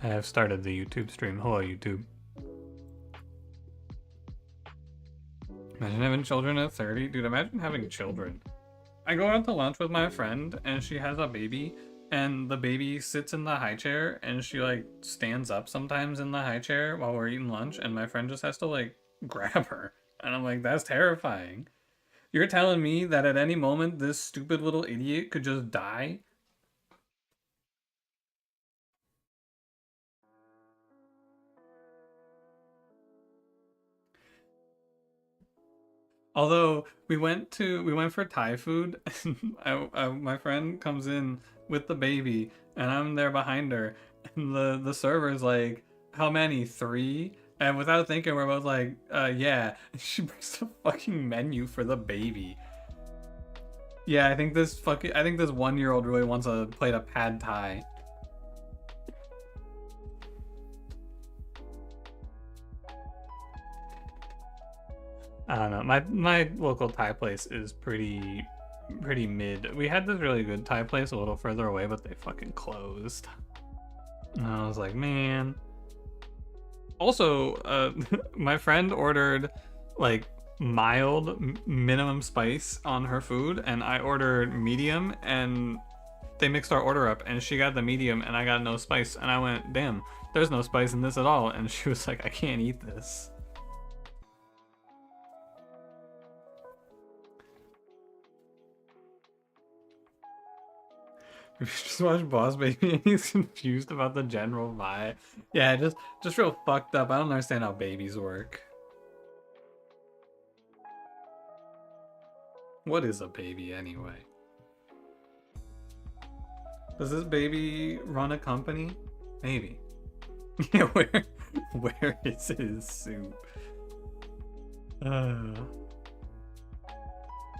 I have started the YouTube stream. Hello, YouTube. Imagine having children at 30. Dude, imagine having children. I go out to lunch with my friend, and she has a baby, and the baby sits in the high chair, and she, like, stands up sometimes in the high chair while we're eating lunch, and my friend just has to, like, grab her. And I'm like, that's terrifying. You're telling me that at any moment this stupid little idiot could just die? Although we went for Thai food, and my friend comes in with the baby, and I'm there behind her, and the server's like, "How many? 3?" And without thinking, we're both like, yeah." And she brings the fucking menu for the baby. Yeah, I think this 1-year-old really wants a plate of pad Thai. I don't know. My local Thai place is pretty mid. We had this really good Thai place a little further away, but they fucking closed. And I was like, man. Also, my friend ordered like mild minimum spice on her food, and I ordered medium, and they mixed our order up, and she got the medium and I got no spice, and I went, damn, there's no spice in this at all. And she was like, I can't eat this. We just watched Boss Baby and he's confused about the general vibe. Yeah, just real fucked up. I don't understand how babies work. What is a baby anyway? Does this baby run a company? Maybe. Yeah, where is his suit?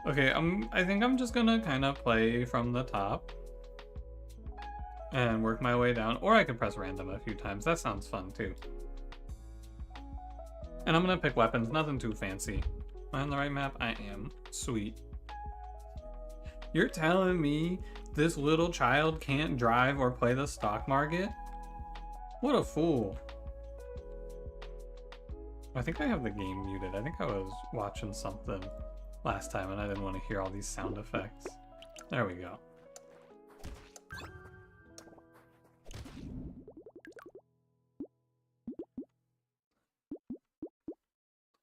Okay, I think I'm just gonna kind of play from the top and work my way down, or I could press random a few times. That sounds fun too. And I'm gonna pick weapons, nothing too fancy. Am I on the right map? I am. Sweet. You're telling me this little child can't drive or play the stock market? What a fool. I think I have the game muted. I think I was watching something last time and I didn't want to hear all these sound effects. There we go.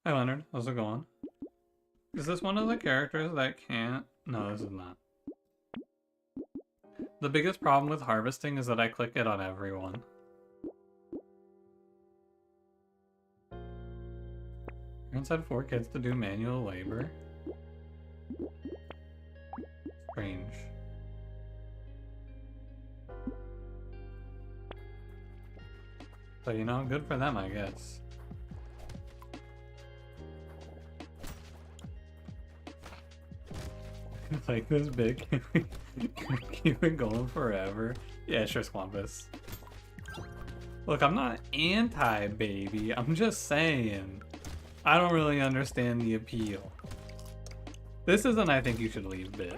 Hi Leonard, how's it going? Is this one of the characters that can't? No, this is not. The biggest problem with harvesting is that I click it on everyone. Parents had 4 kids to do manual labor. Strange. So, you know, good for them, I guess. Like this big, can we keep it going forever? Yeah, sure, Squampus. Look, I'm not anti-baby, I'm just saying. I don't really understand the appeal. This isn't I think you should leave bit.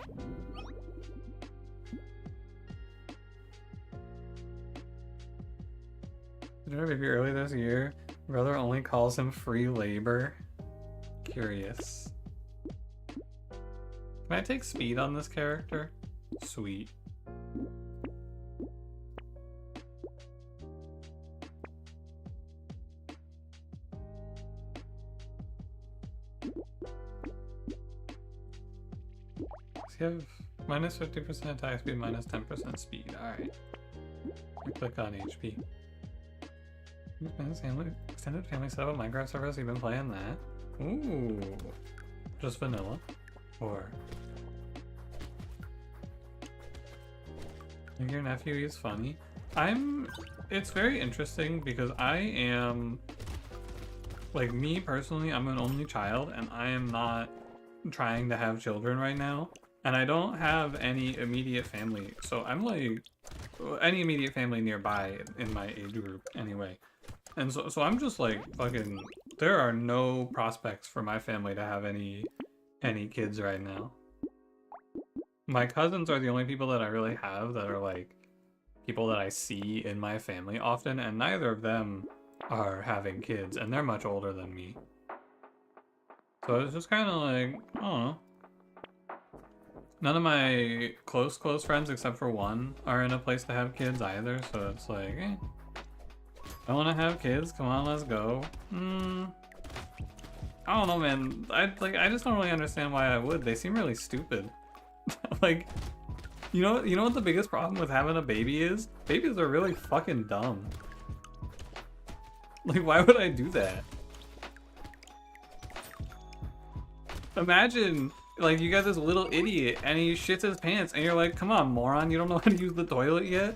Did I baby early this year? Brother only calls him free labor. Curious. Can I take speed on this character? Sweet. Does he have minus 50% attack speed, minus 10% speed? Alright. Click on HP. Extended family setup on Minecraft servers, you've been playing that? Ooh. Just vanilla. Or your nephew is funny. It's very interesting because I am, like, me personally, I'm an only child and I am not trying to have children right now. And I don't have any immediate family. So I'm like, any immediate family nearby in my age group anyway. And so I'm just like, fucking, there are no prospects for my family to have any kids right now. My cousins are the only people that I really have that are like people that I see in my family often, and neither of them are having kids, and they're much older than me. So it's just kind of like, I don't know. None of my close friends, except for one, are in a place to have kids either, so it's like, eh. I want to have kids, come on, let's go. I don't know, man. I just don't really understand why I would. They seem really stupid. Like, you know what the biggest problem with having a baby is? Babies are really fucking dumb. Like, why would I do that? Imagine, like, you got this little idiot and he shits his pants and you're like, come on, moron, you don't know how to use the toilet yet?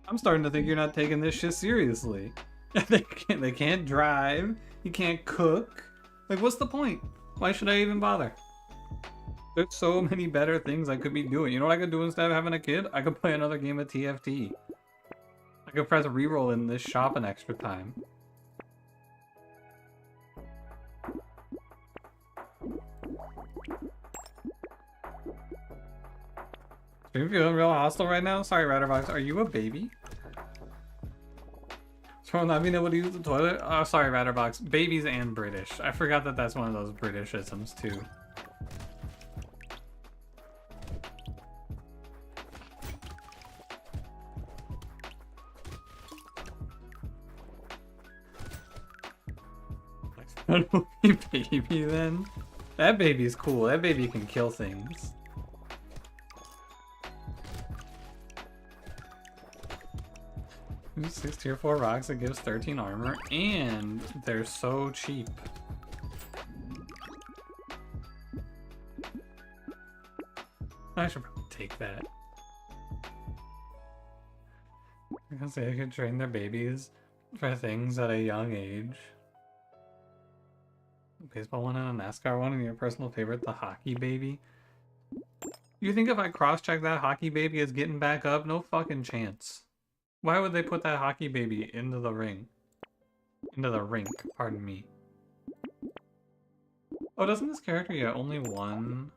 I'm starting to think you're not taking this shit seriously. They can't drive, you can't cook. Like, what's the point? Why should I even bother? There's so many better things I could be doing. You know what I could do instead of having a kid? I could play another game of TFT. I could press reroll in this shop an extra time. Are you feeling real hostile right now? Sorry, Ratterbox. Are you a baby? So not being able to use the toilet? Oh, sorry, Ratterbox. Babies and British. I forgot that that's one of those Britishisms, too. Baby, then? That baby's cool. That baby can kill things. 6 tier 4 rocks that gives 13 armor, and they're so cheap. I should probably take that. I can say I could train their babies for things at a young age. A baseball one and a NASCAR one, and your personal favorite, the hockey baby. You think if I cross-check that hockey baby is getting back up? No fucking chance. Why would they put that hockey baby into the ring? Into the rink, pardon me. Oh, doesn't this character get only one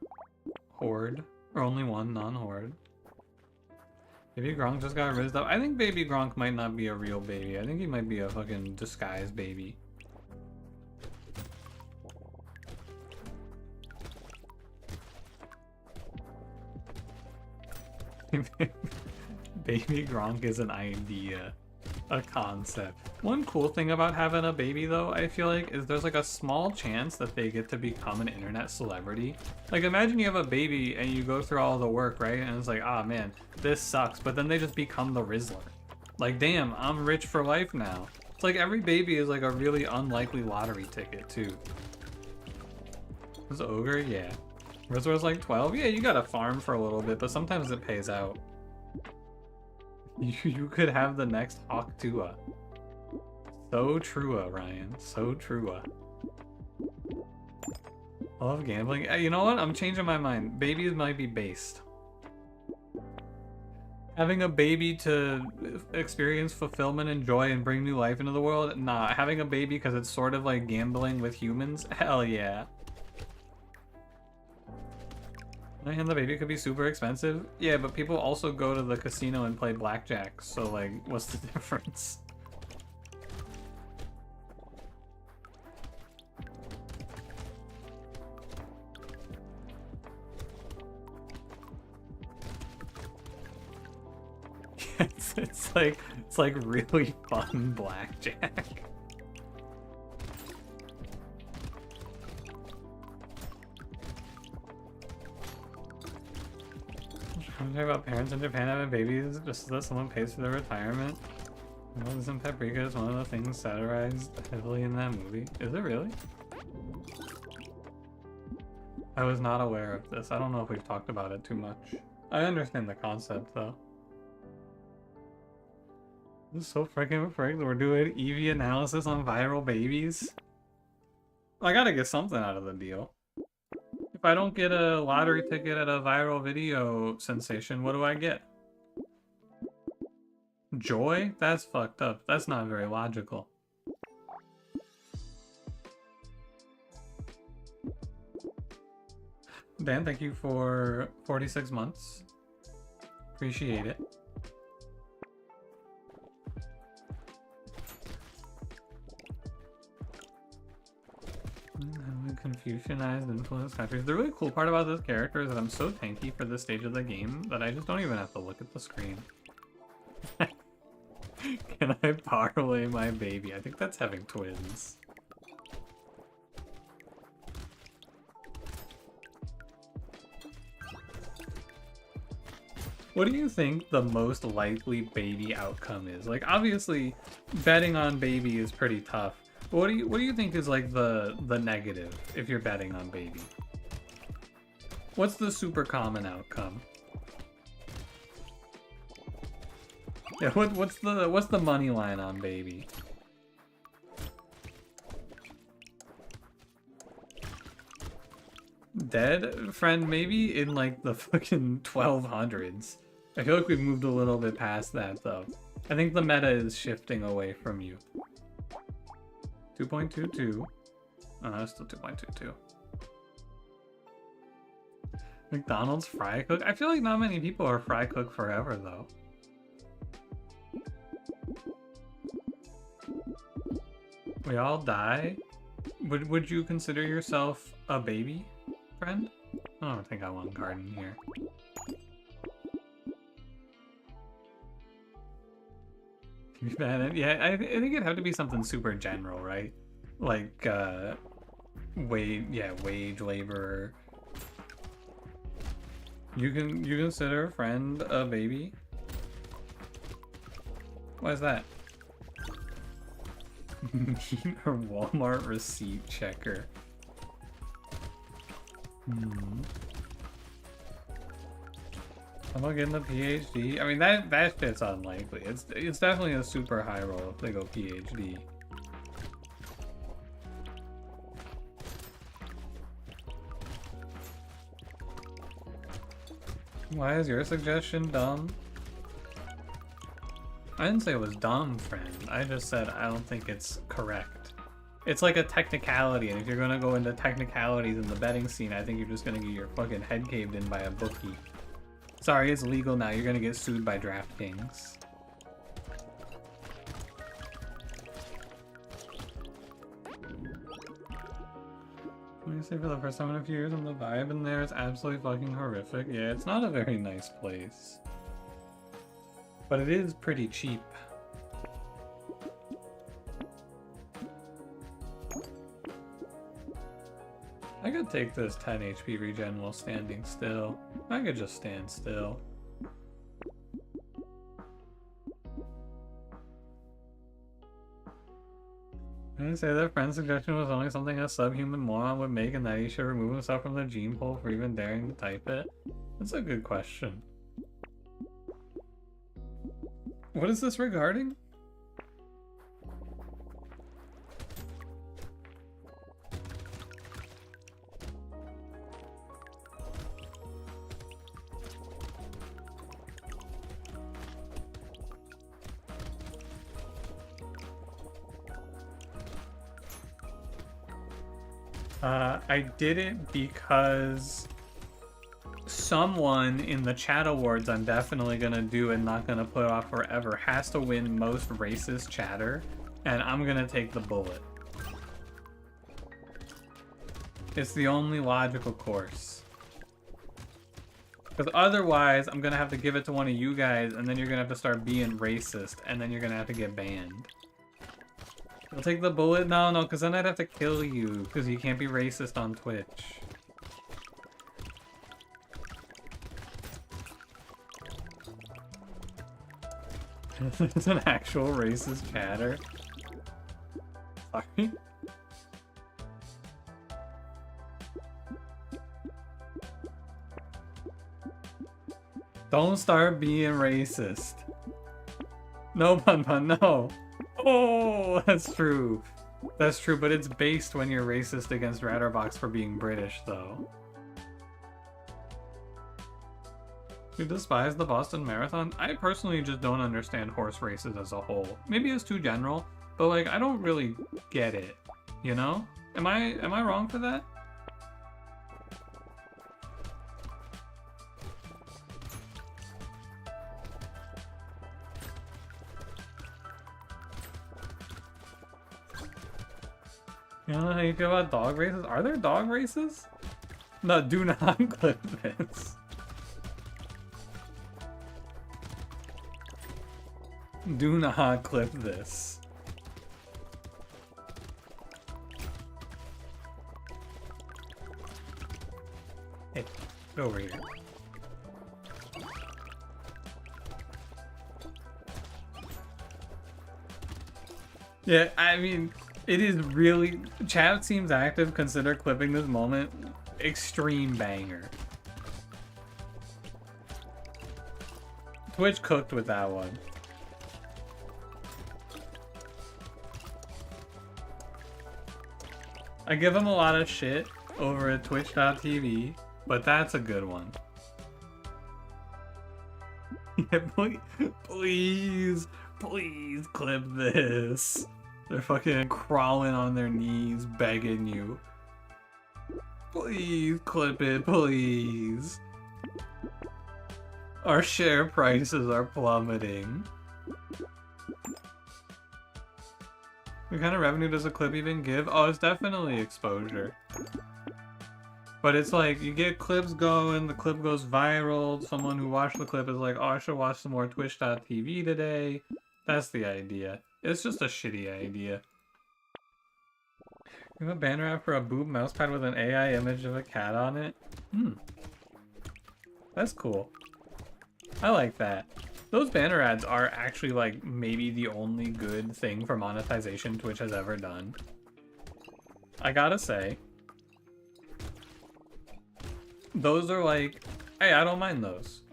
horde? Or only one non-horde? Baby Gronk just got rizzed up. I think Baby Gronk might not be a real baby. I think he might be a fucking disguised baby. Baby Gronk is an idea, a concept. One cool thing about having a baby, though, I feel like, is there's like a small chance that they get to become an internet celebrity. Like, imagine you have a baby and you go through all the work, right? And it's like, ah, man, this sucks. But then they just become the Rizzler. Like, damn, I'm rich for life now. It's like every baby is like a really unlikely lottery ticket, too. This ogre, yeah. Rizzler's like 12? Yeah, you gotta farm for a little bit, but sometimes it pays out. You could have the next Hawk Tua. So true, Ryan. So true. I love gambling. You know what? I'm changing my mind. Babies might be based. Having a baby to experience fulfillment and joy and bring new life into the world? Nah. Having a baby because it's sort of like gambling with humans? Hell yeah. And the baby could be super expensive. Yeah, but people also go to the casino and play blackjack, so like, what's the difference? it's like really fun blackjack. I'm talking about parents in Japan having babies just so that someone pays for their retirement. Isn't paprika is one of the things satirized heavily in that movie? Is it really? I was not aware of this. I don't know if we've talked about it too much. I understand the concept though. This is so freaking frigged. We're doing EV analysis on viral babies. I gotta get something out of the deal. If I don't get a lottery ticket at a viral video sensation, what do I get? Joy? That's fucked up. That's not very logical. Dan, thank you for 46 months. Appreciate it. Confucianized influenced countries. The really cool part about this character is that I'm so tanky for this stage of the game that I just don't even have to look at the screen. Can I parlay my baby? I think that's having twins. What do you think the most likely baby outcome is? Like, obviously, betting on baby is pretty tough. But what do you think is like the negative if you're betting on baby? What's the super common outcome? Yeah, what's the money line on baby? Dead? Friend, maybe in like the fucking 1200s. I feel like we've moved a little bit past that though. I think the meta is shifting away from you. 2.22. Oh, that's still 2.22. McDonald's fry cook? I feel like not many people are fry cook forever though. We all die? Would you consider yourself a baby, friend? I don't think I want garden here. Yeah, I think it'd have to be something super general, right? Like, wage laborer. You consider a friend a baby? Why is that? Or Walmart receipt checker. I'm about getting the PhD. I mean, that shit's unlikely. It's definitely a super high roll if they go PhD. Why is your suggestion dumb? I didn't say it was dumb, friend. I just said I don't think it's correct. It's like a technicality, and if you're gonna go into technicalities in the betting scene, I think you're just gonna get your fucking head caved in by a bookie. Sorry, it's legal now. You're gonna get sued by DraftKings. What do you say for the first time in a few years, and the vibe in there is absolutely fucking horrific? Yeah, it's not a very nice place. But it is pretty cheap. I could take this 10 HP regen while standing still. I could just stand still. I say that friend's suggestion was only something a subhuman moron would make and that he should remove himself from the gene pool for even daring to type it? That's a good question. What is this regarding? I did it because someone in the chat awards I'm definitely gonna do and not gonna put off forever has to win most racist chatter, and I'm gonna take the bullet. It's the only logical course. Because otherwise, I'm gonna have to give it to one of you guys, and then you're gonna have to start being racist, and then you're gonna have to get banned. You'll take the bullet? No, because then I'd have to kill you, because you can't be racist on Twitch. It's an actual racist chatter. Sorry. Don't start being racist. No, Pun Pun, no. Oh, that's true. That's true, but it's based when you're racist against Ratterbox for being British, though. You despise the Boston Marathon? I personally just don't understand horse races as a whole. Maybe it's too general, but like I don't really get it. You know? Am I wrong for that? You know how you feel about dog races? Are there dog races? No, do not clip this. Do not clip this. Hey, get over here. Yeah, I mean, it is really... Chat seems active. Consider clipping this moment. Extreme banger. Twitch cooked with that one. I give him a lot of shit over at twitch.tv, but that's a good one. Yeah, please, please clip this. They're fucking crawling on their knees, begging you. Please clip it, please. Our share prices are plummeting. What kind of revenue does a clip even give? Oh, it's definitely exposure. But it's like, you get clips going, the clip goes viral, someone who watched the clip is like, oh, I should watch some more twitch.tv today. That's the idea. It's just a shitty idea. You have a banner app for a boob mousepad with an AI image of a cat on it? That's cool. I like that. Those banner ads are actually like maybe the only good thing for monetization Twitch has ever done. I gotta say. Those are like, hey, I don't mind those.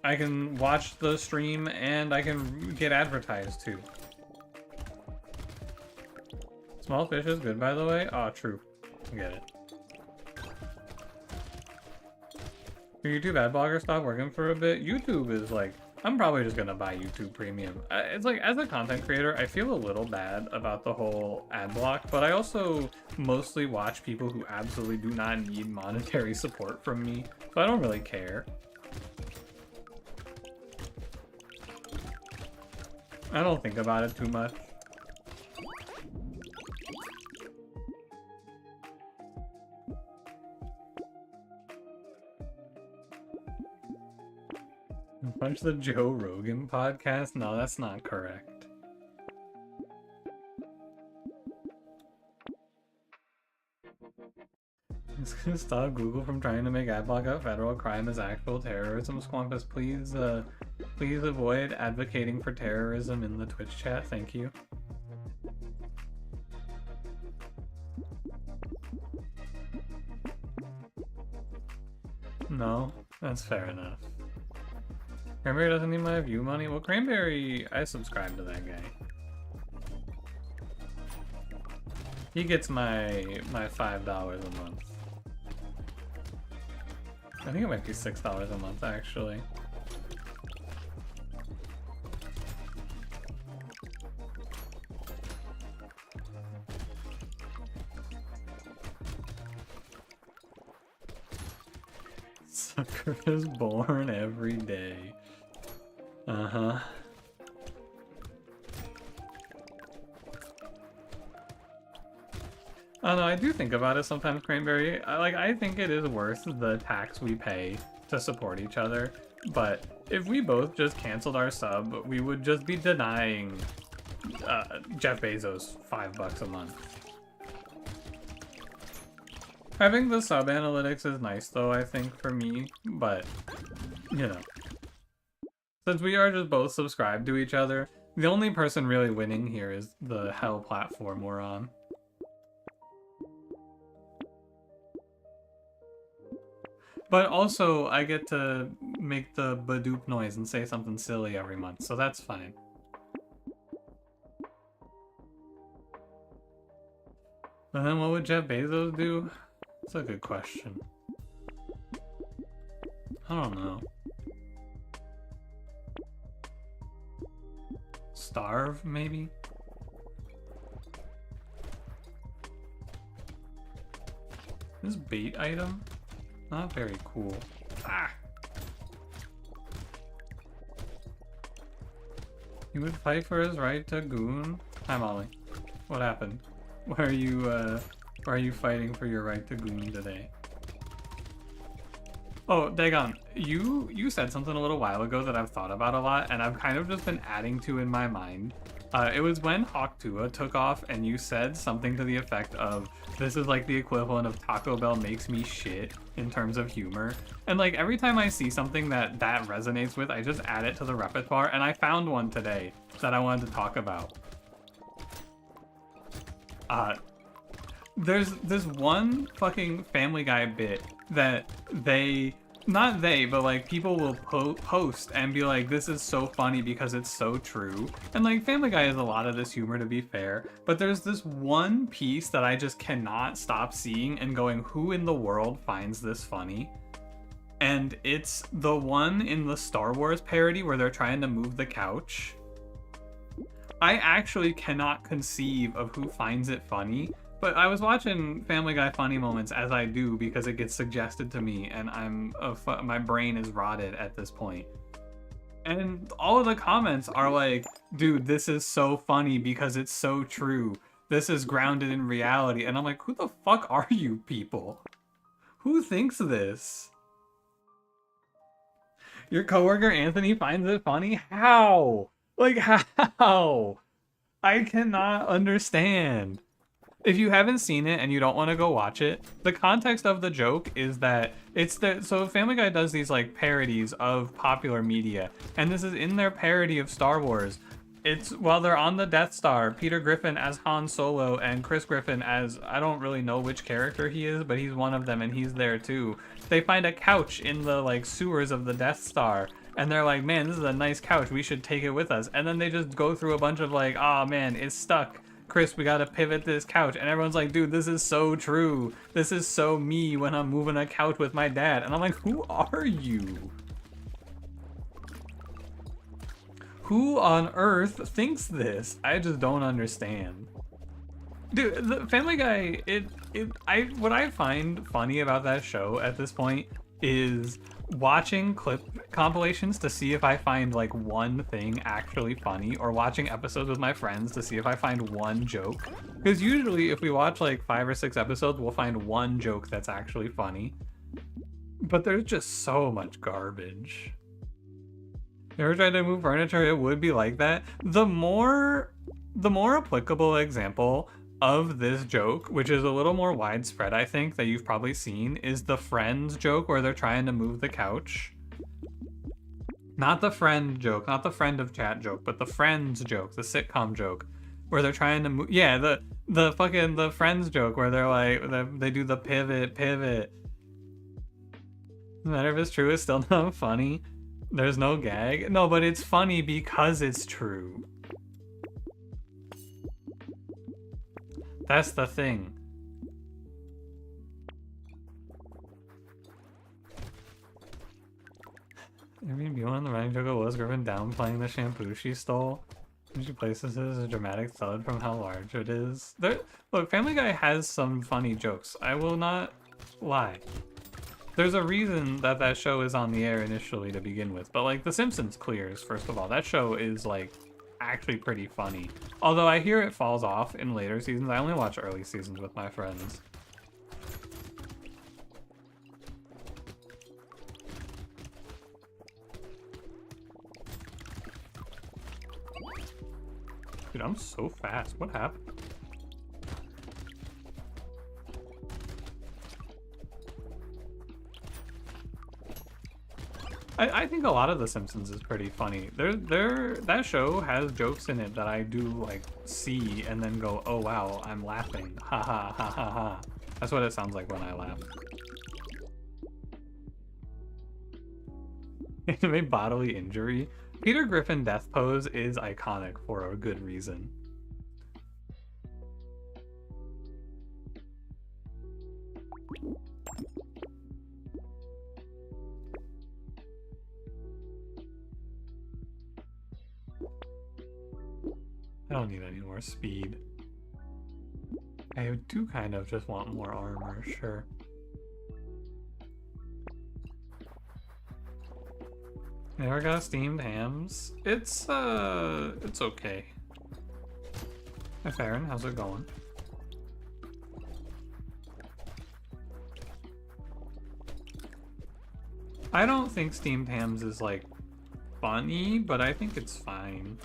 I can watch the stream and I can get advertised too. Small fish is good, by the way. Oh, true. I get it. Your YouTube ad blogger stopped working for a bit. YouTube is like, I'm probably just gonna buy YouTube Premium. It's like, as a content creator, I feel a little bad about the whole ad block, but I also mostly watch people who absolutely do not need monetary support from me, so I don't really care. I don't think about it too much. Punch the Joe Rogan podcast? No, that's not correct. It's gonna stop Google from trying to make adblock out federal crime as actual terrorism. Squampus, please, please avoid advocating for terrorism in the Twitch chat. Thank you. No, that's fair enough. Cranberry doesn't need my view money? Well, Cranberry, I subscribe to that guy. He gets my $5 a month. I think it might be $6 a month, actually. Sucker is born every day. Uh-huh. Oh no, I do think about it sometimes, Cranberry. I think it is worth the tax we pay to support each other, but if we both just canceled our sub, we would just be denying Jeff Bezos $5 a month. Having the sub analytics is nice though, I think, for me, but, you know. Since we are just both subscribed to each other, the only person really winning here is the hell platform we're on. But also, I get to make the badoop noise and say something silly every month, so that's fine. And then what would Jeff Bezos do? That's a good question. I don't know. Starve, maybe? This bait item? Not very cool. Ah! He would fight for his right to goon? Hi, Molly. What happened? Why are you fighting for your right to goon today? Oh, Dagon, you said something a little while ago that I've thought about a lot, and I've kind of just been adding to in my mind. It was when Hawktua took off, and you said something to the effect of, this is like the equivalent of Taco Bell makes me shit in terms of humor. And like every time I see something that resonates with, I just add it to the repertoire, and I found one today that I wanted to talk about. There's this one fucking Family Guy bit that but like people will post and be like, this is so funny because it's so true. And like Family Guy has a lot of this humor, to be fair, but there's this one piece that I just cannot stop seeing and going, who in the world finds this funny? And it's the one in the Star Wars parody where they're trying to move the couch. I actually cannot conceive of who finds it funny. But I was watching Family Guy funny moments, as I do, because it gets suggested to me, and my brain is rotted at this point. And all of the comments are like, dude, this is so funny because it's so true. This is grounded in reality. And I'm like, who the fuck are you people? Who thinks this? Your coworker Anthony finds it funny? How? Like, how? I cannot understand. If you haven't seen it and you don't want to go watch it, the context of the joke is that so Family Guy does these like parodies of popular media, and this is in their parody of Star Wars. It's while they're on the Death Star, Peter Griffin as Han Solo and Chris Griffin as, I don't really know which character he is, but he's one of them and he's there too. They find a couch in the like sewers of the Death Star, and they're like, man, this is a nice couch, we should take it with us. And then they just go through a bunch of like, oh man, it's stuck. Chris, we gotta pivot this couch. And everyone's like, dude, this is so true. This is so me when I'm moving a couch with my dad. And I'm like, who are you? Who on earth thinks this? I just don't understand. Dude, the Family Guy, what I find funny about that show at this point is watching clip compilations to see if I find like one thing actually funny, or watching episodes with my friends to see if I find one joke. Because usually if we watch like 5 or 6 episodes, we'll find one joke that's actually funny. But there's just so much garbage. You ever tried to move furniture? It would be like that. The more applicable example of this joke, which is a little more widespread, I think, that you've probably seen, is the Friends joke where they're trying to move the couch. Not the friend joke, not the friend of chat joke, but the Friends joke, the sitcom joke, where they're trying to move. Yeah, the Friends joke where they're like, they do the pivot. No matter if it's true, it's still not funny. There's no gag. No, but it's funny because it's true. That's the thing. Airbnb one, the running joke was Griffin downplaying the shampoo she stole. And she places it as a dramatic thud from how large it is. Look, Family Guy has some funny jokes. I will not lie. There's a reason that show is on the air initially to begin with. But like The Simpsons clears, first of all. That show is like actually pretty funny. Although I hear it falls off in later seasons. I only watch early seasons with my friends. Dude, I'm so fast. What happened? I think a lot of The Simpsons is pretty funny. That show has jokes in it that I do like see and then go, oh wow, I'm laughing. Ha ha ha ha ha. That's what it sounds like when I laugh. Anime bodily injury. Peter Griffin death pose is iconic for a good reason. I don't need any more speed. I do kind of just want more armor, sure. Never got steamed hams. It's okay. Hi Farron, how's it going? I don't think steamed hams is like funny, but I think it's fine.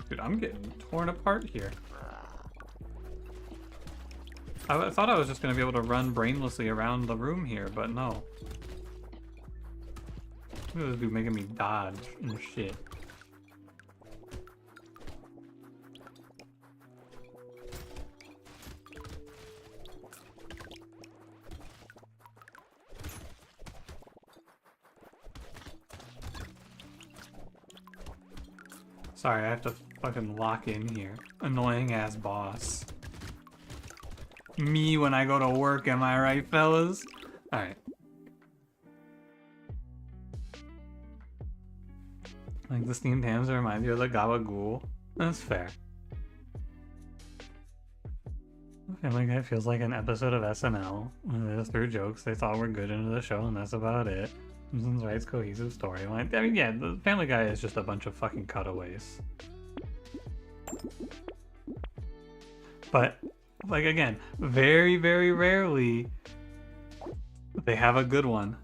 Dude, I'm getting torn apart here. I thought I was just gonna be able to run brainlessly around the room here, but no. Look at this dude making me dodge and shit. Sorry, I have to fucking lock in here. Annoying ass boss. Me when I go to work, am I right, fellas? Alright. Like the steamed hams remind you of the gabagool. That's fair. Family Guy feels like an episode of SNL. They just threw jokes they thought were good into the show, and that's about it. Simpsons writes cohesive storyline. I mean, yeah, the Family Guy is just a bunch of fucking cutaways. But, like, again, very, very rarely they have a good one.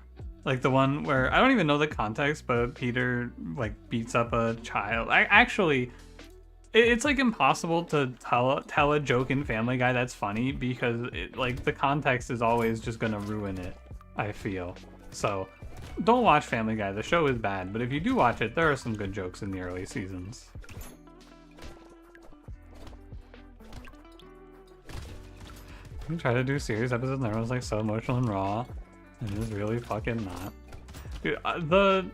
Like the one where, I don't even know the context, but Peter, like, beats up a child. It's like impossible to tell a joke in Family Guy that's funny because like the context is always just gonna ruin it, I feel. So don't watch Family Guy. The show is bad, but if you do watch it, there are some good jokes in the early seasons. I try to do serious episodes and everyone's like so emotional and raw, and it's really fucking not. Dude,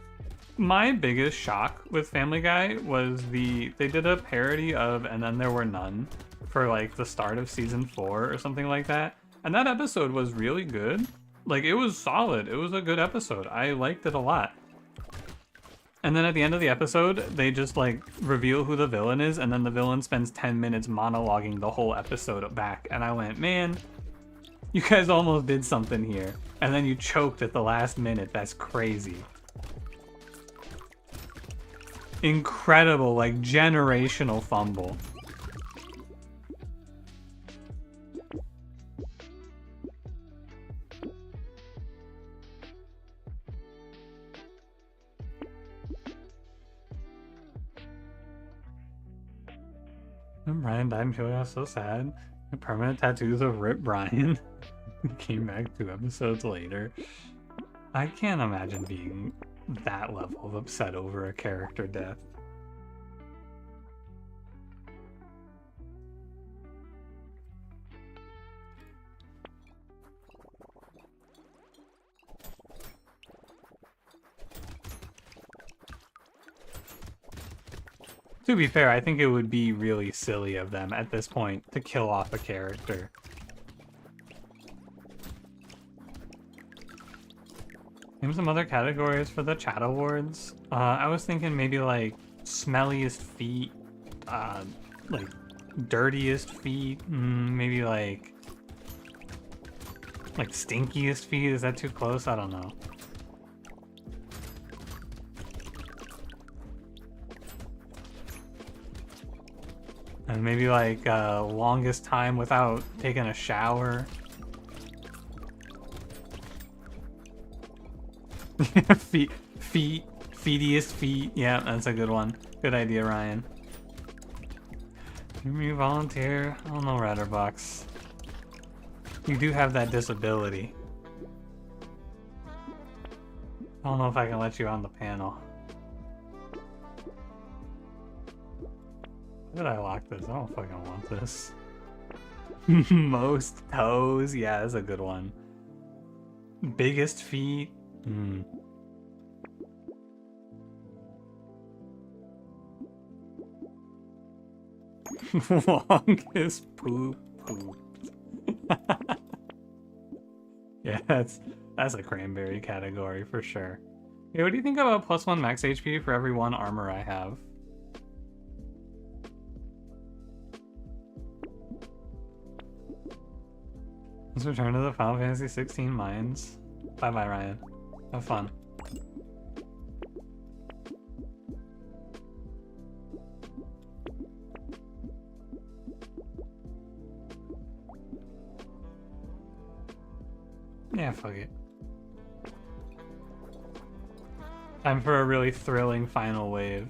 my biggest shock with Family Guy was they did a parody of And Then There Were None for like the start of season 4 or something like that. And that episode was really good. Like it was solid. It was a good episode. I liked it a lot. And then at the end of the episode, they just like reveal who the villain is, and then the villain spends 10 minutes monologuing the whole episode back. And I went, man, you guys almost did something here. And then you choked at the last minute. That's crazy. Incredible, like generational fumble. And Brian died and people got so sad. The permanent tattoos of Rip Brian came back 2 episodes later. I can't imagine being that level of upset over a character death. To be fair, I think it would be really silly of them at this point to kill off a character. Name some other categories for the chat awards. I was thinking maybe like smelliest feet, like dirtiest feet, maybe like stinkiest feet. Is that too close? I don't know. And maybe like longest time without taking a shower. Feetiest feet. Yeah, that's a good one. Good idea, Ryan. You volunteer? Oh no, Ratterbox. You do have that disability. I don't know if I can let you on the panel. How did I lock this? I don't fucking want this. Most toes? Yeah, that's a good one. Biggest feet? Longest poop pooped. Yeah, that's a cranberry category for sure. Yeah, what do you think about +1 max HP for every 1 armor I have? Let's return to the Final Fantasy 16 mines. Bye-bye, Ryan. Have fun. Yeah, fuck it. Time for a really thrilling final wave.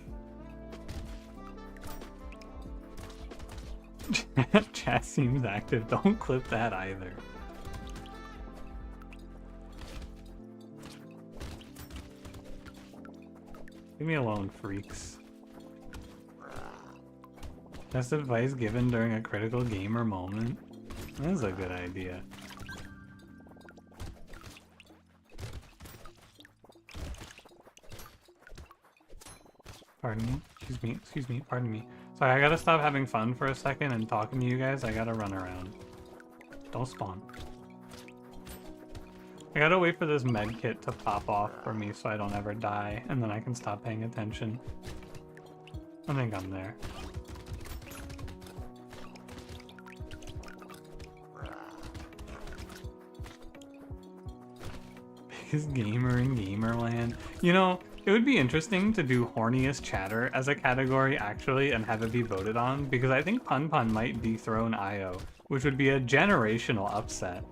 Chat seems active. Don't clip that either. Leave me alone, freaks. Best advice given during a critical gamer moment? That is a good idea. Pardon me? Excuse me, pardon me. Sorry, I gotta stop having fun for a second and talking to you guys. I gotta run around. Don't spawn. I gotta wait for this med kit to pop off for me so I don't ever die, and then I can stop paying attention. I think I'm there. Biggest gamer in Gamerland. You know, it would be interesting to do horniest chatter as a category actually and have it be voted on, because I think Pun Pun might dethrone Io, which would be a generational upset.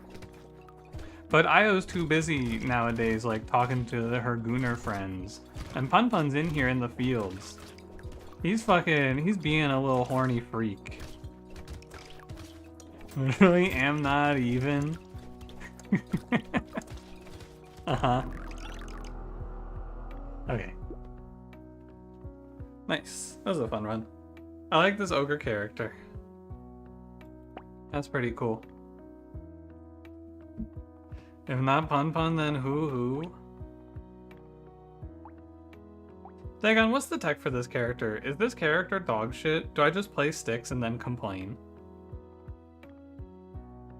But Io's too busy nowadays, like talking to her Gooner friends, and Pun Pun's in here in the fields. He's being a little horny freak. Literally am not even. Uh-huh. Okay. Nice. That was a fun run. I like this ogre character. That's pretty cool. If not Pun Pun, then who? Dagon, what's the tech for this character? Is this character dog shit? Do I just play sticks and then complain?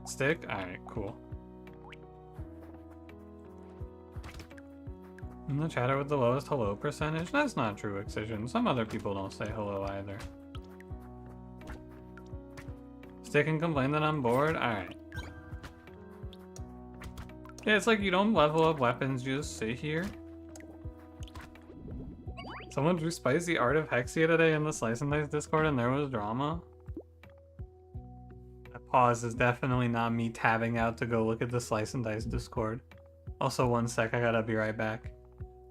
Stick? Alright, cool. In the chatter with the lowest hello percentage? That's not true, Excision. Some other people don't say hello either. Stick and complain that I'm bored? Alright. Yeah, it's like you don't level up weapons, you just sit here. Someone drew Spicy Art of Hexia today in the Slice and Dice Discord and there was drama. That pause is definitely not me tabbing out to go look at the Slice and Dice Discord. Also, one sec, I gotta be right back.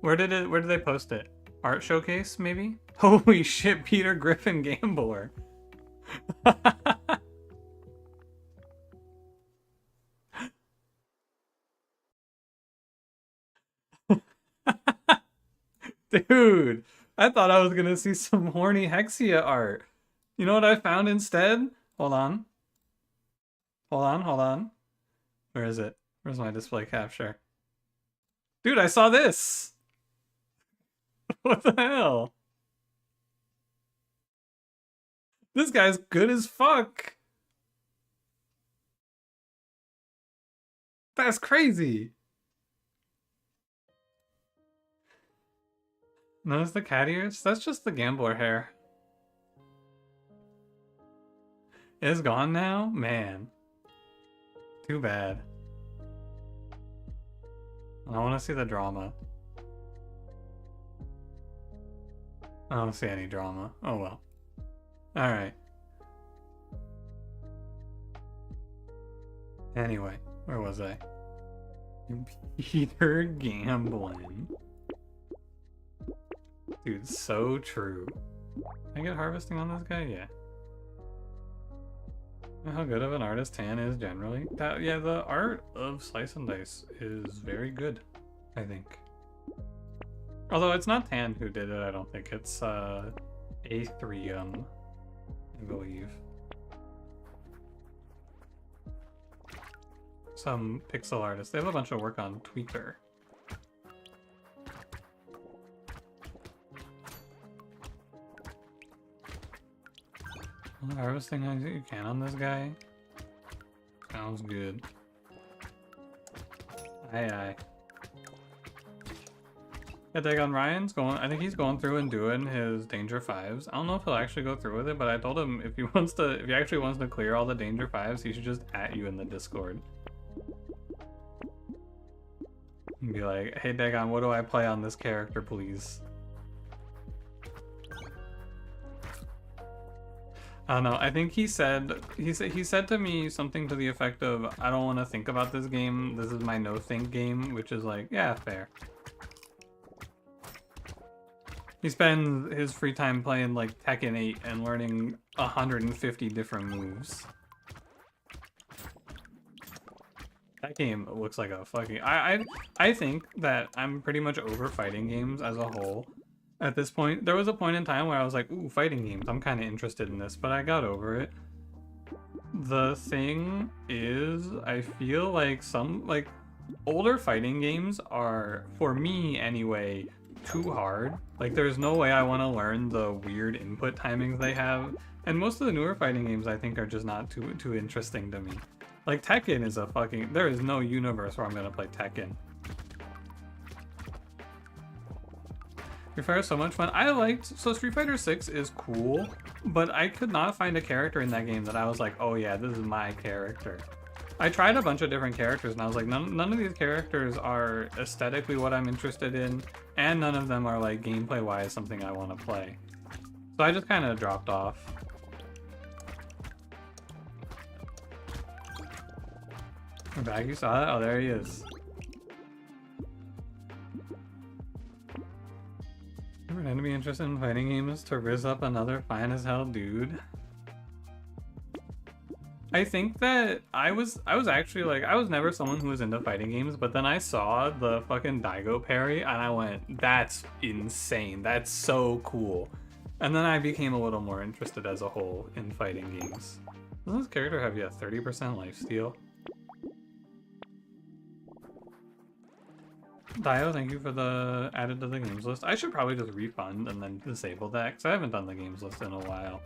Where did they post it? Art showcase, maybe? Holy shit, Peter Griffin Gambler. Dude, I thought I was gonna see some horny Hexia art. You know what I found instead? Hold on. Hold on. Where is it? Where's my display capture? Dude, I saw this! What the hell? This guy's good as fuck! That's crazy! Notice the cat ears? That's just the gambler hair. It's gone now? Man. Too bad. I want to see the drama. I don't see any drama. Oh well. Alright. Anyway, where was I? Peter Gambling. Dude, so true. Can I get harvesting on this guy? Yeah. How good of an artist Tan is generally. Yeah, the art of Slice and Dice is very good, I think. Although it's not Tan who did it, I don't think. It's XIII, I believe. Some pixel artists. They have a bunch of work on Twitter. Harvesting that you can on this guy. Sounds good. Aye. Yeah, Dagon Ryan's going. I think he's going through and doing his Danger 5s. I don't know if he'll actually go through with it, but I told him if he actually wants to clear all the Danger 5s, he should just at you in the Discord. And be like, hey Dagon, what do I play on this character, please? I don't know. I think he said to me something to the effect of, "I don't want to think about this game. This is my no think game," which is like, yeah, fair. He spends his free time playing like Tekken 8 and learning 150 different moves. That game looks like a fucking... I think that I'm pretty much over fighting games as a whole. At this point, there was a point in time where I was like, ooh, fighting games, I'm kind of interested in this, but I got over it. The thing is, I feel like some, like, older fighting games are, for me anyway, too hard. Like, there's no way I want to learn the weird input timings they have, and most of the newer fighting games I think are just not too interesting to me. Like, Tekken is a fucking... There is no universe where I'm gonna play Tekken. Street Fighter is so much fun. So Street Fighter 6 is cool, but I could not find a character in that game that I was like, oh yeah, this is my character. I tried a bunch of different characters and I was like, none of these characters are aesthetically what I'm interested in, and none of them are like gameplay-wise something I want to play. So I just kind of dropped off. We're back, you saw that? Oh, there he is. Pretend to be interested in fighting games to rizz up another fine as hell dude. I think that I was actually like, I was never someone who was into fighting games, but then I saw the fucking Daigo parry and I went, that's insane, that's so cool. And then I became a little more interested as a whole in fighting games. Doesn't this character have, yeah, 30% lifesteal? Dio, thank you for the added to the games list. I should probably just refund and then disable that, because I haven't done the games list in a while.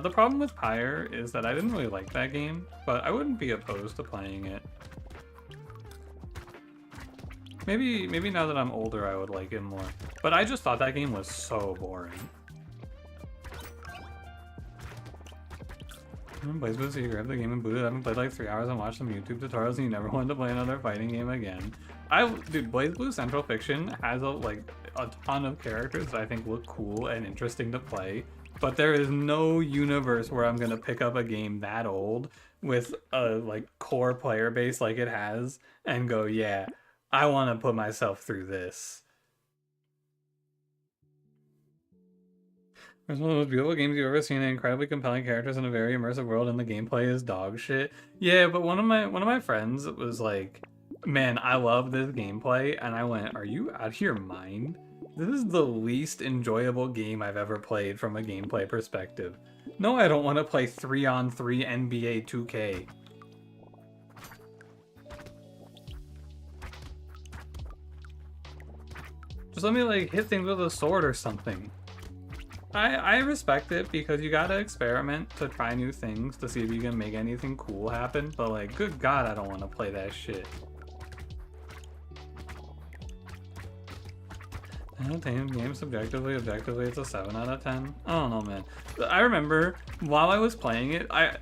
The problem with Pyre is that I didn't really like that game, but I wouldn't be opposed to playing it. Maybe now that I'm older I would like it more. But I just thought that game was so boring. BlazBlue, so you grabbed the game and booted it up and played like 3 hours and watched some YouTube tutorials and you never wanted to play another fighting game again. Dude, BlazBlue Central Fiction has a ton of characters that I think look cool and interesting to play, but there is no universe where I'm gonna pick up a game that old with a core player base like it has and go, yeah, I want to put myself through this. It's one of the most beautiful games you've ever seen, incredibly compelling characters in a very immersive world, and the gameplay is dog shit. Yeah, but one of my friends was like, man, I love this gameplay, and I went, are you out of your mind? This is the least enjoyable game I've ever played from a gameplay perspective. No, I don't want to play 3-on-3 NBA 2K. Just let me hit things with a sword or something. I respect it because you gotta experiment to try new things to see if you can make anything cool happen, but good god, I don't want to play that shit. Entertainment game subjectively, objectively it's a 7 out of 10. I don't know, man. I remember while I was playing it, I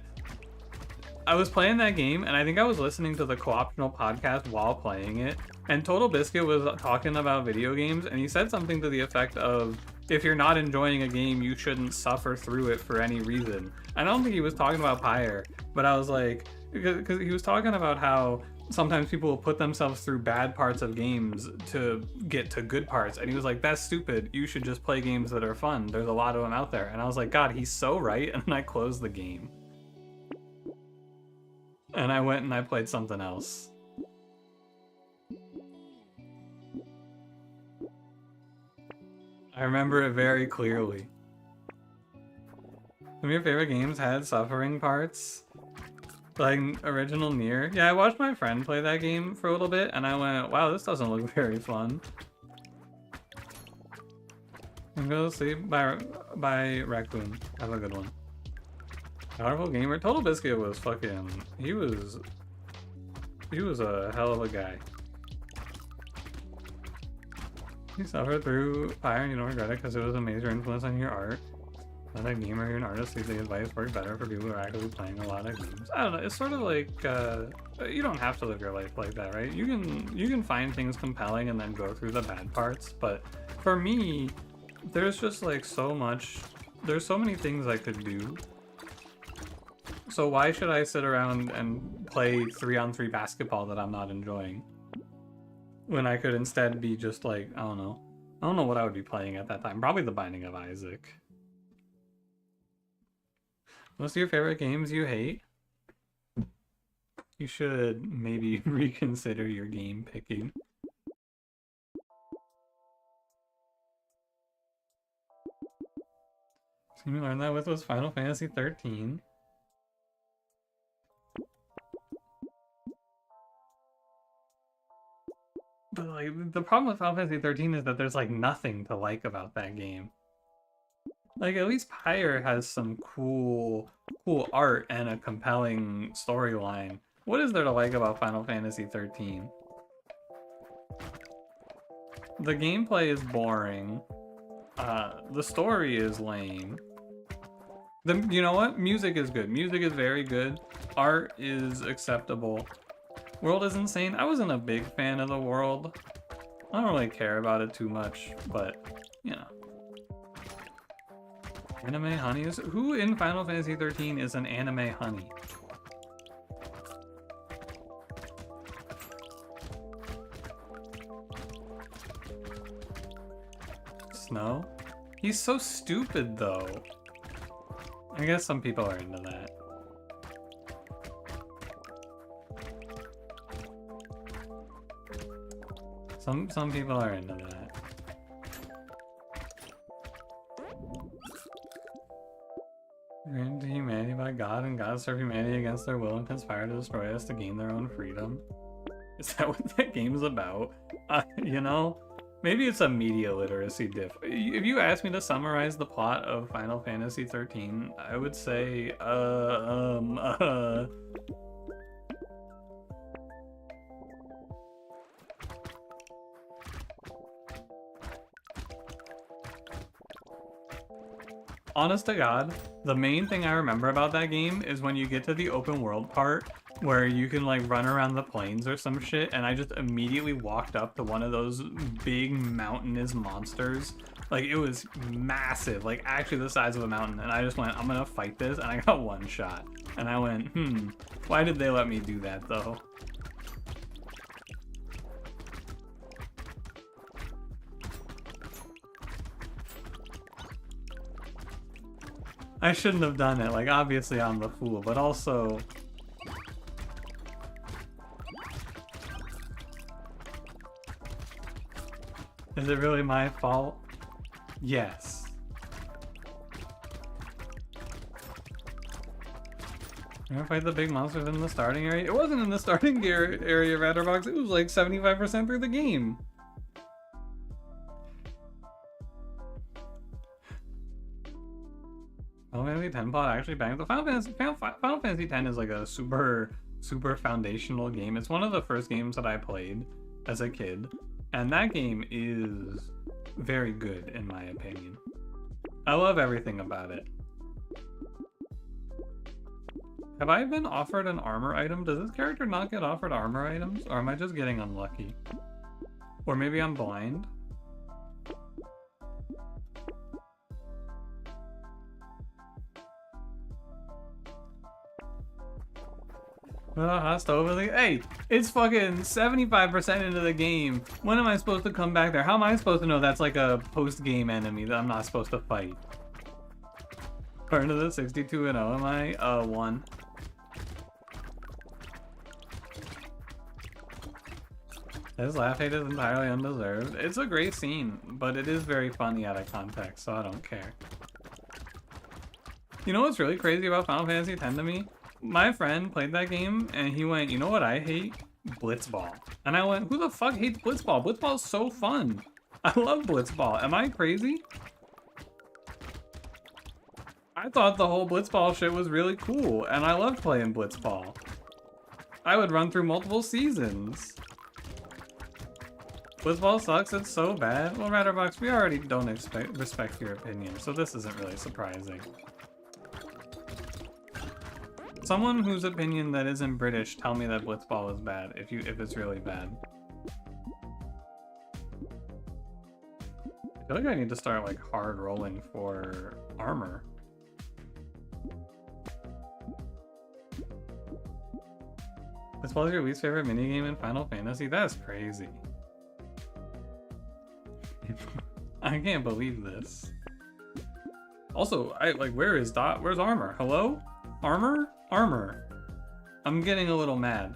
was playing that game and I think I was listening to the Co-optional podcast while playing it, and Total Biscuit was talking about video games and he said something to the effect of, if you're not enjoying a game, you shouldn't suffer through it for any reason. I don't think he was talking about Pyre, but I was like, because he was talking about how sometimes people will put themselves through bad parts of games to get to good parts. And he was like, that's stupid. You should just play games that are fun. There's a lot of them out there. And I was like, God, he's so right. And I closed the game. And I went and I played something else. I remember it very clearly. Some of your favorite games had suffering parts? Like original Nier? Yeah, I watched my friend play that game for a little bit and I went, wow, this doesn't look very fun. I'm gonna sleep by Raccoon. Have a good one. Powerful gamer. Total Biscuit was fucking... He was a hell of a guy. You suffered through Pyre and you don't regret it because it was a major influence on your art. Let a gamer or an artist see the advice work better for people who are actively playing a lot of games. I don't know, it's sort of like, you don't have to live your life like that, right? You can find things compelling and then go through the bad parts, but for me, there's just so much, there's so many things I could do So why should I sit around and play 3-on-3 basketball that I'm not enjoying? When I could instead be just like, I don't know. I don't know what I would be playing at that time. Probably The Binding of Isaac. Most of your favorite games you hate? You should maybe reconsider your game picking. So you learned that with was Final Fantasy 13. But like the problem with Final Fantasy 13 is that there's like nothing to like about that game. Like at least Pyre has some cool art and a compelling storyline. What is there to like about Final Fantasy 13? The gameplay is boring. The story is lame. You know what? Music is good. Music is very good. Art is acceptable. World is insane. I wasn't a big fan of the world. I don't really care about it too much, but, you know. Anime honey is... Who in Final Fantasy 13 is an anime honey? Snow? He's so stupid, though. I guess some people are into that. Some people are into that. You're into humanity by God, and God serve humanity against their will and conspire to destroy us to gain their own freedom. Is that what that game's about? You know? Maybe it's a media literacy diff. If you asked me to summarize the plot of Final Fantasy 13, I would say, honest to God, the main thing I remember about that game is when you get to the open world part where you can like run around the plains or some shit, and I just immediately walked up to one of those big mountainous monsters. Like it was massive, like actually the size of a mountain, and I just went, I'm gonna fight this, and I got one shot. And I went, why did they let me do that though? I shouldn't have done it, like obviously I'm the fool, but also... Is it really my fault? Yes. You ever fight the big monsters in the starting area? It wasn't in the starting area, Ratterbox. It was like 75% through the game. Final Fantasy X plot actually bangs. The Final Fantasy X is like a super foundational game. It's one of the first games that I played as a kid. And that game is very good, in my opinion. I love everything about it. Have I been offered an armor item? Does this character not get offered armor items? Or am I just getting unlucky? Or maybe I'm blind? Hey, it's fucking 75% into the game. When am I supposed to come back there? How am I supposed to know that's like a post-game enemy that I'm not supposed to fight? Turn to the 62-0, am I? 1. This laugh hate is entirely undeserved. It's a great scene, but it is very funny out of context, so I don't care. You know what's really crazy about Final Fantasy X to me? My friend played that game, and he went, you know what I hate? Blitzball. And I went, who the fuck hates Blitzball? Blitzball's so fun. I love Blitzball. Am I crazy? I thought the whole Blitzball shit was really cool, and I loved playing Blitzball. I would run through multiple seasons. Blitzball sucks, it's so bad. Well, Ratterbox, we already don't respect your opinion, so this isn't really surprising. Someone whose opinion that isn't British, tell me that Blitzball is bad, if it's really bad. I feel like I need to start like hard rolling for armor. This was your least favorite minigame in Final Fantasy? That's crazy. I can't believe this. Also, where's armor? Hello? Armor? Armor. I'm getting a little mad.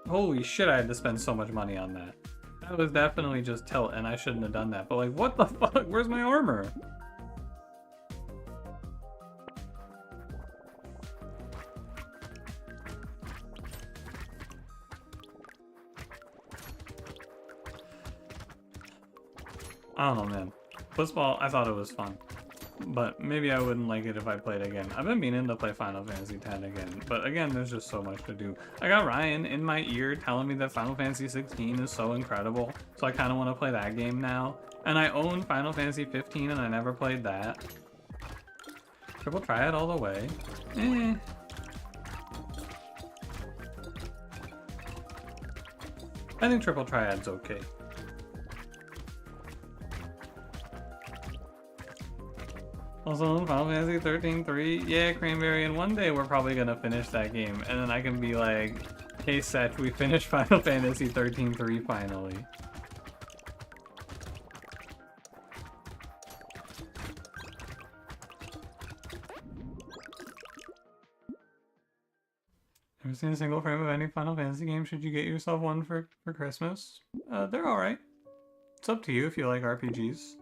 Holy shit, I had to spend so much money on that. That was definitely just tilt, and I shouldn't have done that. But like, what the fuck? Where's my armor? I don't know, man. Blitzball, I thought it was fun. But maybe I wouldn't like it if I played again. I've been meaning to play Final Fantasy X again, but again, there's just so much to do. I got Ryan in my ear telling me that Final Fantasy 16 is so incredible, so I kind of want to play that game now. And I own Final Fantasy 15 and I never played that. Triple Triad all the way. I think Triple Triad's okay. Also, Final Fantasy 13-3, yeah, Cranberry, and one day we're probably gonna finish that game, and then I can be like, hey Seth, we finished Final Fantasy 13-3 finally. Ever seen a single frame of any Final Fantasy game? Should you get yourself one for Christmas? They're alright. It's up to you if you like RPGs.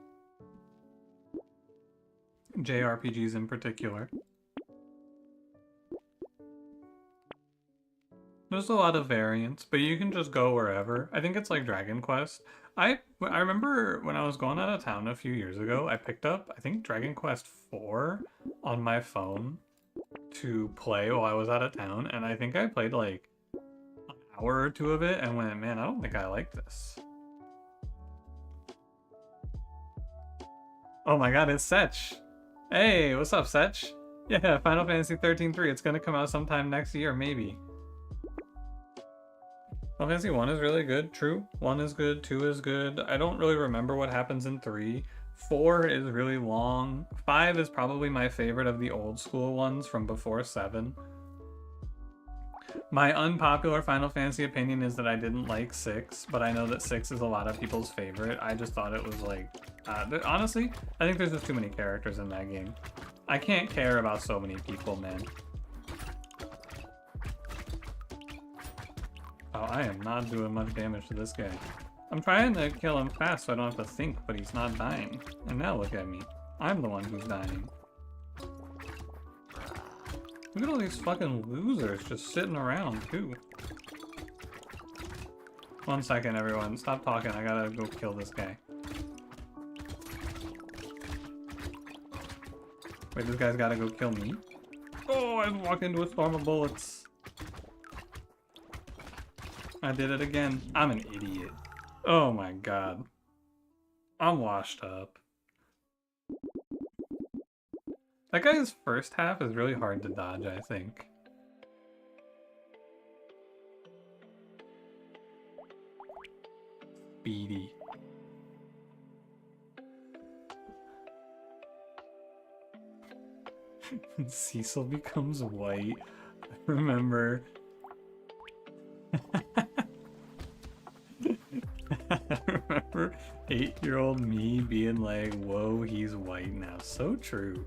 JRPGs in particular. There's a lot of variants, but you can just go wherever. I think it's like Dragon Quest. I remember when I was going out of town a few years ago, I picked up, I think, Dragon Quest IV on my phone to play while I was out of town, and I think I played like an hour or two of it and went, man, I don't think I like this. Oh my god, it's Setch! Hey, what's up, Setch? Yeah, Final Fantasy 13-3. It's gonna come out sometime next year, maybe. Final Fantasy 1 is really good, true. 1 is good, 2 is good. I don't really remember what happens in 3. 4 is really long. 5 is probably my favorite of the old school ones from before 7. My unpopular Final Fantasy opinion is that I didn't like 6, but I know that 6 is a lot of people's favorite. I just thought it was like... honestly, I think there's just too many characters in that game. I can't care about so many people, man. Oh, I am not doing much damage to this guy. I'm trying to kill him fast so I don't have to think, but he's not dying. And now look at me. I'm the one who's dying. Look at all these fucking losers just sitting around, too. 1 second, everyone. Stop talking. I gotta go kill this guy. Wait, this guy's gotta go kill me? Oh, I walked into a storm of bullets. I did it again. I'm an idiot. Oh my god. I'm washed up. That guy's first half is really hard to dodge, I think. Speedy. Cecil becomes white. I remember. I remember 8-year-old me being like, whoa, he's white now. So true.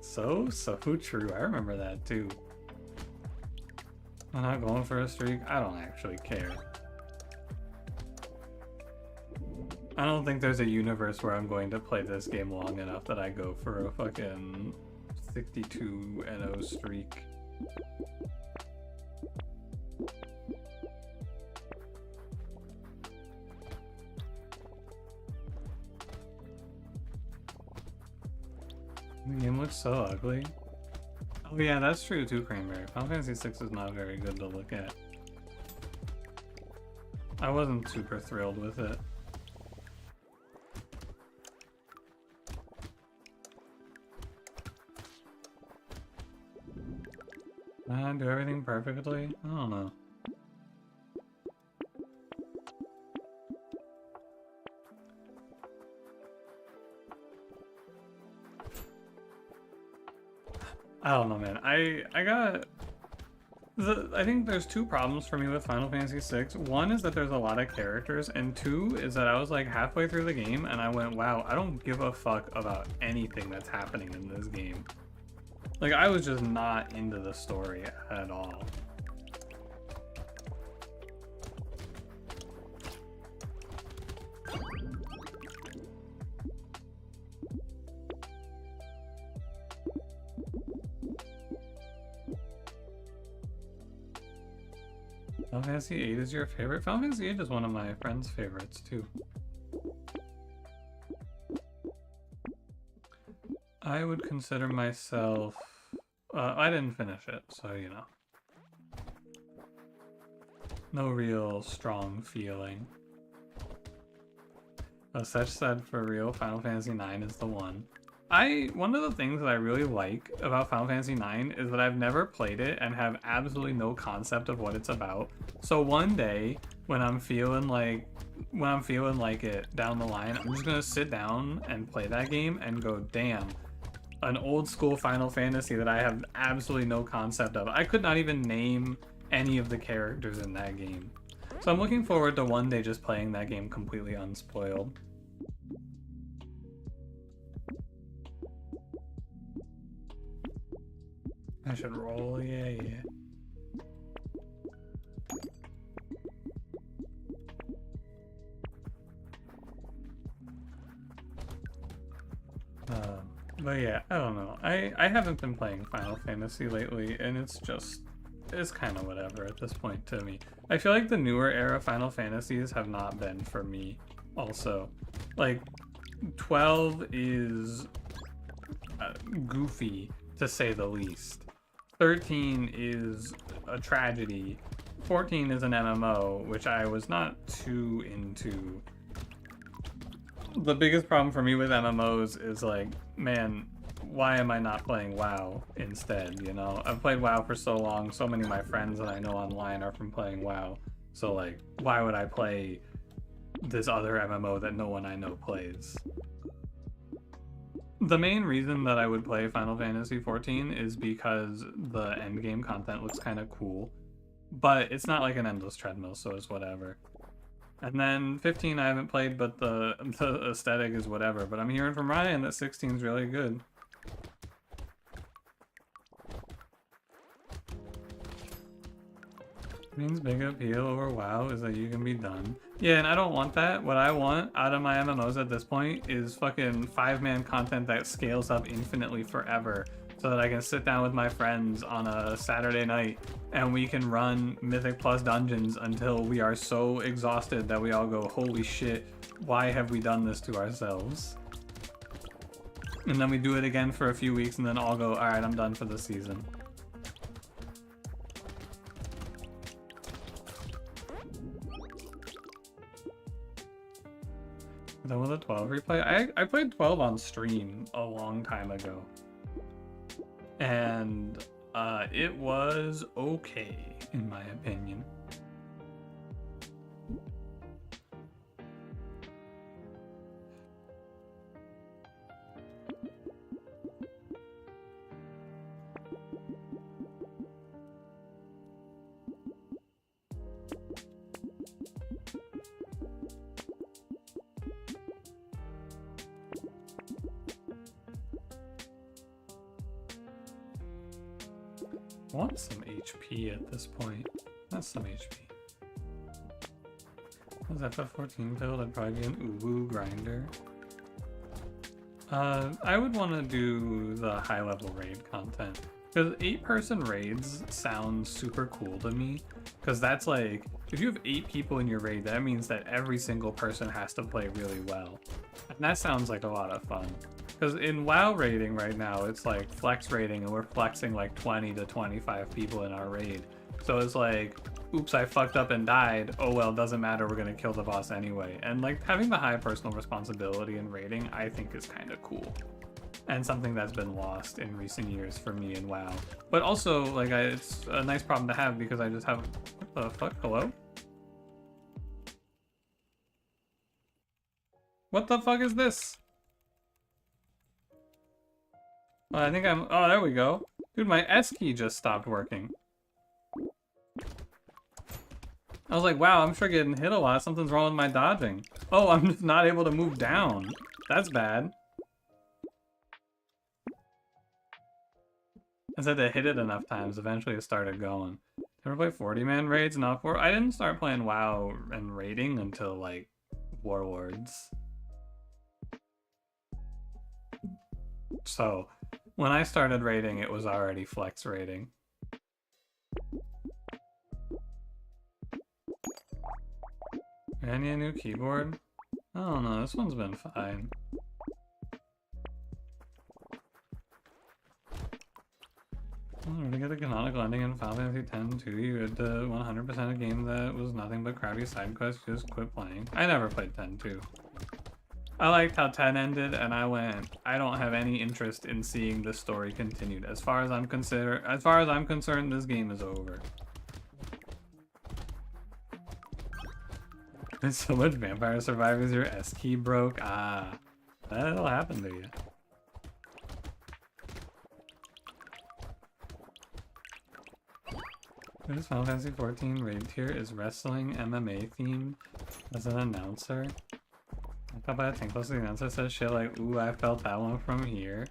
So true. I remember that too. I'm not going for a streak. I don't actually care. I don't think there's a universe where I'm going to play this game long enough that I go for a fucking 62-0 streak. The game looks so ugly. Oh yeah, that's true too, Cranberry. Final Fantasy VI is not very good to look at. I wasn't super thrilled with it. Do everything perfectly? I don't know. I don't know, man. I got I think there's two problems for me with Final Fantasy VI. One is that there's a lot of characters, and two is that I was like halfway through the game and I went, wow, I don't give a fuck about anything that's happening in this game. Like, I was just not into the story at all. Final Fantasy VIII is your favorite? Final Fantasy VIII is one of my friend's favorites, too. I would consider myself... I didn't finish it, so, you know. No real strong feeling. Such said, for real, Final Fantasy IX is the one. One of the things that I really like about Final Fantasy IX is that I've never played it and have absolutely no concept of what it's about. So one day, when I'm feeling like it down the line, I'm just gonna sit down and play that game and go, damn, an old school Final Fantasy that I have absolutely no concept of. I could not even name any of the characters in that game. So I'm looking forward to one day just playing that game completely unspoiled. I should roll, yeah. But yeah, I don't know. I haven't been playing Final Fantasy lately, and it's kind of whatever at this point to me. I feel like the newer era Final Fantasies have not been for me, also. Like, 12 is goofy, to say the least. 13 is a tragedy. 14 is an MMO, which I was not too into. The biggest problem for me with MMOs is like, man, why am I not playing WoW instead, you know? I've played WoW for so long, so many of my friends that I know online are from playing WoW. So like, why would I play this other MMO that no one I know plays? The main reason that I would play Final Fantasy XIV is because the endgame content looks kind of cool, but it's not like an endless treadmill, so it's whatever. And then 15 I haven't played, but the aesthetic is whatever. But I'm hearing from Ryan that 16 is really good. Means big appeal over WoW is that you can be done. Yeah, and I don't want that. What I want out of my MMOs at this point is fucking 5-man content that scales up infinitely forever, so that I can sit down with my friends on a Saturday night and we can run Mythic Plus dungeons until we are so exhausted that we all go, holy shit, why have we done this to ourselves? And then we do it again for a few weeks and then all go, alright, I'm done for the season. Done with a 12 replay? I played 12 on stream a long time ago. And it was okay, in my opinion. I want some HP at this point. That's some HP. Was FF14 build? I'd probably be an uwu grinder. I would want to do the high level raid content. Because 8-person raids sounds super cool to me. Because that's like, if you have 8 people in your raid, that means that every single person has to play really well. And that sounds like a lot of fun. Because in WoW raiding right now, it's like flex raiding, and we're flexing like 20 to 25 people in our raid. So it's like, oops, I fucked up and died. Oh well, doesn't matter, we're gonna kill the boss anyway. And like having the high personal responsibility in raiding, I think is kind of cool. And something that's been lost in recent years for me in WoW. But also, like, it's a nice problem to have because I just have, what the fuck, hello? What the fuck is this? I think I'm, oh, there we go. Dude, my S key just stopped working. I was like, wow, I'm sure getting hit a lot. Something's wrong with my dodging. Oh, I'm just not able to move down. That's bad. I said to hit it enough times, eventually it started going. Ever play 40-man raids? Not for. I didn't start playing WoW and raiding until like Warlords. So when I started raiding, it was already flex raiding. I need a new keyboard? I don't know, this one's been fine. To get a canonical ending in Final Fantasy X-2, you had to 100% a game that was nothing but crappy side quests, just quit playing. I never played X-2. I liked how 10 ended, and I went, I don't have any interest in seeing the story continued. As far as I'm concerned, this game is over. There's so much Vampire Survivors, your S key broke. Ah, that'll happen to you. This Final Fantasy XIV raid tier is wrestling MMA themed as an announcer. I thought by the thing close to the announcer says shit like, ooh, I felt that one from here.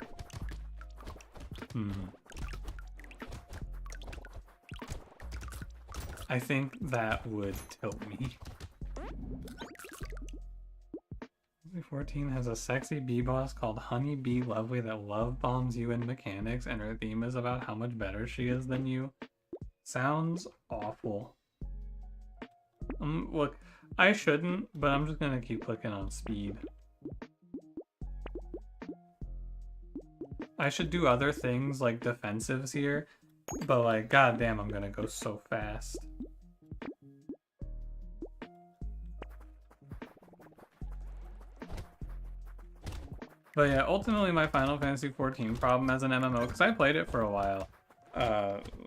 I think that would tilt me. 14 has a sexy bee boss called Honey Bee Lovely that love bombs you in mechanics, and her theme is about how much better she is than you. Sounds awful. Look, I shouldn't, but I'm just gonna keep clicking on speed. I should do other things like defensives here, but like, goddamn, I'm gonna go so fast. But yeah, ultimately my Final Fantasy XIV problem as an MMO, because I played it for a while.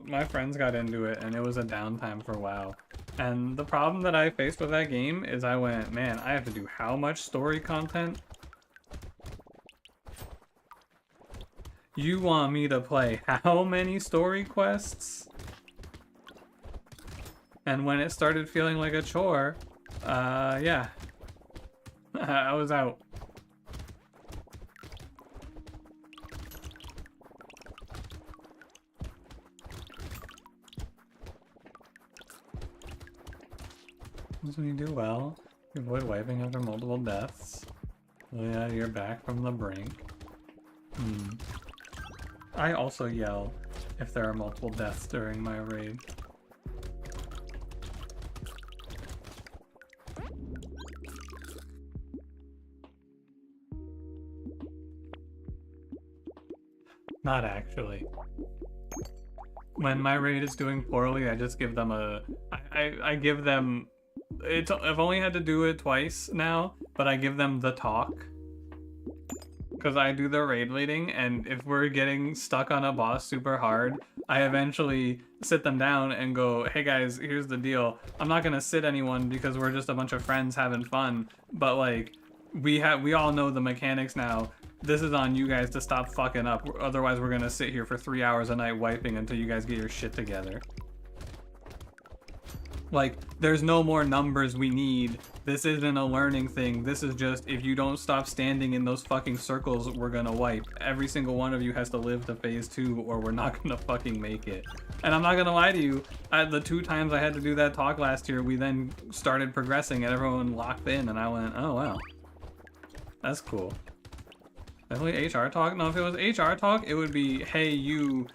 My friends got into it and it was a downtime for WoW. And the problem that I faced with that game is I went, man, I have to do how much story content? You want me to play how many story quests? And when it started feeling like a chore, yeah. I was out. When you do well, you avoid wiping after multiple deaths. Oh yeah, you're back from the brink. I also yell if there are multiple deaths during my raid. Not actually. When my raid is doing poorly, I just give them a... I give them... I've only had to do it twice now, but I give them the talk. Because I do the raid leading, and if we're getting stuck on a boss super hard, I eventually sit them down and go, hey guys, here's the deal. I'm not gonna sit anyone because we're just a bunch of friends having fun, but like, we all know the mechanics now. This is on you guys to stop fucking up, otherwise we're gonna sit here for 3 hours a night wiping until you guys get your shit together. Like, there's no more numbers we need. This isn't a learning thing. This is just, if you don't stop standing in those fucking circles, we're gonna wipe. Every single one of you has to live to phase 2 or we're not gonna fucking make it. And I'm not gonna lie to you, the 2 times I had to do that talk last year, we then started progressing and everyone locked in and I went, oh wow. That's cool. Definitely HR talk? No, if it was HR talk, it would be, hey, you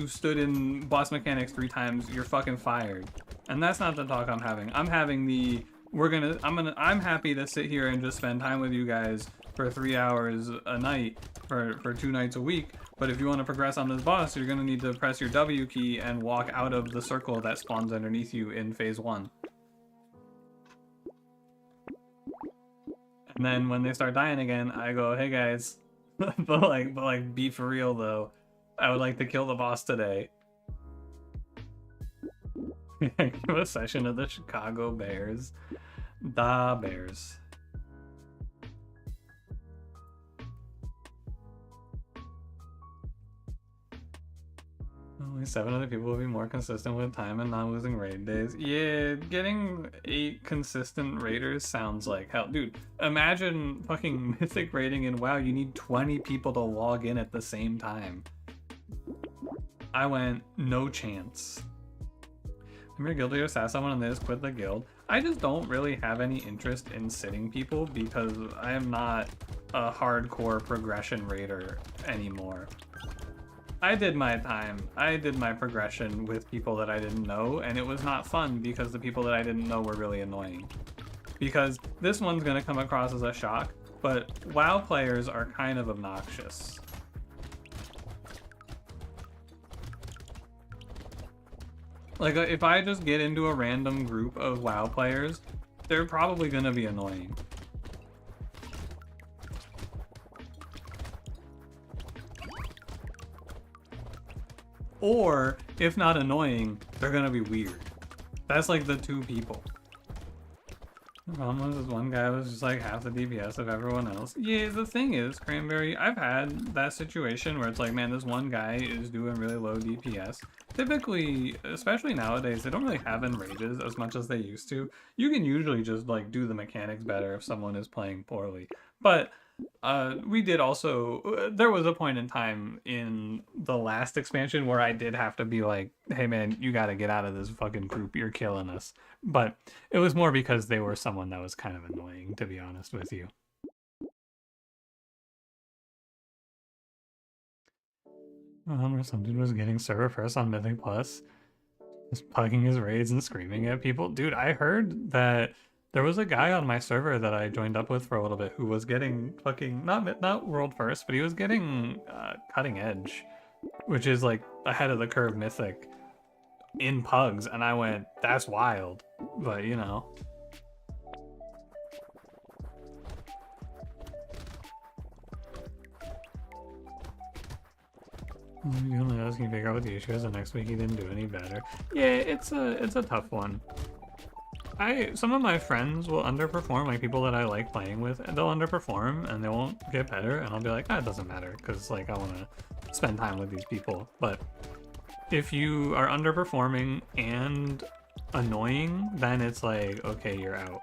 stood in boss mechanics 3 times, you're fucking fired. And that's not the talk I'm having. I'm having the, I'm happy to sit here and just spend time with you guys for 3 hours a night for 2 nights a week. But if you want to progress on this boss, you're gonna need to press your W key and walk out of the circle that spawns underneath you in phase 1. And then when they start dying again, I go, hey guys, but like be for real though. I would like to kill the boss today. Give a session of the Chicago Bears. Da Bears. Only 7 other people will be more consistent with time and not losing raid days. Yeah, getting 8 consistent raiders sounds like hell. Dude, imagine fucking mythic raiding in WoW. You need 20 people to log in at the same time. I went, no chance. I'm your guild leader, sass someone and they just quit the guild. I just don't really have any interest in sitting people because I am not a hardcore progression raider anymore. I did my time. I did my progression with people that I didn't know, and it was not fun because the people that I didn't know were really annoying. Because this one's gonna come across as a shock, but WoW players are kind of obnoxious. Like, if I just get into a random group of WoW players, they're probably gonna be annoying. Or, if not annoying, they're gonna be weird. That's like the 2 people. The problem was this one guy was just like half the DPS of everyone else. Yeah, the thing is, Cranberry, I've had that situation where it's like, man, this one guy is doing really low DPS. Typically, especially nowadays, they don't really have enrages as much as they used to. You can usually just like do the mechanics better if someone is playing poorly. But we did also, there was a point in time in the last expansion where I did have to be like, hey man, you gotta get out of this fucking group, you're killing us. But it was more because they were someone that was kind of annoying, to be honest with you. Where some dude was getting server first on Mythic Plus, just plugging his raids and screaming at people. Dude, I heard that there was a guy on my server that I joined up with for a little bit who was getting fucking, not world first, but he was getting cutting edge, which is like ahead of the curve mythic in pugs, and I went, that's wild, but you know. You only knows can figure out what the issue is, and next week he didn't do any better. Yeah, it's a tough one. Some of my friends will underperform, like people that I like playing with, and they'll underperform and they won't get better, and I'll be like, it doesn't matter, because like I want to spend time with these people. But if you are underperforming and annoying, then it's like, okay, you're out.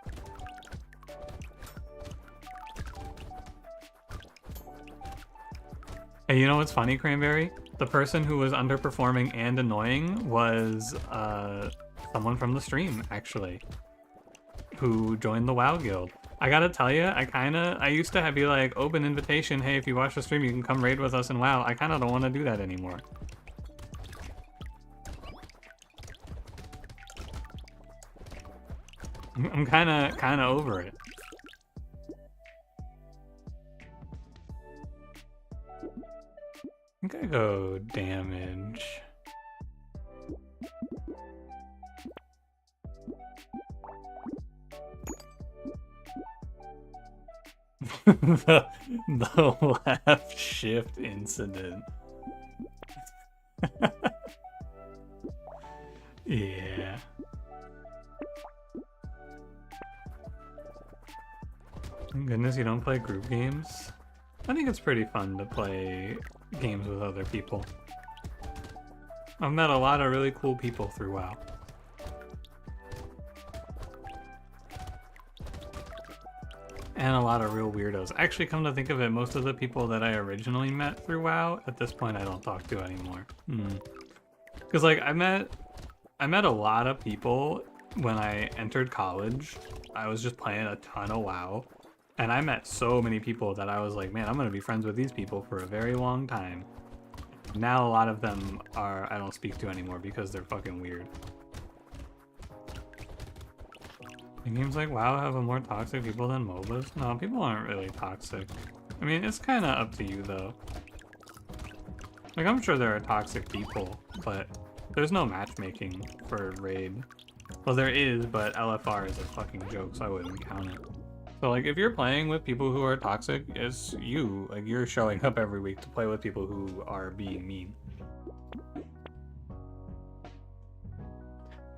Hey, you know what's funny, Cranberry? The person who was underperforming and annoying was someone from the stream, actually, who joined the WoW guild. I gotta tell you, I used to be like, open invitation, hey, if you watch the stream, you can come raid with us in WoW. I kinda don't want to do that anymore. I'm kinda over it. I think I go damage. the left shift incident. Yeah. Thank goodness you don't play group games. I think it's pretty fun to play games with other people. I've met a lot of really cool people through WoW. And a lot of real weirdos. Actually, come to think of it, most of the people that I originally met through WoW, at this point I don't talk to anymore. Because like, I met a lot of people when I entered college. I was just playing a ton of WoW. And I met so many people that I was like, man, I'm going to be friends with these people for a very long time. Now a lot of them I don't speak to anymore because they're fucking weird. And games like WoW have a more toxic people than MOBAs? No, people aren't really toxic. I mean, it's kind of up to you though. Like, I'm sure there are toxic people, but there's no matchmaking for raid. Well, there is, but LFR is a fucking joke, so I wouldn't count it. So like, if you're playing with people who are toxic, it's you. Like, you're showing up every week to play with people who are being mean.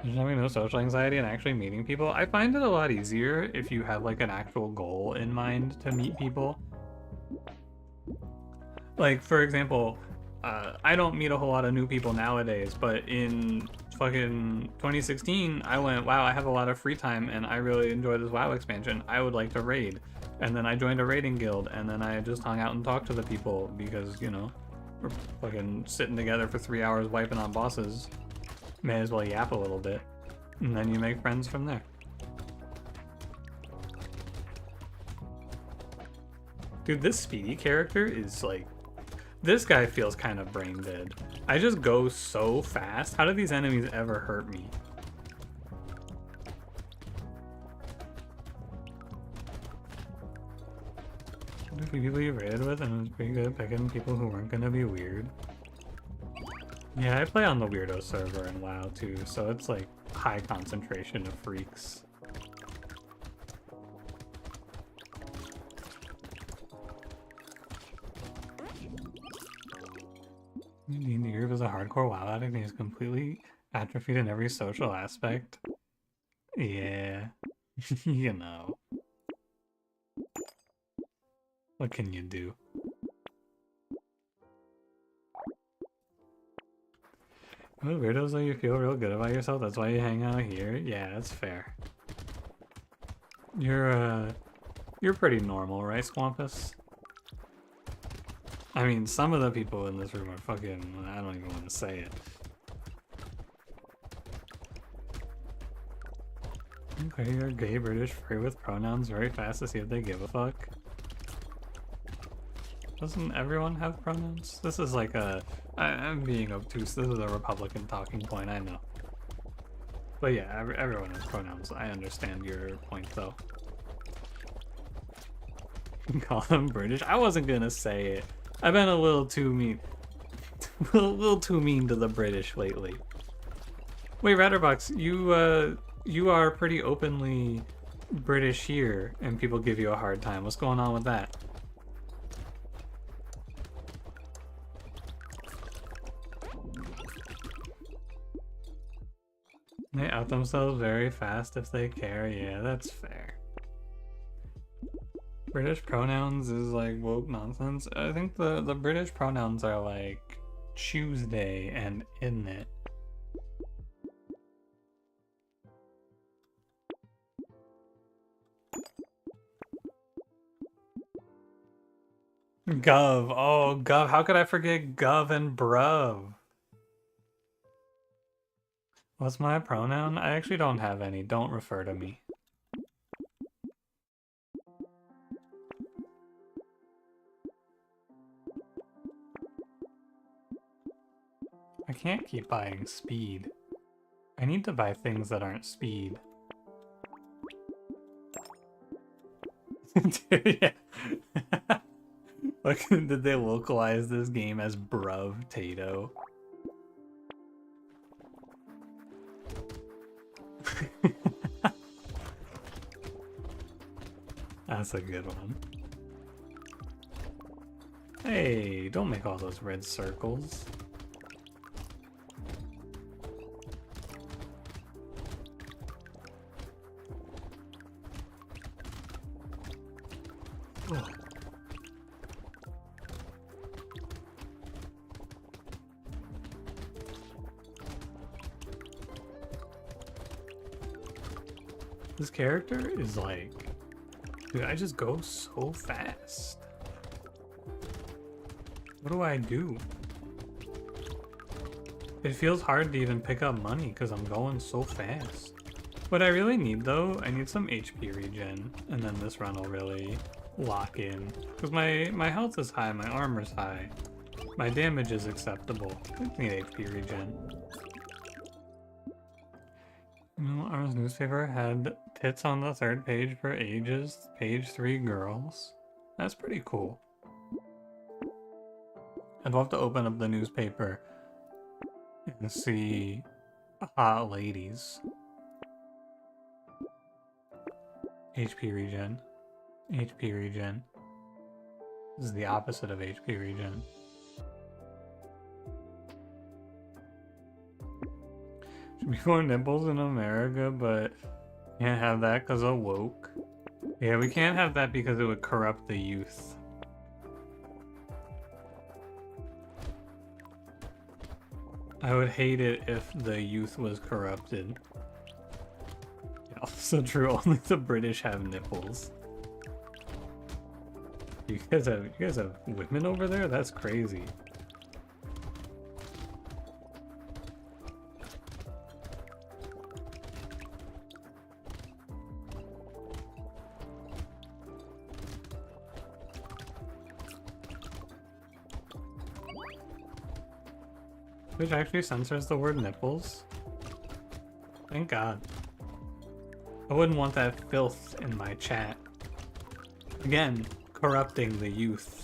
There's having no social anxiety and actually meeting people. I find it a lot easier if you have like an actual goal in mind to meet people. Like, for example, I don't meet a whole lot of new people nowadays, but in fucking 2016, I went, wow, I have a lot of free time and I really enjoy this WoW expansion. I would like to raid. And then I joined a raiding guild, and then I just hung out and talked to the people because, you know, we're fucking sitting together for 3 hours wiping on bosses. May as well yap a little bit. And then you make friends from there. Dude, this Speedy character is like... This guy feels kind of brain dead. I just go so fast. How do these enemies ever hurt me? The people you raided with, and it was pretty good at picking people who weren't gonna be weird. Yeah, I play on the weirdo server in WoW too, so it's like high concentration of freaks. The group is a hardcore WoW addict and he's completely atrophied in every social aspect. Yeah, you know. What can you do? Well, weirdos, though, you feel real good about yourself, that's why you hang out here? Yeah, that's fair. You're pretty normal, right, Swampus? I mean, some of the people in this room are fucking... I don't even want to say it. Okay, you're gay, British, free with pronouns, very fast to see if they give a fuck. Doesn't everyone have pronouns? This is like a... I'm being obtuse, this is a Republican talking point, I know. But yeah, everyone has pronouns. I understand your point, though. Call them British? I wasn't gonna say it. I've been a little too mean. a little too mean to the British lately. Wait, Ratterbox, you are pretty openly British here, and people give you a hard time. What's going on with that? They out themselves very fast if they care. Yeah, that's fair. British pronouns is like woke nonsense. I think the British pronouns are like Tuesday and in it. Gov. Oh, Gov. How could I forget Gov and Bruv? What's my pronoun? I actually don't have any. Don't refer to me. I can't keep buying speed. I need to buy things that aren't speed. Yeah. Like, did they localize this game as Bruv Tato? That's a good one. Hey, don't make all those red circles. Ugh. This character is like... Dude, I just go so fast. What do I do? It feels hard to even pick up money because I'm going so fast. What I really need though, I need some HP regen, and then this run will really lock in. Because my health is high, my armor's high. My damage is acceptable. I need HP regen. You know, our newspaper had tits on the 3rd page for ages, page 3 girls. That's pretty cool. I'd love to open up the newspaper and see hot ladies. HP regen. HP regen. This is the opposite of HP regen. Should be more nipples in America, but can't have that because of woke. Yeah, we can't have that because it would corrupt the youth. I would hate it if the youth was corrupted. Yeah, also true, only the British have nipples. You guys have women over there? That's crazy. Which actually censors the word nipples. Thank God. I wouldn't want that filth in my chat. Again, corrupting the youth.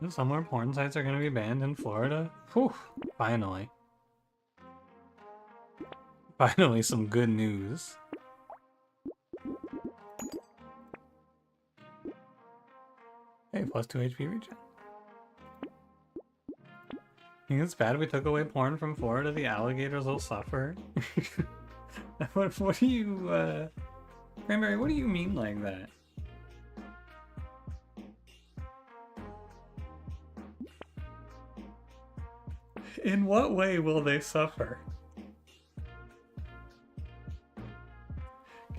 Some more porn sites are going to be banned in Florida? Whew, finally. Finally some good news. Hey, plus 2 HP regen. Think it's bad we took away porn from Florida? The alligators will suffer. What do you, Cranberry, what do you mean like that? In what way will they suffer?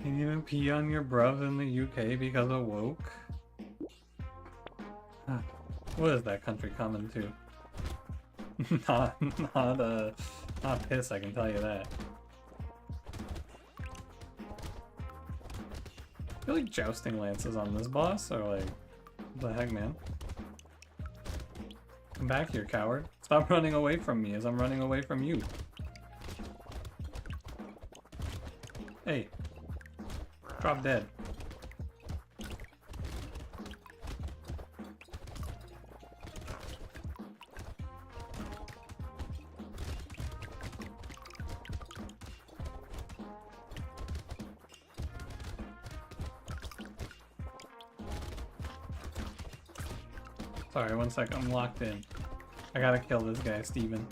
Can you even pee on your bruvs in the UK because of woke? Huh. What is that country coming to? not piss, I can tell you that. I feel like jousting lances on this boss, or like, what the heck, man? Come back here, coward. Stop running away from me as I'm running away from you. Hey. Drop dead. Sorry, one sec, I'm locked in. I gotta kill this guy, Steven.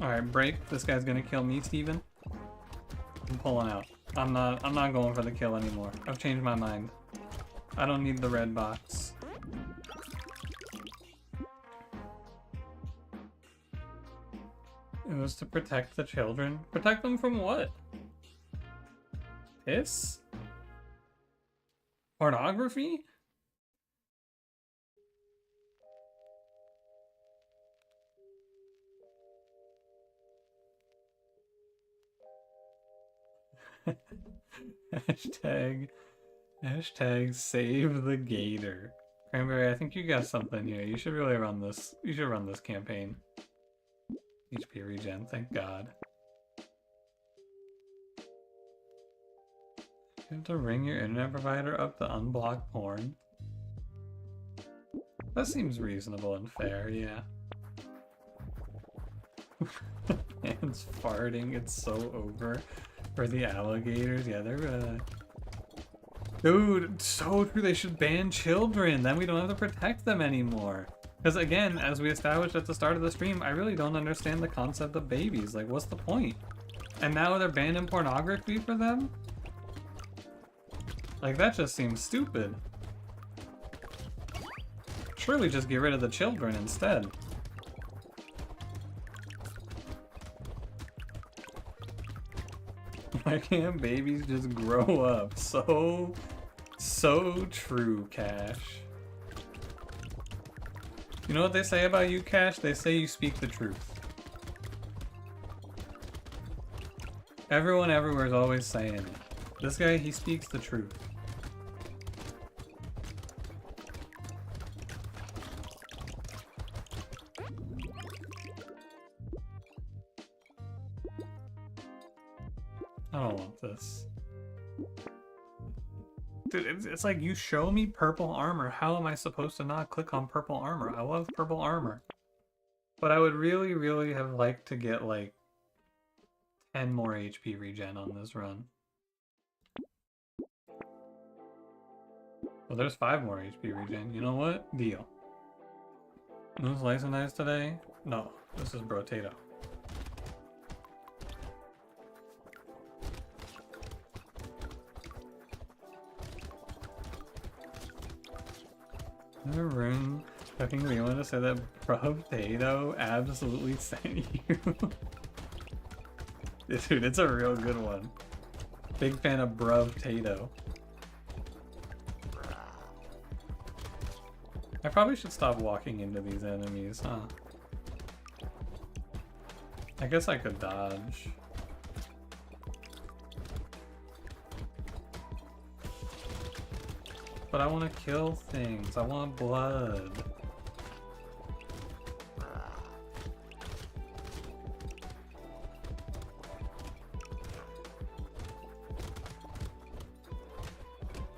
Alright, break. This guy's gonna kill me, Steven. I'm pulling out. I'm not going for the kill anymore. I've changed my mind. I don't need the red box. It was to protect the children. Protect them from what? Piss? Pornography? Hashtag save the gator. Cranberry, I think you got something here. You should really run this. You should run this campaign. HP regen, thank God. You have to ring your internet provider up to unblock porn. That seems reasonable and fair, yeah. Man's farting, it's so over. For the alligators, yeah, they're Dude, so true, they should ban children, then we don't have to protect them anymore. Because again, as we established at the start of the stream, I really don't understand the concept of babies, like what's the point? And now they're banning pornography for them? Like that just seems stupid. Surely just get rid of the children instead. Why can't babies just grow up? So true, Cash. You know what they say about you, Cash? They say you speak the truth. Everyone everywhere is always saying it. This guy, he speaks the truth. I don't want this. Dude, it's like you show me purple armor. How am I supposed to not click on purple armor? I love purple armor. But I would really, really have liked to get like 10 more HP regen on this run. Well, there's 5 more HP regen. You know what? Deal. No slice and dice today? No, this is brotato. The room. I think we want to say that brotato absolutely sent you. Dude, it's a real good one. Big fan of brotato. I probably should stop walking into these enemies, huh? I guess I could dodge. But I want to kill things. I want blood.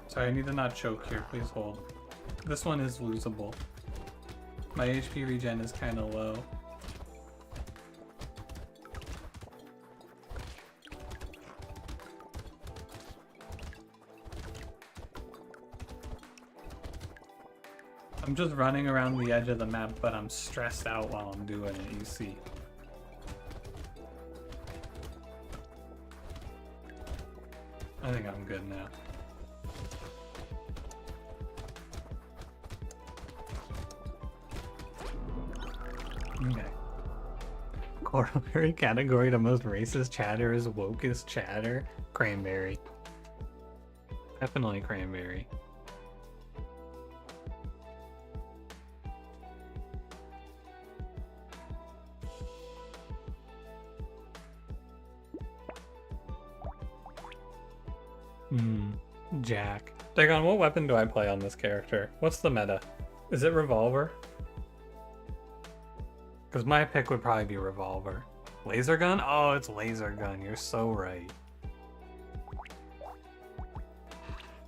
Sorry, I need to not choke here. Please hold. This one is losable. My HP regen is kind of low. I'm just running around the edge of the map, but I'm stressed out while I'm doing it, you see. I think I'm good now. Okay. Corollary category to most racist chatter is wokest chatter. Cranberry. Definitely cranberry. Jack. Dagon, what weapon do I play on this character? What's the meta? Is it revolver? Because my pick would probably be revolver. Laser gun? Oh, it's laser gun. You're so right.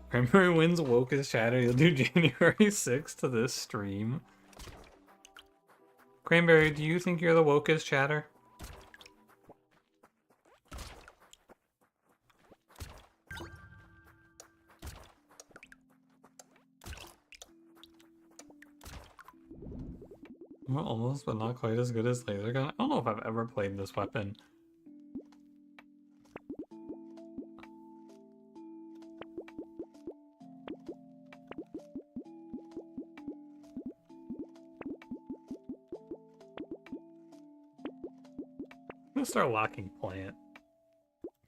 Cranberry wins wokest chatter. You'll do January 6th to this stream. Cranberry, do you think you're the wokest chatter? Well, almost, but not quite as good as laser gun. I don't know if I've ever played this weapon. I'm gonna start locking plant.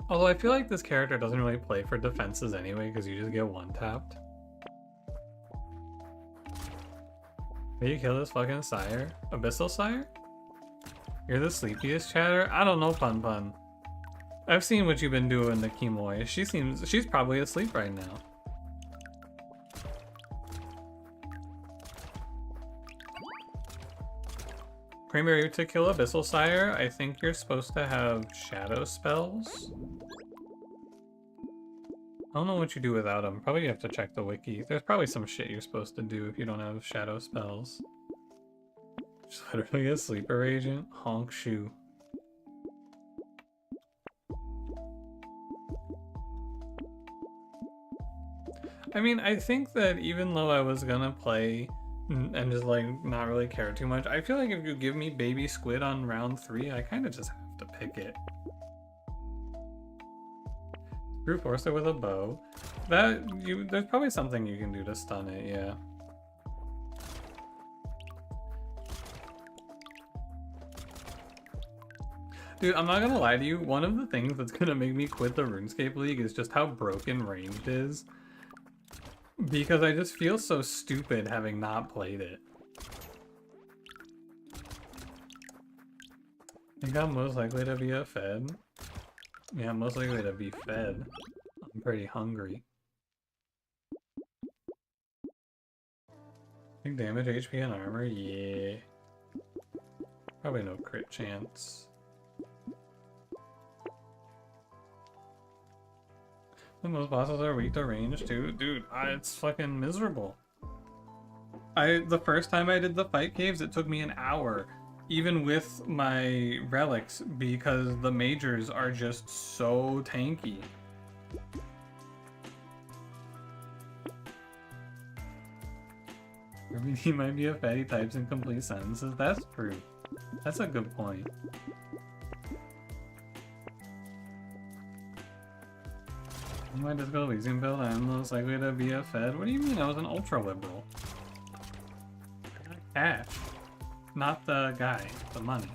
Although I feel like this character doesn't really play for defenses anyway, because you just get one tapped. Will you kill this fucking sire? Abyssal sire? You're the sleepiest chatter? I don't know, Pun Pun. I've seen what you've been doing to Kimoy. She's probably asleep right now. Cranberry, to kill Abyssal Sire, I think you're supposed to have shadow spells. I don't know what you do without them. Probably you have to check the wiki. There's probably some shit you're supposed to do if you don't have shadow spells. Just literally a sleeper agent. Honk shoe. I mean, I think that even though I was gonna play and just like not really care too much, I feel like if you give me baby squid on round 3, I kind of just have to pick it. Brute force it with a bow. There's probably something you can do to stun it, yeah. Dude, I'm not gonna lie to you, one of the things that's gonna make me quit the RuneScape League is just how broken ranged is. Because I just feel so stupid having not played it. I think I'm most likely to be a fed. Yeah, I'm most likely to be fed. I'm pretty hungry. Big damage, HP, and armor? Yeah. Probably no crit chance. And those bosses are weak to range too? Dude, it's fucking miserable. The first time I did the fight caves, it took me an hour. Even with my relics, because the majors are just so tanky. RBD might be a fatty types in complete sentences. That's true. That's a good point. In my Disco Elysium build, I'm most likely to be a Fed. What do you mean? I was an ultra liberal. I got cash. Not the guy, the money.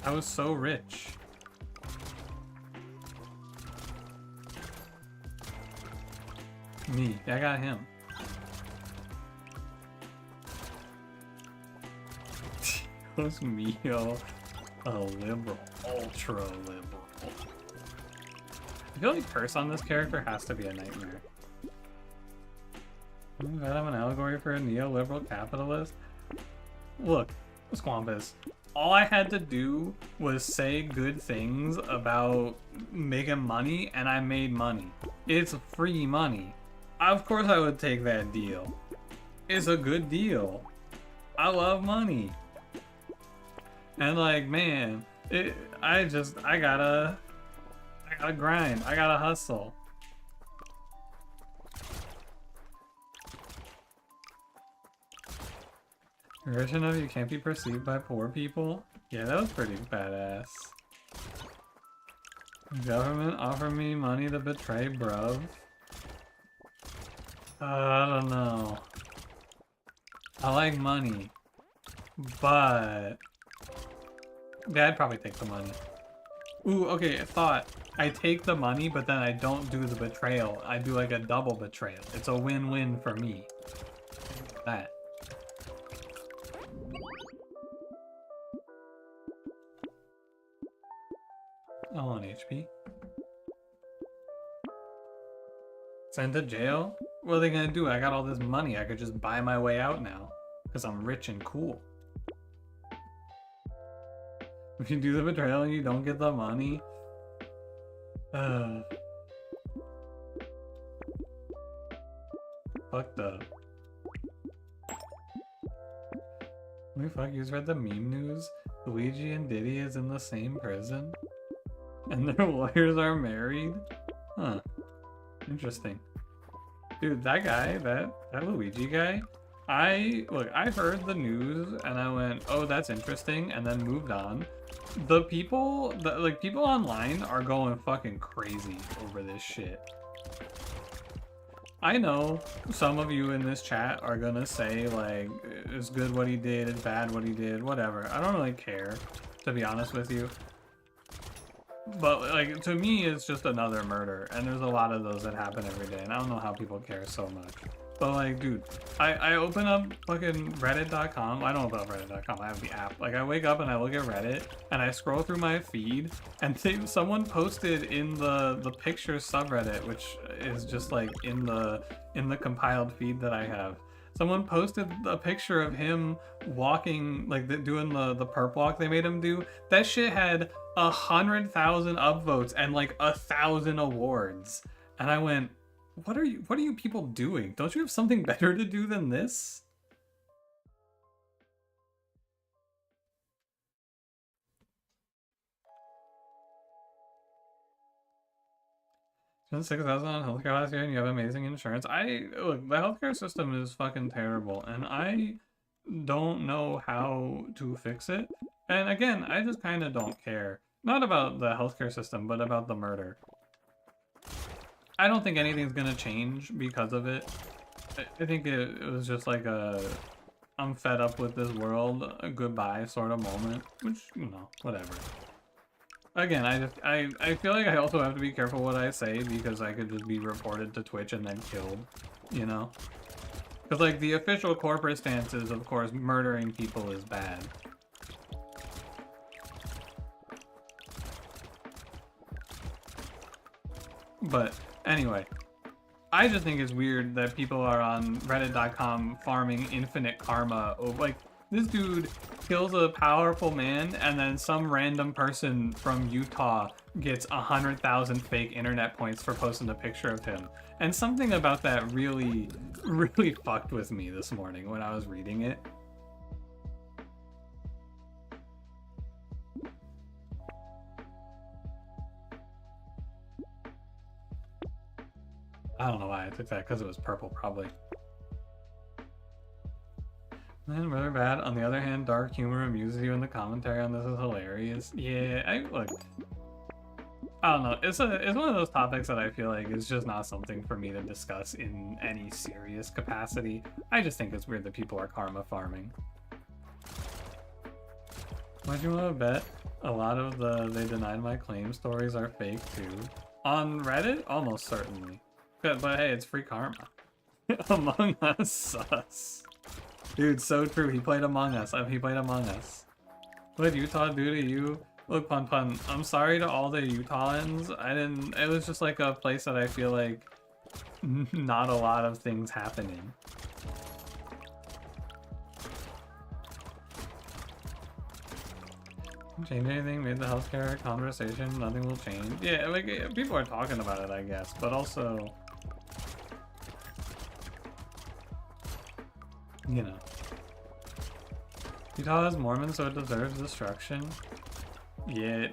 I was so rich. Me, I got him. Was me a liberal, ultra liberal. I feel like curse on this character has to be a nightmare. I'm an allegory for a neoliberal capitalist. Look, Squampus, all I had to do was say good things about making money, and I made money. It's free money. Of course I would take that deal. It's a good deal. I love money. And like, man, I gotta grind. I gotta hustle. You're rich enough you can't be perceived by poor people? Yeah, that was pretty badass. The government offered me money to betray bruv. I don't know. I like money, but yeah, I'd probably take the money. Ooh, okay, I thought I take the money, but then I don't do the betrayal. I do like a double betrayal. It's a win-win for me. That. I want HP. Sent to jail? What are they gonna do? I got all this money. I could just buy my way out now. Because I'm rich and cool. If you do the betrayal and you don't get the money... fucked up. Holy fuck, you just read the meme news? Luigi and Diddy is in the same prison? And their lawyers are married? Huh. Interesting. Dude, that guy, that Luigi guy, I heard the news and I went, oh, that's interesting, and then moved on. The people, people online are going fucking crazy over this shit. I know some of you in this chat are gonna say, like, it's good what he did, it's bad what he did, whatever. I don't really care, to be honest with you. But, like, to me, it's just another murder, and there's a lot of those that happen every day, and I don't know how people care so much. But, like, dude, I open up fucking reddit.com. I don't know about reddit.com, I have the app. Like, I wake up and I look at Reddit, and I scroll through my feed, and someone posted in the pictures subreddit, which is just, like, in the compiled feed that I have. Someone posted a picture of him walking, like, doing the perp walk they made him do. That shit had 100,000 upvotes and like 1,000 awards. And I went, what are you people doing? Don't you have something better to do than this? Spent 6,000 on healthcare last year and you have amazing insurance. Look, the healthcare system is fucking terrible and I don't know how to fix it. And again, I just kind of don't care. Not about the healthcare system, but about the murder. I don't think anything's gonna change because of it. I think it was just like a I'm fed up with this world, a goodbye sort of moment, which, you know, whatever. Again, I feel like I also have to be careful what I say because I could just be reported to Twitch and then killed, you know? Because, like, the official corporate stance is, of course, murdering people is bad. But anyway, I just think it's weird that people are on reddit.com farming infinite karma. Like, this dude kills a powerful man and then some random person from Utah gets 100,000 fake internet points for posting a picture of him. And something about that really, really fucked with me this morning when I was reading it. I don't know why I took that, because it was purple, probably. Man, really bad. On the other hand, dark humor amuses you, and the commentary on this is hilarious. Yeah, look. I don't know. It's one of those topics that I feel like is just not something for me to discuss in any serious capacity. I just think it's weird that people are karma farming. Why'd you want to bet a lot of the "they denied my claim" stories are fake too? On Reddit, almost certainly. But hey, it's free karma. Among Us sus. Dude, so true. He played Among Us. He played Among Us. What did Utah do to you? Look, Pun Pun, I'm sorry to all the Utahns. It was just like a place that I feel like not a lot of things happening. Change anything? Made the healthcare conversation? Nothing will change. Yeah, like, people are talking about it, I guess, but also, you know. Utah is Mormon, so it deserves destruction. Yeah,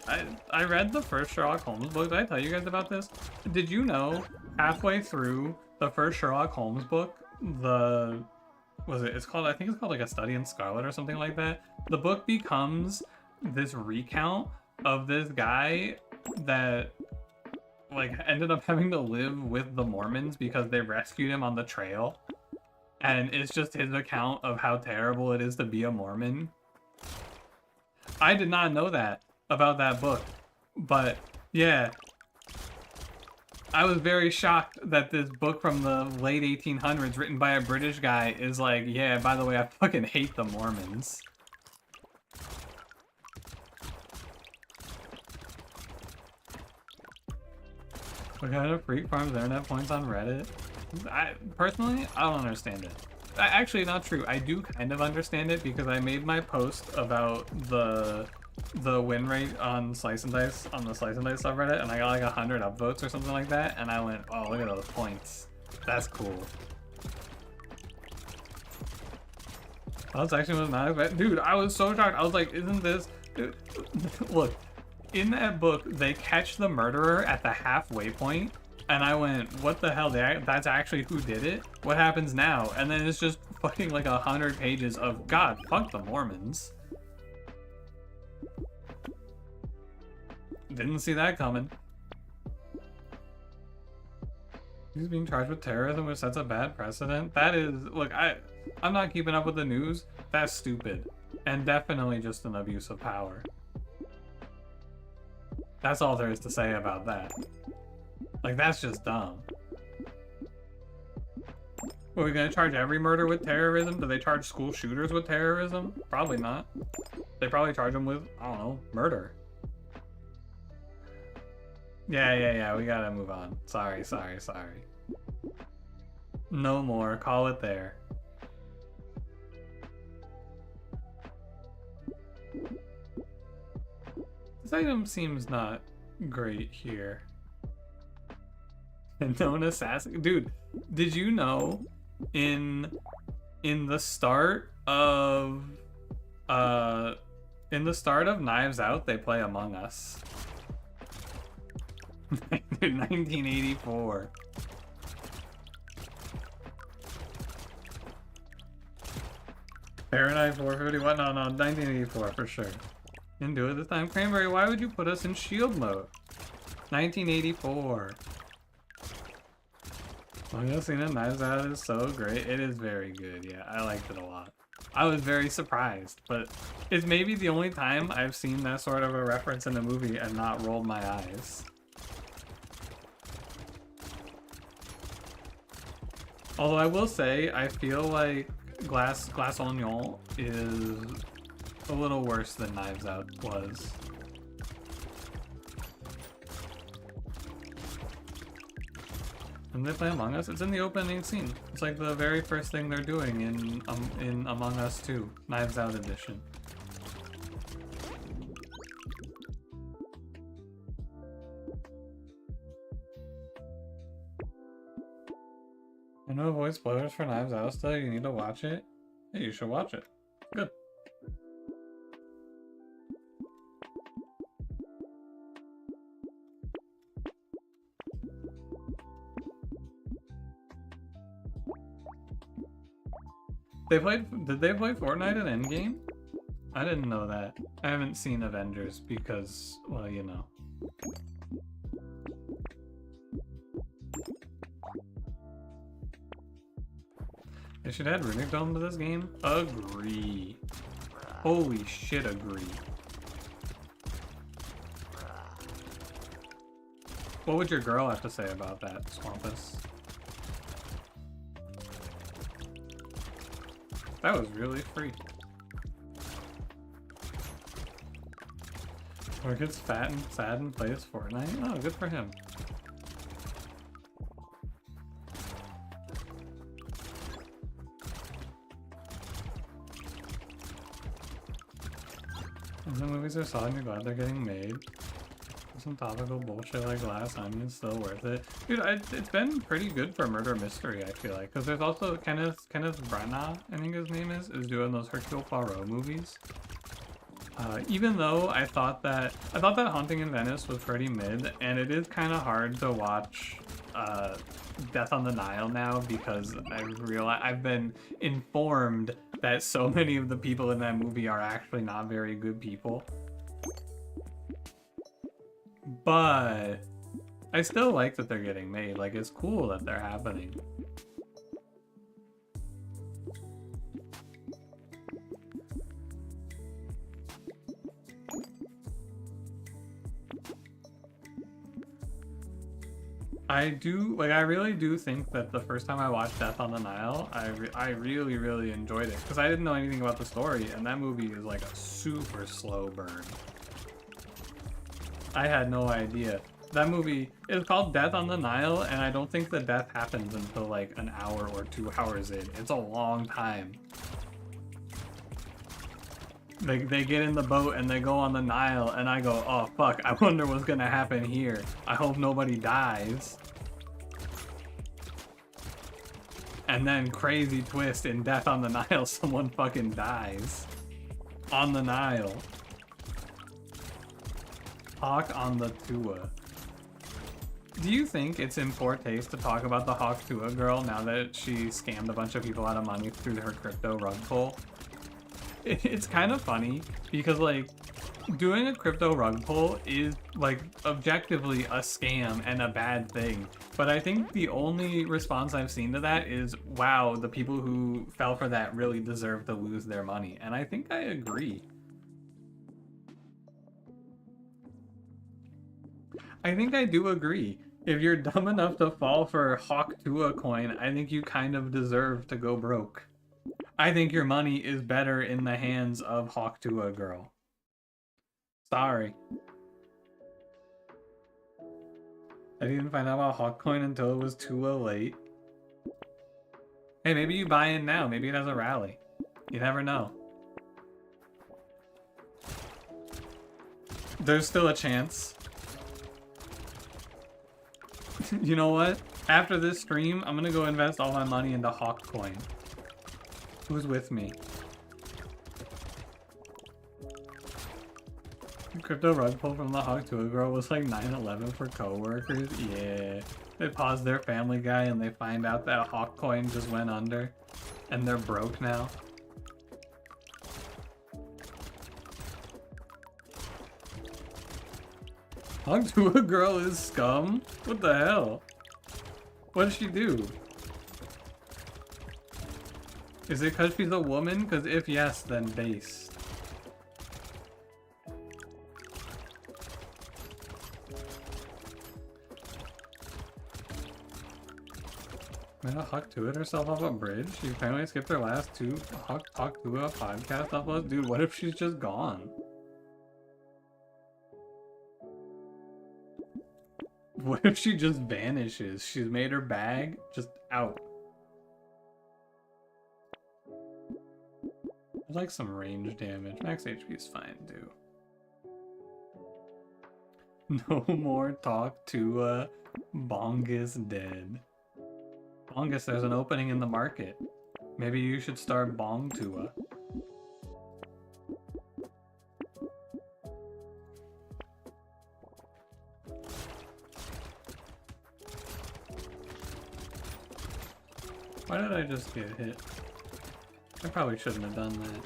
I read the first Sherlock Holmes book. Did I tell you guys about this? Did you know, halfway through the first Sherlock Holmes book, it's called, I think it's called like A Study in Scarlet or something like that. The book becomes this recount of this guy that like ended up having to live with the Mormons because they rescued him on the trail. And it's just his account of how terrible it is to be a Mormon. I did not know that about that book, but yeah, I was very shocked that this book from the late 1800s written by a British guy is like, yeah, by the way, I fucking hate the Mormons. What kind of freak farms internet points on Reddit? Personally, I don't understand it. Actually, not true. I do kind of understand it because I made my post about the win rate on Slice and Dice on the Slice and Dice subreddit, and I got like 100 upvotes or something like that, and I went, oh, look at those points. That's cool. That actually was not expected. Dude, I was so shocked. I was like, isn't this... Dude, look, in that book, they catch the murderer at the halfway point, and I went, what the hell? That's actually who did it? What happens now? And then it's just fucking like 100 pages of, God, fuck the Mormons. Didn't see that coming. He's being charged with terrorism, which sets a bad precedent. That is, look, I'm not keeping up with the news. That's stupid. And definitely just an abuse of power. That's all there is to say about that. Like, that's just dumb. Are we gonna charge every murder with terrorism? Do they charge school shooters with terrorism? Probably not. They probably charge them with, I don't know, murder. Yeah, we gotta move on. Sorry. No more, call it there. This item seems not great here. And known assassin, dude, did you know in the start of Knives Out they play Among Us? Dude, 1984. Fahrenheit 451? No, 1984 for sure. Didn't do it this time. Cranberry, why would you put us in shield mode? 1984. I've seen it. Knives Out is so great. It is very good. Yeah, I liked it a lot. I was very surprised, but it's maybe the only time I've seen that sort of a reference in a movie and not rolled my eyes. Although I will say, I feel like Glass Onion is a little worse than Knives Out was. And they play Among Us. It's in the opening scene. It's like the very first thing they're doing in Among Us 2, Knives Out edition. I know avoid spoilers for Knives Out still. You need to watch it. Hey, you should watch it. Good. Did they play Fortnite at Endgame? I didn't know that. I haven't seen Avengers because, well, you know. They should add Runic Dome to this game? Agree. Holy shit, agree. What would your girl have to say about that, Swampus? That was really free. Or gets fat and sad and plays Fortnite? Oh, good for him. And the movies are solid and you're glad they're getting made. Some topical bullshit like Glass Onion's still worth it. Dude, it's been pretty good for murder mystery, I feel like. Because there's also Kenneth Branagh, I think his name is doing those Hercule Poirot movies. Even though I thought that Haunting in Venice was pretty mid, and it is kind of hard to watch Death on the Nile now because I've been informed that so many of the people in that movie are actually not very good people. But I still like that they're getting made. Like, it's cool that they're happening. I really do think that the first time I watched Death on the Nile, I really, really enjoyed it. Because I didn't know anything about the story, and that movie is like a super slow burn. I had no idea. That movie is called Death on the Nile, and I don't think the death happens until like an hour or 2 hours in. It's a long time. They get in the boat and they go on the Nile, and I go, oh fuck, I wonder what's gonna happen here. I hope nobody dies. And then crazy twist in Death on the Nile, someone fucking dies. On the Nile. Hawk on the Tua. Do you think it's in poor taste to talk about the Hawk Tua girl now that she scammed a bunch of people out of money through her crypto rug pull? It's kind of funny because, like, doing a crypto rug pull is, like, objectively a scam and a bad thing. But I think the only response I've seen to that is, wow, the people who fell for that really deserve to lose their money. And I think I agree. I think I do agree. If you're dumb enough to fall for Hawk Tua coin, I think you kind of deserve to go broke. I think your money is better in the hands of Hawk Tua girl. Sorry. I didn't find out about Hawk coin until it was too late. Hey, maybe you buy in now. Maybe it has a rally. You never know. There's still a chance. You know what? After this stream, I'm gonna go invest all my money into Hawk coin. Who's with me? Crypto rug pull from the Hawk Tua girl was like 9/11 for coworkers. Yeah. They paused their Family Guy and they find out that Hawk coin just went under. And they're broke now. Hawk Tua girl is scum? What the hell? What did she do? Is it because she's a woman? Because if yes, then base. Made a Hawk Tua herself off a bridge? She apparently skipped her last 2 Hawk Tua podcast uploads? Dude, what if she's just gone? What if she just vanishes? She's made her bag just out. I'd like some range damage. Max HP is fine too. No more talk to Bong is dead. Bongus, there's an opening in the market. Maybe you should start Bong Tua. Why did I just get hit? I probably shouldn't have done that.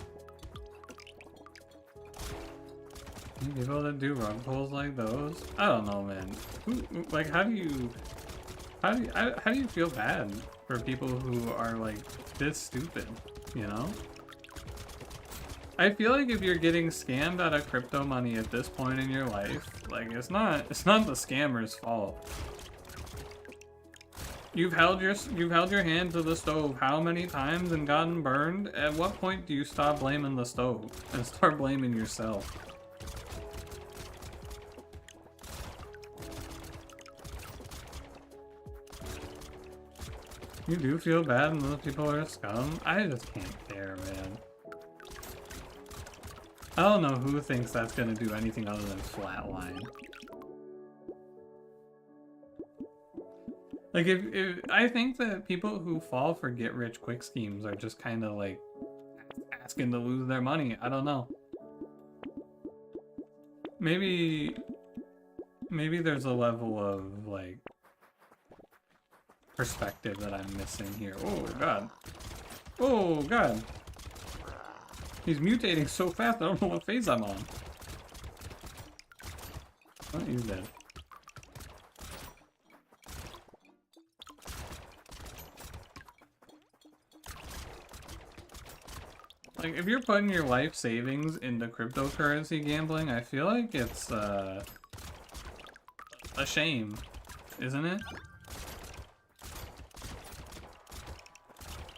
People that do rug pulls like those, I don't know, man. Like, how do you feel bad for people who are like this stupid? You know? I feel like if you're getting scammed out of crypto money at this point in your life, like it's not the scammer's fault. You've held your hand to the stove how many times and gotten burned? At what point do you stop blaming the stove and start blaming yourself? You do feel bad when those people are scum? I just can't care, man. I don't know who thinks that's gonna do anything other than flatline. Like, if I think that people who fall for get-rich-quick schemes are just kind of, like, asking to lose their money. I don't know. Maybe there's a level of, like, perspective that I'm missing here. Oh, God. Oh, God. He's mutating so fast, I don't know what phase I'm on. Oh, he's dead. Like, if you're putting your life savings into cryptocurrency gambling, I feel like it's, a shame, isn't it?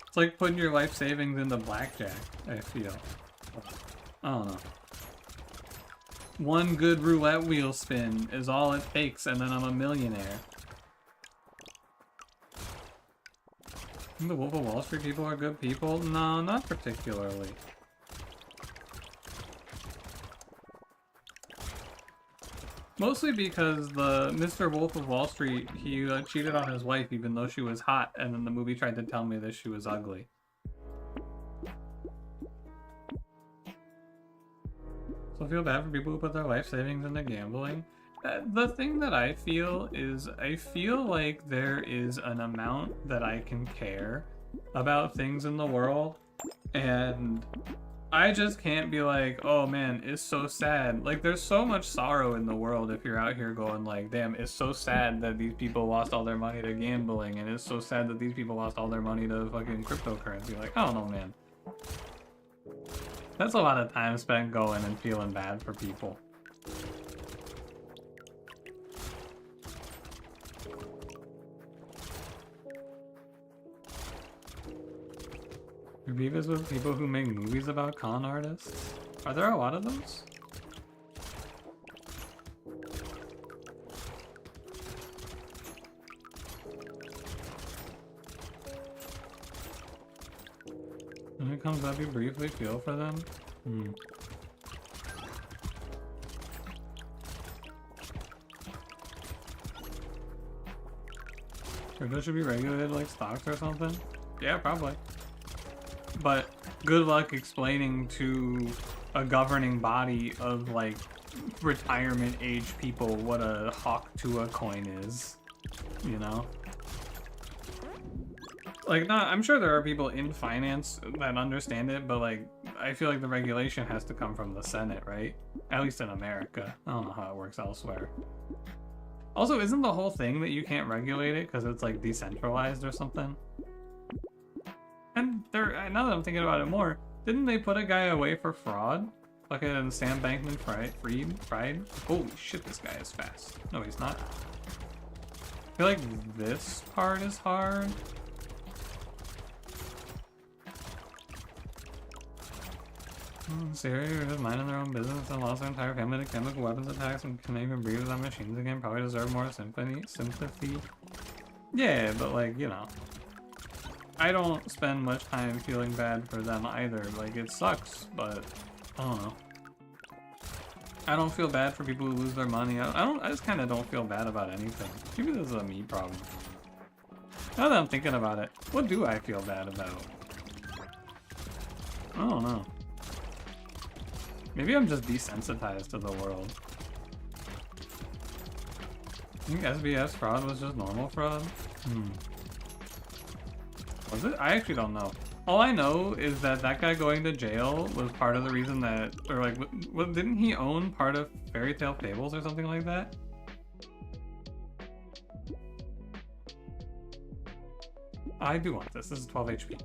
It's like putting your life savings into blackjack, I feel. I don't know. One good roulette wheel spin is all it takes, and then I'm a millionaire. The Wolf of Wall Street people are good people? No, not particularly. Mostly because the Mr. Wolf of Wall Street, he cheated on his wife even though she was hot, and then the movie tried to tell me that she was ugly. So I feel bad for people who put their life savings into gambling. The thing that I feel is, I feel like there is an amount that I can care about things in the world, and I just can't be like, oh man, it's so sad. Like, there's so much sorrow in the world if you're out here going like, damn, it's so sad that these people lost all their money to gambling, and it's so sad that these people lost all their money to fucking cryptocurrency. Like, I don't know, man. That's a lot of time spent going and feeling bad for people. Your beef is with people who make movies about con artists? Are there a lot of those? When it comes up, you briefly feel for them? Crypto should be regulated like stocks or something? Yeah, probably. But good luck explaining to a governing body of, like, retirement age people what a hawk to a coin is, you know? Like, I'm sure there are people in finance that understand it, but, like, I feel like the regulation has to come from the Senate, right? At least in America. I don't know how it works elsewhere. Also, isn't the whole thing that you can't regulate it because it's, like, decentralized or something? And now that I'm thinking about it more, didn't they put a guy away for fraud? Fucking Sam Bankman-Fried? Holy shit, this guy is fast. No, he's not. I feel like this part is hard. Syria are just minding their own business and lost their entire family to chemical weapons attacks and can even breathe without machines again. Probably deserve more sympathy. Yeah, but like, you know. I don't spend much time feeling bad for them either. Like, it sucks, but I don't know. I don't feel bad for people who lose their money. I just kind of don't feel bad about anything. Maybe this is a me problem. Now that I'm thinking about it, what do I feel bad about? I don't know. Maybe I'm just desensitized to the world. I think SBS fraud was just normal fraud? Was it? I actually don't know. All I know is that that guy going to jail was part of the reason that, or like, didn't he own part of Fairy Tale Fables or something like that? I do want this. This is 12 HP.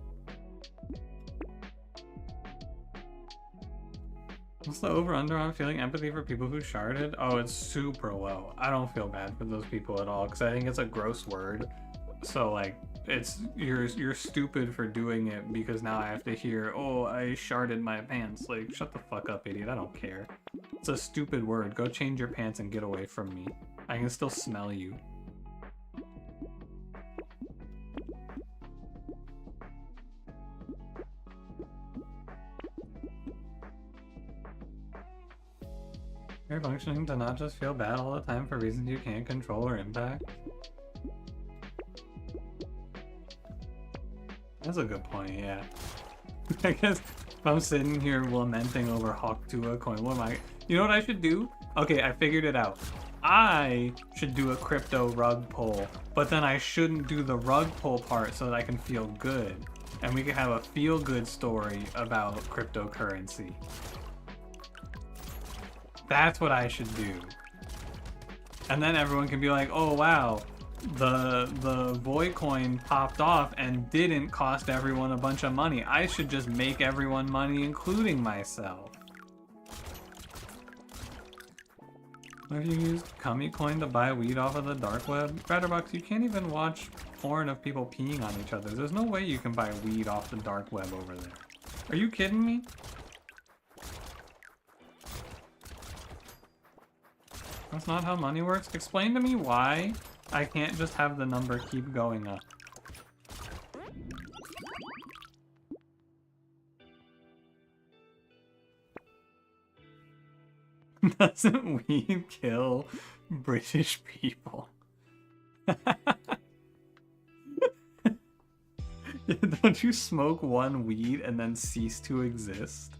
What's the over-under on feeling empathy for people who sharded? Oh, it's super low. I don't feel bad for those people at all, because I think it's a gross word. So, like, it's you're stupid for doing it because now I have to hear, oh, I sharded my pants. Like, shut the fuck up, idiot. I don't care. It's a stupid word. Go change your pants and get away from me. I can still smell you. You're functioning to not just feel bad all the time for reasons you can't control or impact. That's a good point, yeah. I guess if I'm sitting here lamenting over Hawk Tua coin, what am I? You know what I should do? Okay, I figured it out. I should do a crypto rug pull, but then I shouldn't do the rug pull part so that I can feel good. And we can have a feel-good story about cryptocurrency. That's what I should do. And then everyone can be like, oh wow, the Void coin popped off and didn't cost everyone a bunch of money. I should just make everyone money, including myself. What if you used Cummy Coin to buy weed off of the dark web? Cratterbox, you can't even watch porn of people peeing on each other. There's no way you can buy weed off the dark web over there. Are you kidding me? That's not how money works. Explain to me why I can't just have the number keep going up. Doesn't weed kill British people? Don't you smoke one weed and then cease to exist?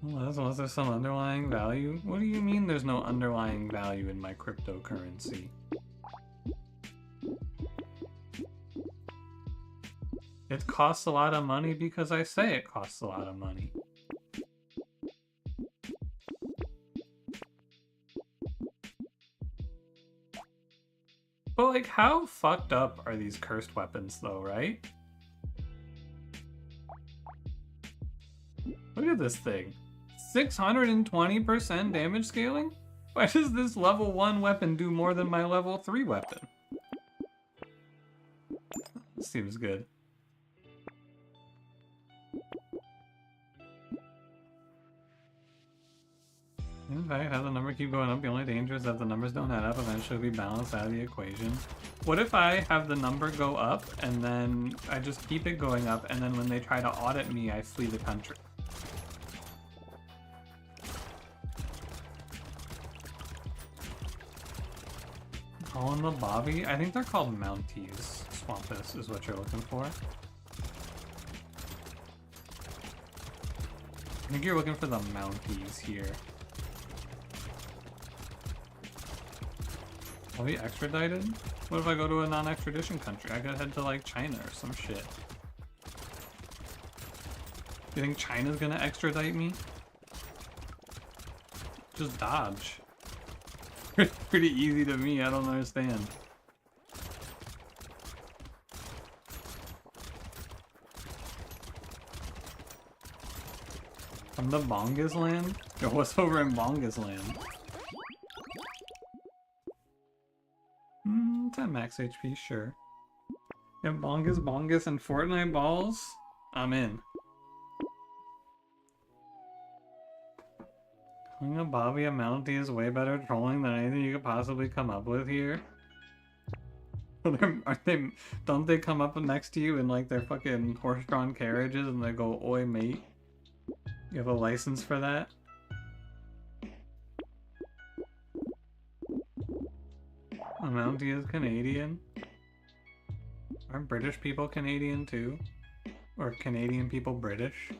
Unless there's some underlying value? What do you mean there's no underlying value in my cryptocurrency? It costs a lot of money because I say it costs a lot of money. But like, how fucked up are these cursed weapons though, right? Look at this thing. 620% damage scaling? Why does this level 1 weapon do more than my level 3 weapon? This seems good. In fact, have the number keep going up. The only danger is that the numbers don't add up. Eventually it'll be balanced out of the equation. What if I have the number go up and then I just keep it going up, and then when they try to audit me, I flee the country? Calling the Bobby? I think they're called Mounties. Swampus is what you're looking for. I think you're looking for the Mounties here. I'll be extradited? What if I go to a non-extradition country? I gotta head to like China or some shit. You think China's gonna extradite me? Just dodge. Pretty easy to me, I don't understand. From the Bongus land? Yo, what's over in Bongus land? 10 max HP, sure. Yeah, Bongus, and Fortnite balls? I'm in. Calling a Bobby a Mountie is way better trolling than anything you could possibly come up with here. Don't they come up next to you in like their fucking horse-drawn carriages and they go, oi mate? You have a license for that? A Mountie is Canadian? Aren't British people Canadian too? Or Canadian people British?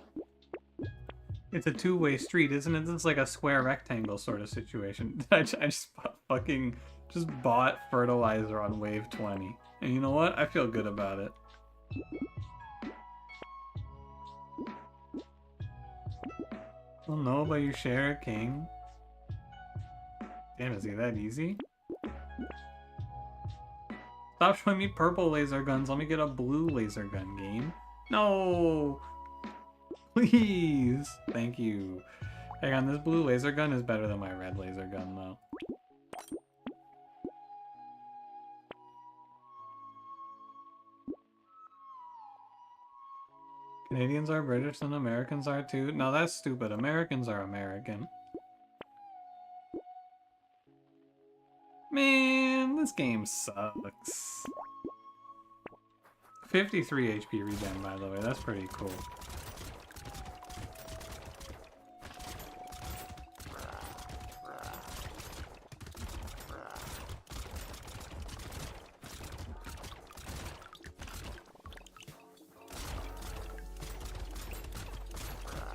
It's a two-way street, isn't it? It's like a square rectangle sort of situation. I just fucking just bought fertilizer on wave 20. And you know what? I feel good about it. Well, no, but you share a king. Damn, is he that easy? Stop showing me purple laser guns. Let me get a blue laser gun game. No! Please! Thank you. Hang on, this blue laser gun is better than my red laser gun, though. Canadians are British and Americans are too. No, that's stupid. Americans are American. Man, this game sucks. 53 HP regen, by the way. That's pretty cool.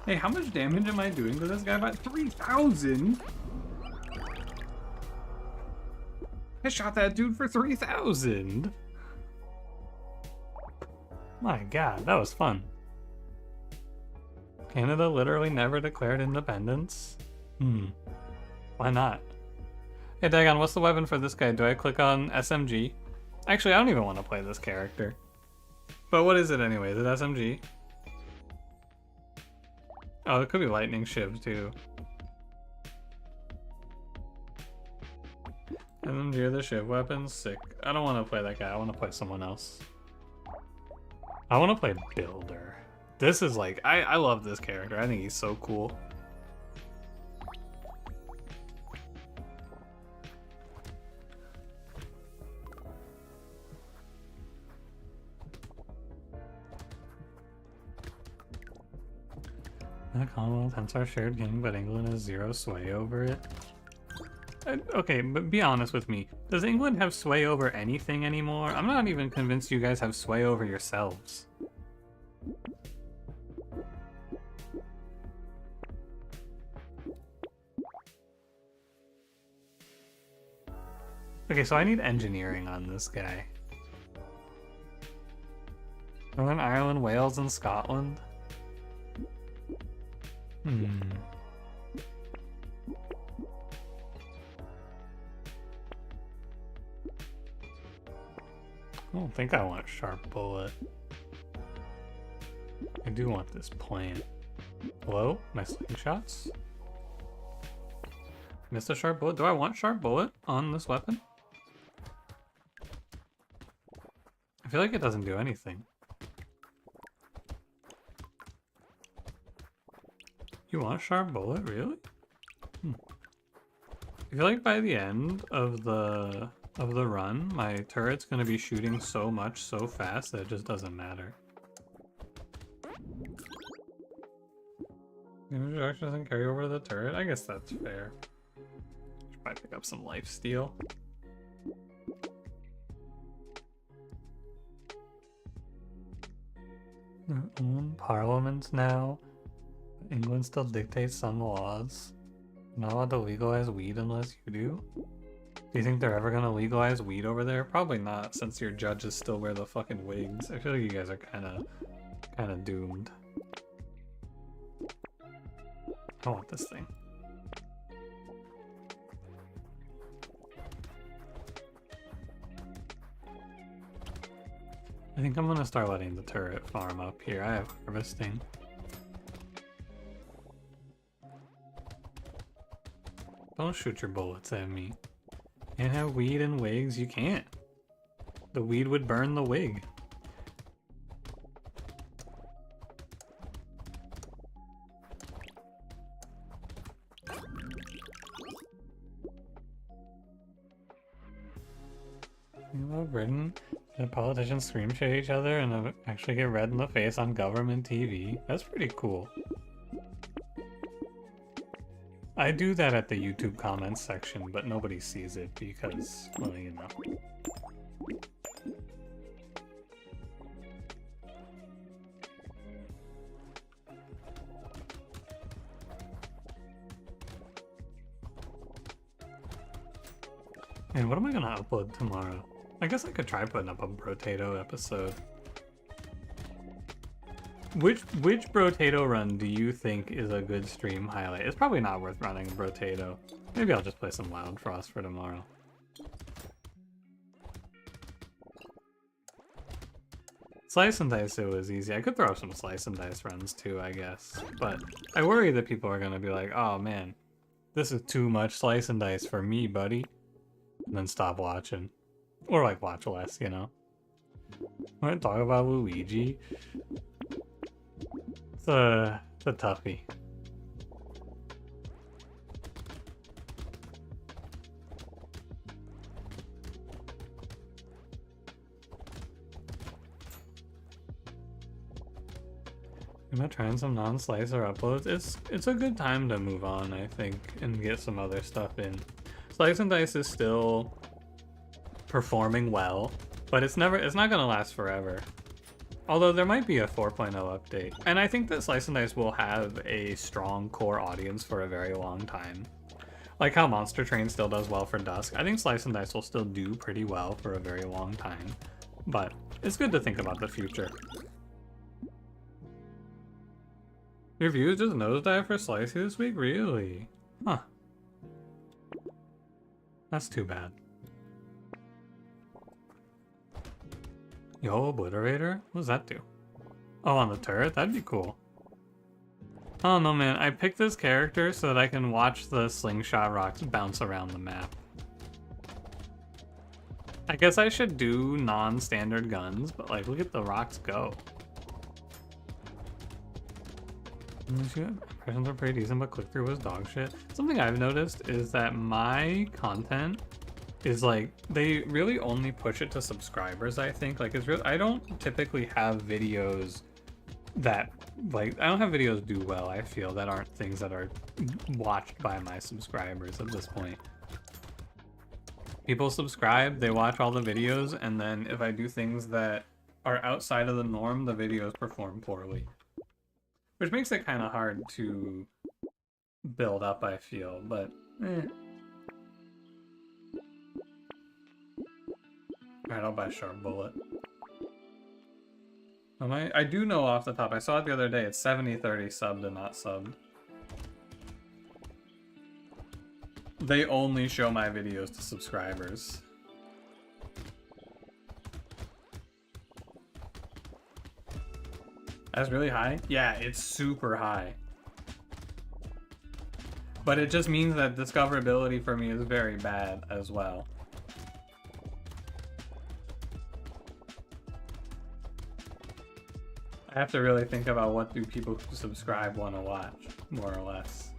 Hey, how much damage am I doing to this guy? About 3,000? I shot that dude for 3,000! My god, that was fun. Canada literally never declared independence? Why not? Hey Dagon, what's the weapon for this guy? Do I click on SMG? Actually, I don't even want to play this character. But what is it anyway? Is it SMG? Oh, it could be lightning shiv too. SMG are the shiv weapons? Sick. I don't want to play that guy. I want to play someone else. I want to play Builder. This is like, I love this character. I think he's so cool. The Commonwealth hence our shared king, but England has zero sway over it. Okay, but be honest with me. Does England have sway over anything anymore? I'm not even convinced you guys have sway over yourselves. Okay, so I need engineering on this guy. Northern Ireland, Wales, and Scotland? I don't think I want Sharp Bullet. I do want this plant. Hello? My slingshots? Missed a Sharp Bullet? Do I want Sharp Bullet on this weapon? I feel like it doesn't do anything. You want Sharp Bullet? Really? I feel like by the end of the run, my turret's gonna be shooting so much so fast that it just doesn't matter. Introduction doesn't carry over to the turret? I guess that's fair. Should probably pick up some lifesteal. Their own parliament now. England still dictates some laws. You're not allowed to legalize weed unless you do? Do you think they're ever gonna legalize weed over there? Probably not, since your judges still wear the fucking wigs. I feel like you guys are kinda doomed. I want this thing. I think I'm gonna start letting the turret farm up here. I have harvesting. Don't shoot your bullets at me. Can't have weed and wigs? You can't. The weed would burn the wig. You love Britain? The politicians scream at each other and actually get red in the face on government TV. That's pretty cool. I do that at the YouTube comments section, but nobody sees it because, well, you know. And what am I gonna upload tomorrow? I guess I could try putting up a brotato episode. Which brotato run do you think is a good stream highlight? It's probably not worth running brotato. Maybe I'll just play some Wild Frost for tomorrow. Slice and dice, it was easy. I could throw up some slice and dice runs too, I guess. But I worry that people are gonna be like, oh man, this is too much slice and dice for me, buddy. And then stop watching. Or like watch less, you know? I want to talk about Luigi. It's a toughie. I'm not trying some non-slicer uploads. It's a good time to move on, I think, and get some other stuff in. Slice and Dice is still performing well, but it's not gonna last forever. Although there might be a 4.0 update. And I think that Slice and Dice will have a strong core audience for a very long time. Like how Monster Train still does well for Dusk. I think Slice and Dice will still do pretty well for a very long time. But it's good to think about the future. Your views just nosedive for Slicey this week? Really? Huh. That's too bad. Yo, Obliterator? What does that do? Oh, on the turret? That'd be cool. Oh no, man. I picked this character so that I can watch the slingshot rocks bounce around the map. I guess I should do non-standard guns, but like, look at the rocks go. Impressions are pretty decent, but click-through was dog shit. Something I've noticed is that my content is like, they really only push it to subscribers, I think. Like, it's real. I don't typically have videos that, like, I don't have videos do well, I feel, that aren't things that are watched by my subscribers at this point. People subscribe, they watch all the videos, and then if I do things that are outside of the norm, the videos perform poorly. Which makes it kind of hard to build up, I feel, but Alright, I'll buy Sharp Bullet. I do know off the top, I saw it the other day, it's 70-30 subbed and not subbed. They only show my videos to subscribers. That's really high? Yeah, it's super high. But it just means that discoverability for me is very bad as well. I have to really think about what do people who subscribe want to watch, more or less.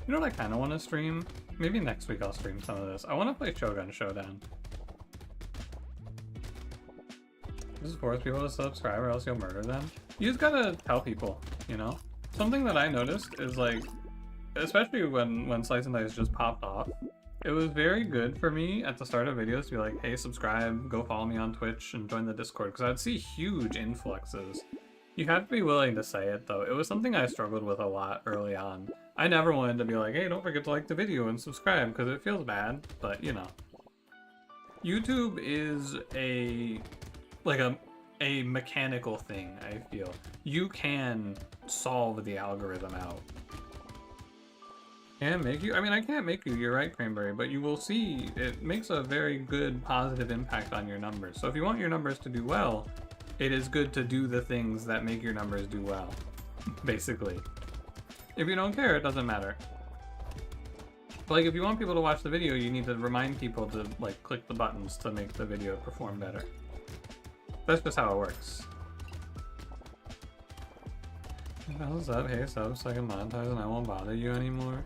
You know what I kind of want to stream? Maybe next week I'll stream some of this. I want to play Shogun Showdown. Just force people to subscribe or else you'll murder them. You just gotta tell people, you know? Something that I noticed is like, especially when Slice and Dice just popped off, it was very good for me at the start of videos to be like, hey, subscribe, go follow me on Twitch and join the Discord, because I'd see huge influxes. You have to be willing to say it though. It was something I struggled with a lot early on. I never wanted to be like, hey, don't forget to like the video and subscribe, because it feels bad, but you know. YouTube is a mechanical thing, I feel. You can solve the algorithm out. Can't make you, I mean, I can't make you, you're right, Cranberry, but you will see it makes a very good positive impact on your numbers. So if you want your numbers to do well, it is good to do the things that make your numbers do well, basically. If you don't care, it doesn't matter. But like, if you want people to watch the video, you need to remind people to like click the buttons to make the video perform better. That's just how it works. How's up? Hey, sub, so I can monetize and I won't bother you anymore.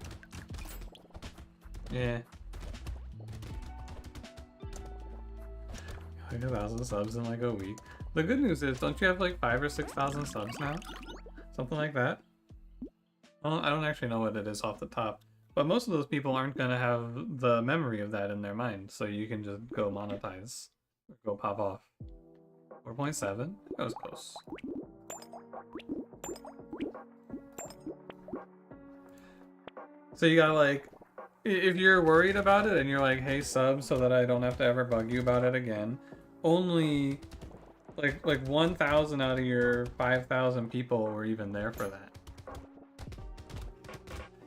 Yeah. Like 1,000 subs in like a week. The good news is, don't you have like 5,000 or 6,000 subs now? Something like that? Well, I don't actually know what it is off the top. But most of those people aren't gonna have the memory of that in their mind, so you can just go monetize. Or go pop off. 4.7? That was close. So you got like If you're worried about it and you're like, hey, sub so that I don't have to ever bug you about it again, only like 1,000 out of your 5,000 people were even there for that.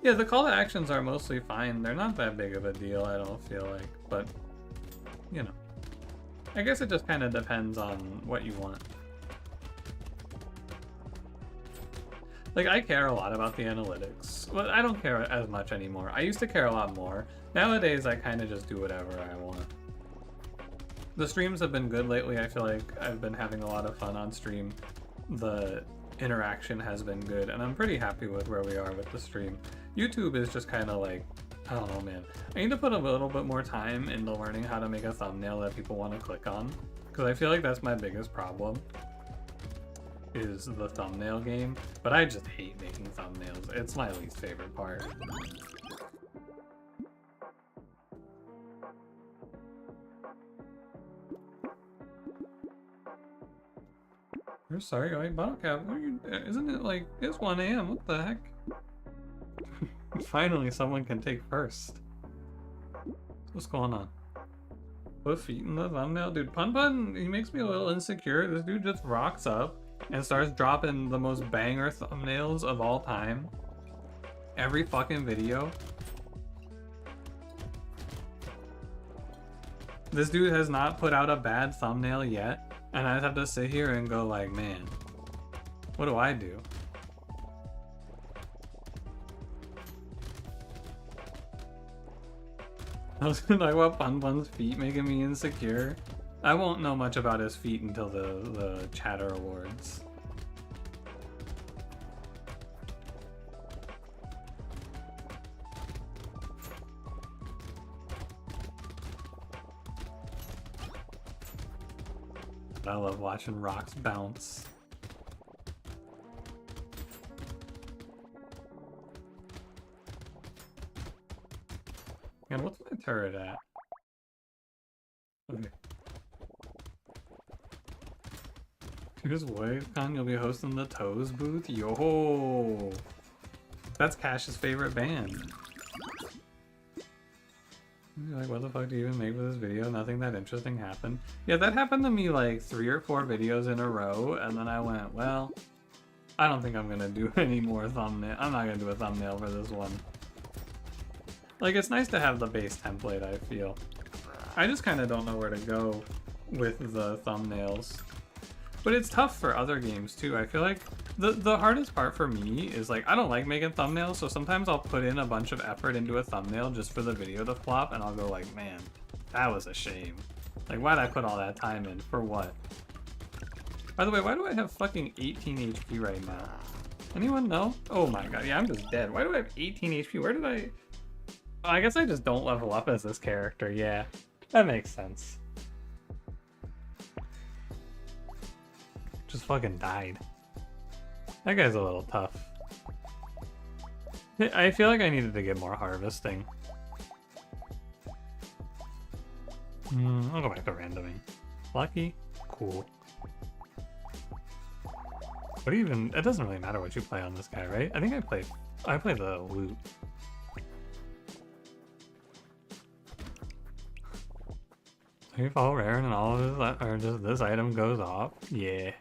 Yeah, the call to actions are mostly fine. They're not that big of a deal, I don't feel like, but you know. I guess it just kind of depends on what you want. Like, I care a lot about the analytics. Well, I don't care as much anymore. I used to care a lot more. Nowadays, I kind of just do whatever I want. The streams have been good lately. I feel like I've been having a lot of fun on stream. The interaction has been good, and I'm pretty happy with where we are with the stream. YouTube is just kind of like, I don't know, man. I need to put a little bit more time into learning how to make a thumbnail that people want to click on, because I feel like that's my biggest problem, is the thumbnail game. But I just hate making thumbnails. It's my least favorite part. You're sorry, wait, bottle cap. What are you? Isn't it like it's 1 a.m.? What the heck? Finally, someone can take first. What's going on? Put feet in the thumbnail, dude. Pun Pun, he makes me a little insecure. This dude just rocks up and starts dropping the most banger thumbnails of all time. Every fucking video. This dude has not put out a bad thumbnail yet, and I have to sit here and go like, man, what do I do? I was like, what, Pun Pun's feet making me insecure? I won't know much about his feet until the Chatter Awards. I love watching rocks bounce. And what's my turret at? Okay. Here's WaveCon, you'll be hosting the Toes booth? Yo! That's Cash's favorite band. You're like, what the fuck do you even make with this video? Nothing that interesting happened. Yeah, that happened to me like 3 or 4 videos in a row, and then I went, well, I don't think I'm gonna do any more thumbnail. I'm not gonna do a thumbnail for this one. Like, it's nice to have the base template, I feel. I just kind of don't know where to go with the thumbnails. But it's tough for other games too. I feel like the hardest part for me is like, I don't like making thumbnails, so sometimes I'll put in a bunch of effort into a thumbnail just for the video to flop, and I'll go like, man, that was a shame. Like, why'd I put all that time in? For what? By the way, why do I have fucking 18 HP right now? Anyone know? Oh my god, yeah, I'm just dead. Why do I have 18 HP? Where did I... Oh, I guess I just don't level up as this character, yeah. That makes sense. Just fucking died. That guy's a little tough. I feel like I needed to get more harvesting. I'll go back to randoming. Lucky? Cool. What do you even... It doesn't really matter what you play on this guy, right? I think I play the loot. You follow rare and all of this, or just this item goes off? Yeah.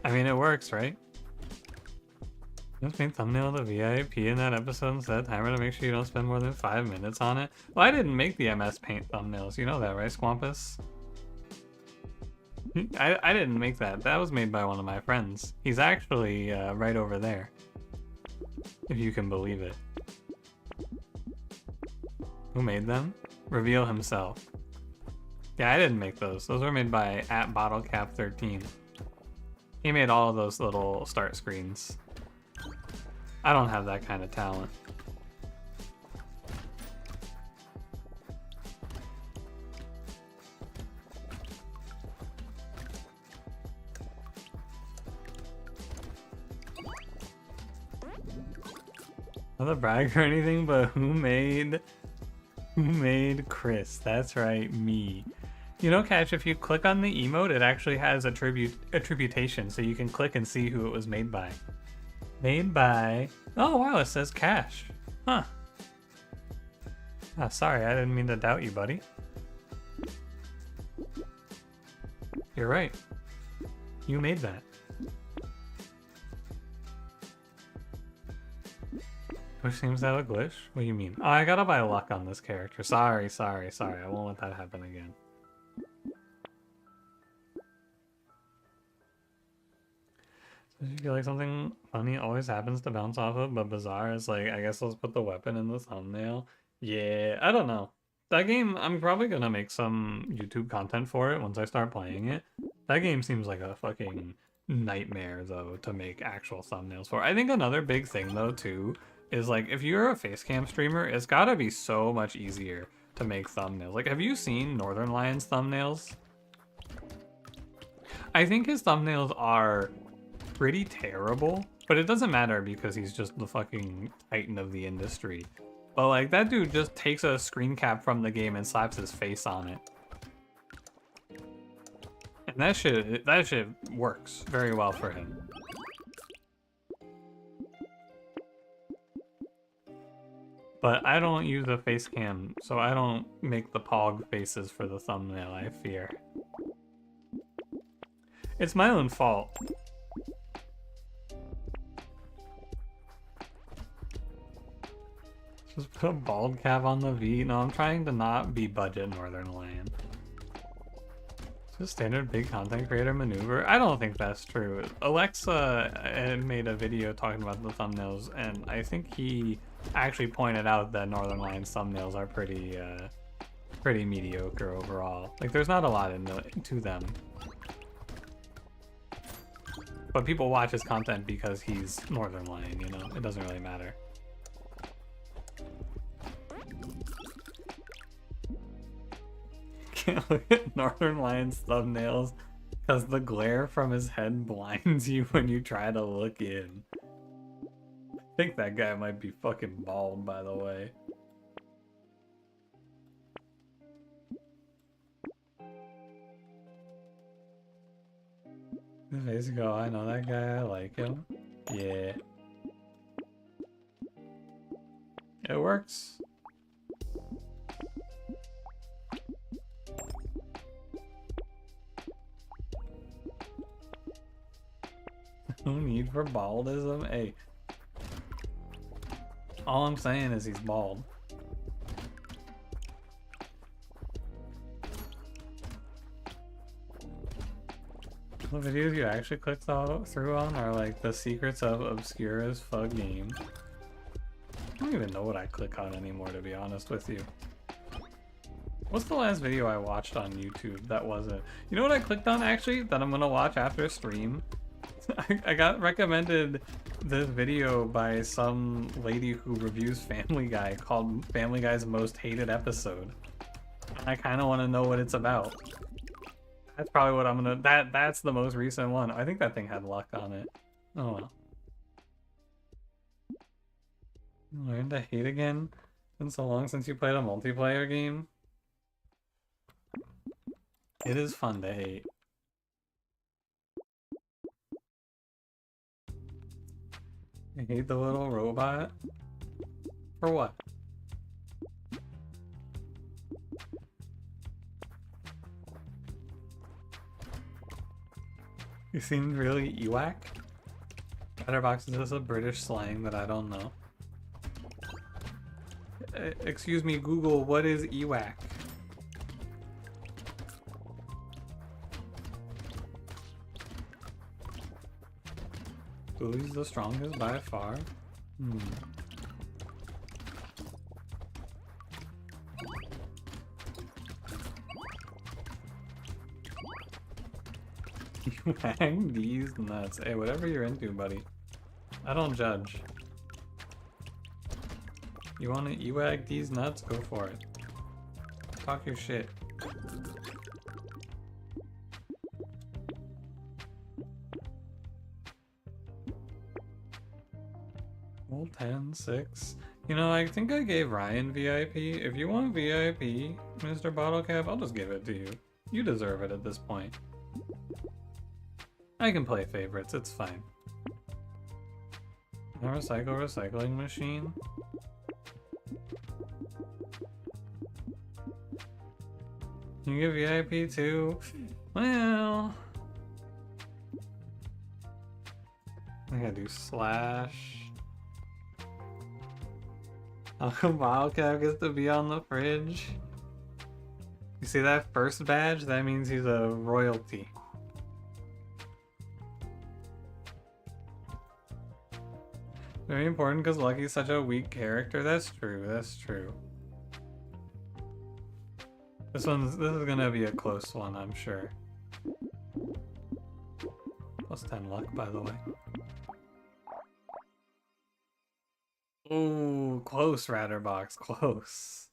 I mean, it works, right? Just made thumbnail of the VIP in that episode and set timer to make sure you don't spend more than 5 minutes on it. Well, I didn't make the MS Paint thumbnails. You know that, right, Squampus? I didn't make that. That was made by one of my friends. He's actually right over there. If you can believe it. Who made them? Reveal himself. Yeah, I didn't make those. Those were made by @BottleCap13. He made all of those little start screens. I don't have that kind of talent. Not a brag or anything, but who made Chris? That's right, me. You know, Catch, if you click on the emote, it actually has attributation, so you can click and see who it was made by. Made by... Oh, wow, it says cash. Huh. Ah, sorry, I didn't mean to doubt you, buddy. You're right. You made that. Which seems to have a glitch? What do you mean? Oh, I gotta buy luck on this character. Sorry. I won't let that happen again. Does you feel like something funny always happens to bounce off of, but bizarre is like, I guess let's put the weapon in the thumbnail. Yeah, I don't know. That game, I'm probably gonna make some YouTube content for it once I start playing it. That game seems like a fucking nightmare, though, to make actual thumbnails for. I think another big thing, though, too, is like, if you're a facecam streamer, it's gotta be so much easier to make thumbnails. Like, have you seen Northern Lion's thumbnails? I think his thumbnails are pretty terrible, but it doesn't matter because he's just the fucking titan of the industry. But like, that dude just takes a screen cap from the game and slaps his face on it. And that shit works very well for him. But I don't use a face cam, so I don't make the pog faces for the thumbnail, I fear. It's my own fault. Just put a bald cap on the V. No, I'm trying to not be budget Northern Lion. It's a standard big content creator maneuver. I don't think that's true. Alexa had made a video talking about the thumbnails, and I think he actually pointed out that Northern Lion's thumbnails are pretty mediocre overall. Like, there's not a lot to them. But people watch his content because he's Northern Lion, you know? It doesn't really matter. Can't look at Northern Lion's thumbnails because the glare from his head blinds you when you try to look in. I think that guy might be fucking bald, by the way. His face go, I know that guy, I like him. Yeah. It works. No need for baldism. Hey, all I'm saying is he's bald. The videos you actually click through on are like the secrets of obscure as fuck game. I don't even know what I click on anymore, to be honest with you. What's the last video I watched on YouTube that wasn't? You know what I clicked on actually that I'm gonna watch after stream? I got recommended this video by some lady who reviews Family Guy called Family Guy's Most Hated Episode. I kind of want to know what it's about. That's probably what I'm gonna... That's the most recent one. I think that thing had luck on it. Oh well. Learn to hate again? Been so long since you played a multiplayer game. It is fun to hate. I hate the little robot. For what? You seemed really Ewak? Chatterbox, is this a British slang that I don't know? Excuse me, Google, what is Ewak? Who's the strongest by far? You hang these nuts. Hey, whatever you're into, buddy. I don't judge. You want to ewag these nuts? Go for it. Talk your shit. Well, 10, 6. You know, I think I gave Ryan VIP. If you want VIP, Mr. Bottlecap, I'll just give it to you. You deserve it at this point. I can play favorites, it's fine. A recycling machine? You get VIP too? Well... I gotta do slash. How come Wildcat gets to be on the fridge? You see that first badge? That means he's a royalty. Very important because Lucky's such a weak character. That's true, that's true. This is gonna be a close one, I'm sure. Plus 10 luck, by the way. Ooh, close, Ratterbox, close.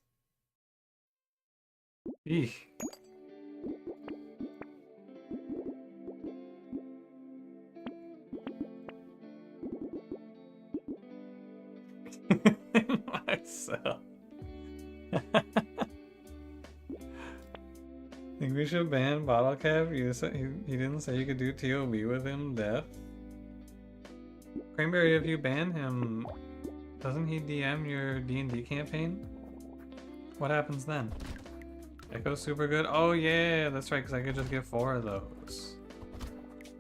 Eek. Myself. Think we should ban Bottle Cap? He didn't say you could do TOB with him, death. Cranberry, if you ban him, doesn't he DM your D&D campaign? What happens then? Echo's super good? Oh yeah, that's right, because I could just get 4 of those.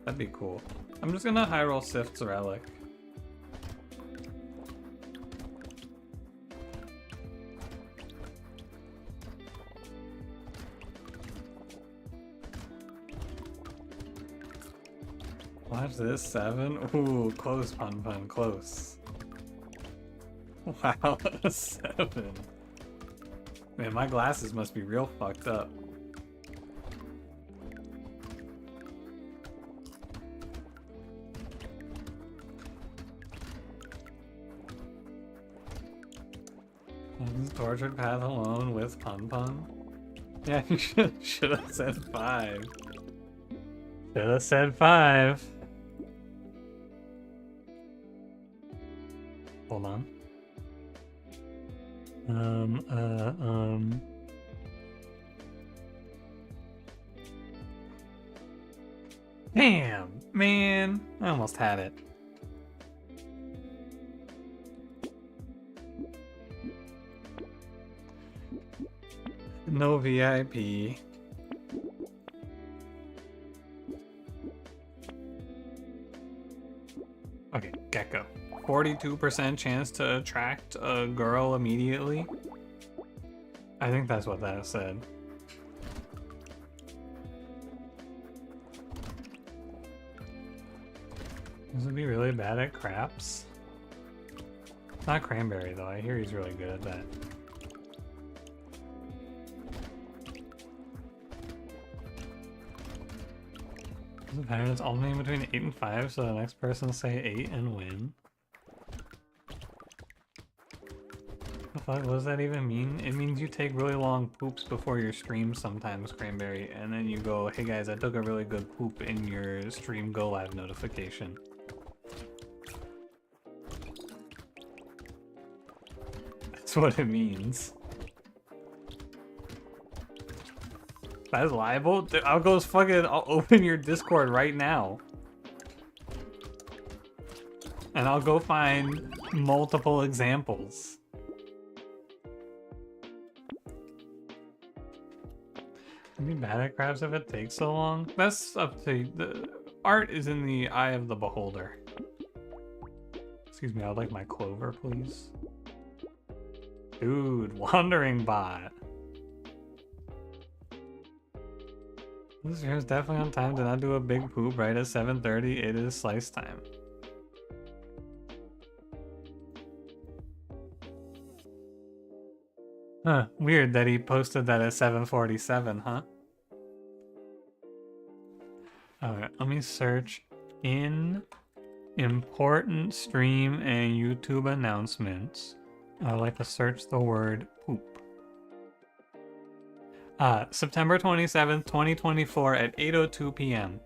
That'd be cool. I'm just gonna high roll Sift's Relic. Watch this, 7. Ooh, close, Pun, close. Wow, a 7. Man, my glasses must be real fucked up. Tortured path alone with Pun. Yeah, you should have said 5. Should have said 5. Hold on. Damn, man, I almost had it. No VIP. Okay, Gecko. 42% chance to attract a girl immediately. I think that's what that said. This would be really bad at craps. Not Cranberry though, I hear he's really good at that. The pattern is alternating between 8 and 5, so the next person say 8 and win. The fuck, what does that even mean? It means you take really long poops before your stream sometimes, Cranberry, and then you go, hey guys, I took a really good poop in your stream go live notification. That's what it means. That's liable? I'll go fucking, I'll open your Discord right now. And I'll go find multiple examples. I'd be bad at crabs if it takes so long. That's up to you. The art is in the eye of the beholder. Excuse me, I'd like my clover, please. Dude, wandering bot. This year is definitely on time. Did not do a big poop right at 7:30. It is slice time. Huh, weird that he posted that at 7:47, huh? Alright, let me search in important stream and YouTube announcements. I would like to search the word poop. September 27th, 2024 at 8:02 p.m.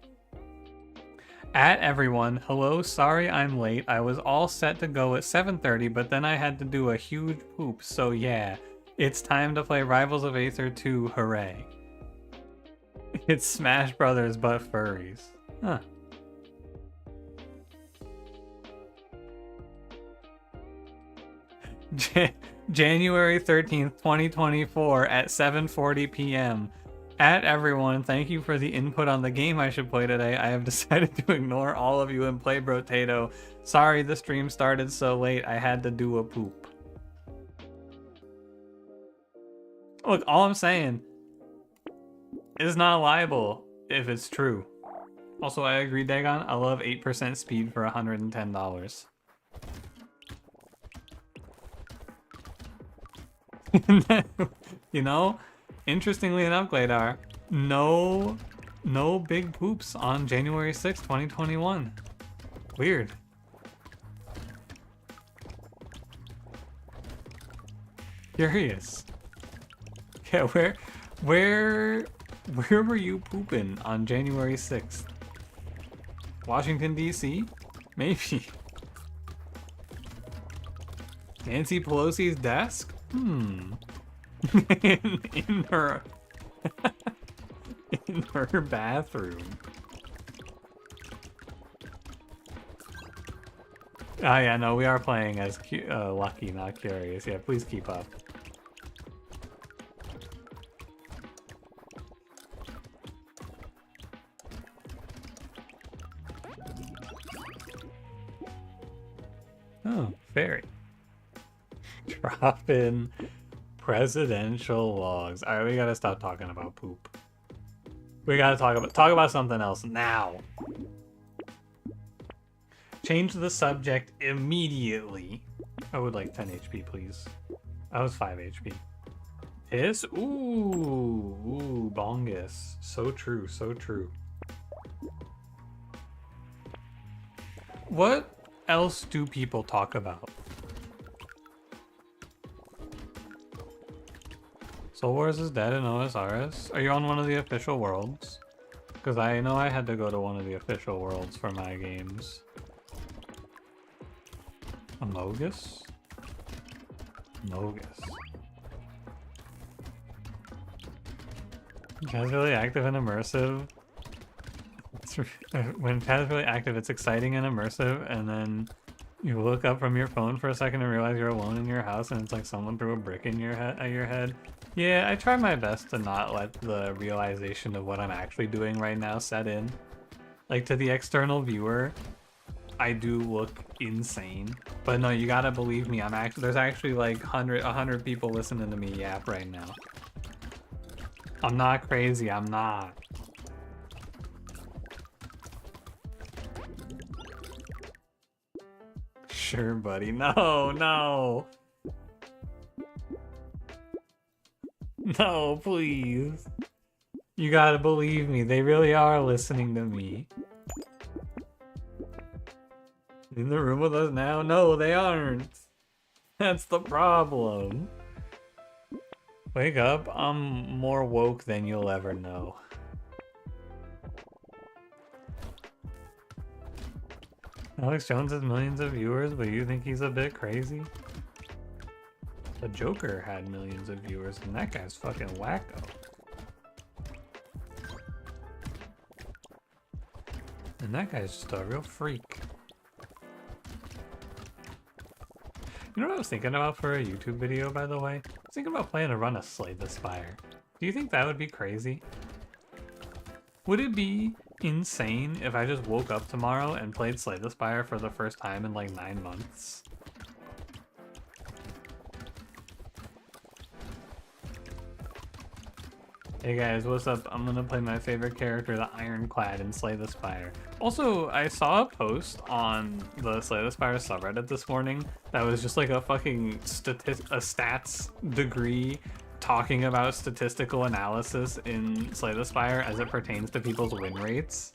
At everyone, hello, sorry I'm late. I was all set to go at 7:30, but then I had to do a huge poop, so yeah. It's time to play Rivals of Aether 2, hooray. It's Smash Brothers but furries. Huh. January 13th, 2024 at 7:40 p.m. At everyone, thank you for the input on the game I should play today. I have decided to ignore all of you and play Brotato. Sorry the stream started so late. I had to do a poop. Look, all I'm saying is not liable if it's true. Also, I agree, Dagon. I love 8% speed for $110. You know, interestingly enough, Gladar, no big poops on January 6th, 2021. Weird. Curious. Yeah, where were you pooping on January 6th? Washington, D.C.? Maybe. Nancy Pelosi's desk? in her in her bathroom. Oh yeah, no, we are playing as Lucky, not Curious. Yeah, please keep up. Oh, fairy. Drop in presidential logs. All right, we gotta stop talking about poop. We gotta talk about something else now. Change the subject immediately. I would like 10 HP, please. I was 5 HP. Piss? Ooh, bongus. So true, so true. What else do people talk about? Soul Wars is dead in OSRS? Are you on one of the official worlds? Because I know I had to go to one of the official worlds for my games. Amogus? Mogus. Casually active and immersive. When casually active, it's exciting and immersive, and then you look up from your phone for a second and realize you're alone in your house, and it's like someone threw a brick in your head. Yeah, I try my best to not let the realization of what I'm actually doing right now set in. Like, to the external viewer, I do look insane. But no, you gotta believe me, there's actually like 100 people listening to me yap right now. I'm not crazy, I'm not. Sure, buddy. No. No, please. You gotta believe me, they really are listening to me. In the room with us now? No, they aren't. That's the problem. Wake up, I'm more woke than you'll ever know. Alex Jones has millions of viewers, but you think he's a bit crazy? The Joker had millions of viewers, and that guy's fucking wacko. And that guy's just a real freak. You know what I was thinking about for a YouTube video, by the way? I was thinking about playing a run of Slay the Spire. Do you think that would be crazy? Would it be insane if I just woke up tomorrow and played Slay the Spire for the first time in like 9 months? Hey guys, what's up? I'm gonna play my favorite character, the Ironclad, in Slay the Spire. Also, I saw a post on the Slay the Spire subreddit this morning that was just like a fucking stats degree talking about statistical analysis in Slay the Spire as it pertains to people's win rates.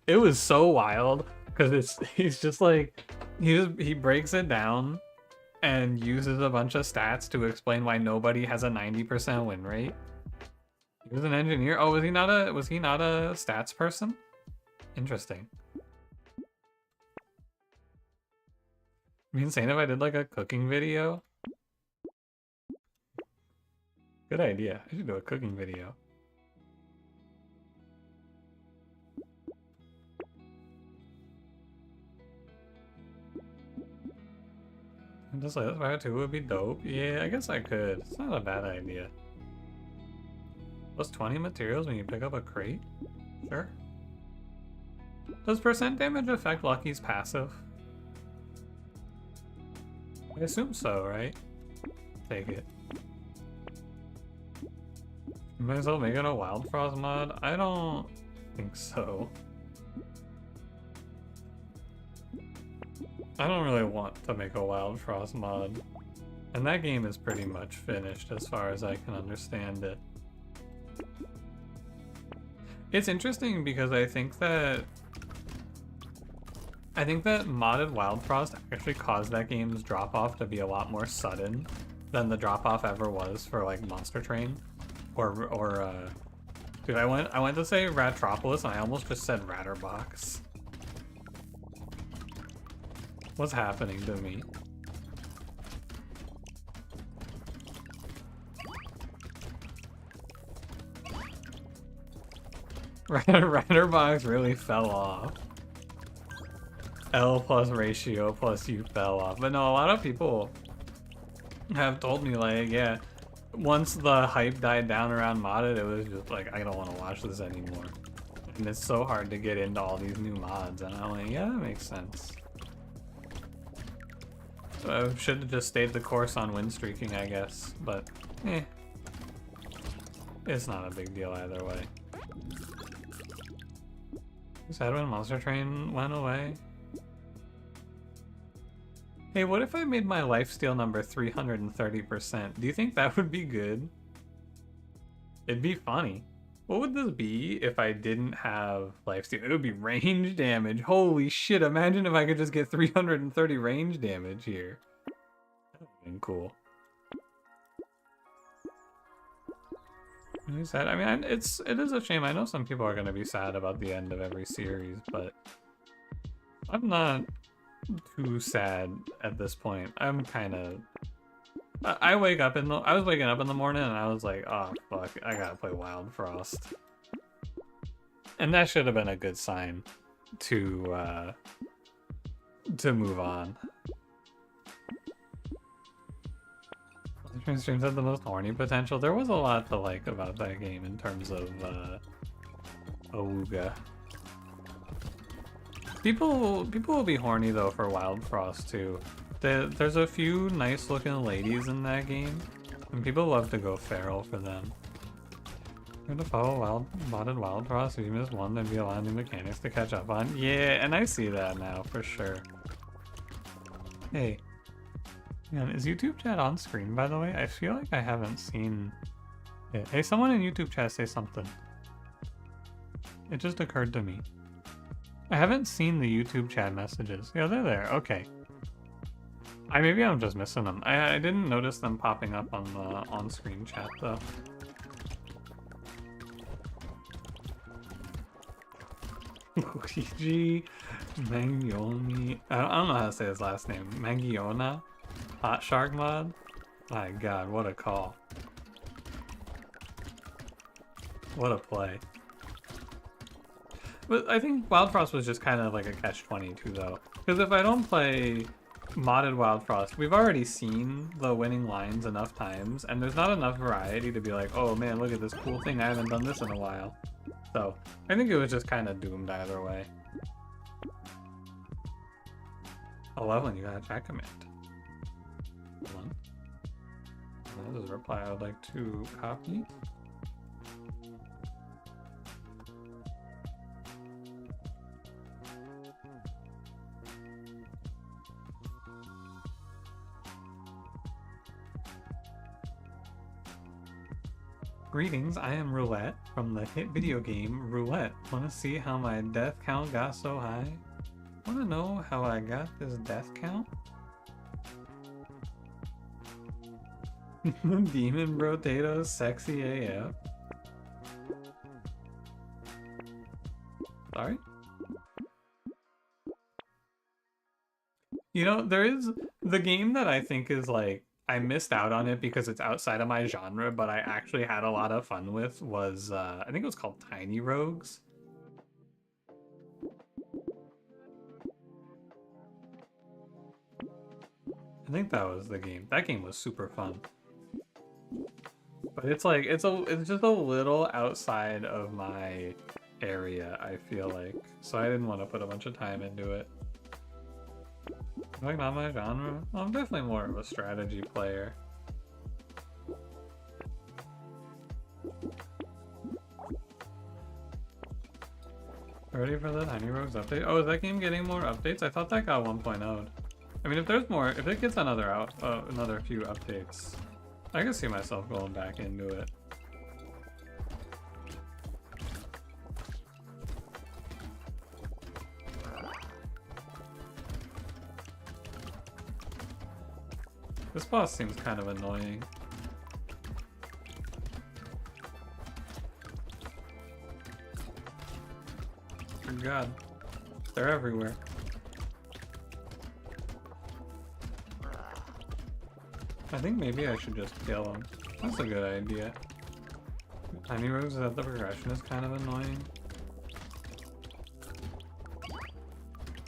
It was so wild because he's just like he breaks it down and uses a bunch of stats to explain why nobody has a 90% win rate. He was an engineer. Oh, was he not a stats person? Interesting. Be insane if I did like a cooking video. Good idea. I should do a cooking video. Just like Fire 2 would be dope. Yeah, I guess I could. It's not a bad idea. Plus 20 materials when you pick up a crate? Sure. Does percent damage affect Lucky's passive? I assume so, right? Take it. Might as well make it a Wild Frost mod? I don't think so. I don't really want to make a Wild Frost mod. And that game is pretty much finished as far as I can understand it. It's interesting because I think that modded Wild Frost actually caused that game's drop-off to be a lot more sudden than the drop-off ever was for like Monster Train. Dude, I went to say Ratropolis and I almost just said Ratterbox. What's happening to me? Ratterbox really fell off. L plus ratio plus you fell off. But no, a lot of people have told me like, yeah, once the hype died down around modded, it was just like, I don't want to watch this anymore. And it's so hard to get into all these new mods, and I'm like, yeah, that makes sense. So I should have just stayed the course on win streaking, I guess, but it's not a big deal either way. Sad when Monster Train went away. Hey, what if I made my lifesteal number 330%? Do you think that would be good? It'd be funny. What would this be if I didn't have lifesteal? It would be range damage. Holy shit, imagine if I could just get 330 range damage here. That would have been cool. Really sad. I mean, it is a shame. I know some people are going to be sad about the end of every series, but I'm not too sad at this point. I'm kind of... I was waking up in the morning and I was like, oh fuck, I gotta play Wild Frost. And that should have been a good sign to move on. Streams had the most horny potential. There was a lot to like about that game in terms of Awooga. People will be horny though for Wild Frost too. There's a few nice looking ladies in that game, and people love to go feral for them. You're to follow modded Wild Frost. If you miss one, there'd be a lot of new mechanics to catch up on. Yeah, and I see that now for sure. Hey, man, is YouTube chat on screen by the way? I feel like I haven't seen it. Hey, someone in YouTube chat say something. It just occurred to me. I haven't seen the YouTube chat messages. Yeah, they're there. Okay. Maybe I'm just missing them. I didn't notice them popping up on the on-screen chat though. Luigi Mangione. I don't know how to say his last name. Mangiona? Hot Shark mod? My god, what a call. What a play. But I think Wild Frost was just kind of like a catch-22 though. Because if I don't play modded Wild Frost, we've already seen the winning lines enough times, and there's not enough variety to be like, oh man, look at this cool thing, I haven't done this in a while. So, I think it was just kind of doomed either way. 11, you got a chat command. Hold on. That is a reply I would like to copy. Greetings, I am Roulette from the hit video game Roulette. Wanna see how my death count got so high? Wanna know how I got this death count? Demon brotato, sexy AF. Sorry? You know, there is the game that I think is like, I missed out on it because it's outside of my genre, but I actually had a lot of fun with was, I think it was called Tiny Rogues. I think that was the game. That game was super fun. But it's like, it's just a little outside of my area, I feel like. So I didn't want to put a bunch of time into it. Like, not my genre? Well, I'm definitely more of a strategy player. Ready for the Tiny Rogues update? Oh, is that game getting more updates? I thought that got 1.0'd. I mean, if there's more, if it gets another few updates, I can see myself going back into it. This boss seems kind of annoying. Good God, they're everywhere. I think maybe I should just kill them. That's a good idea. Tiny Rogues, that the progression is kind of annoying.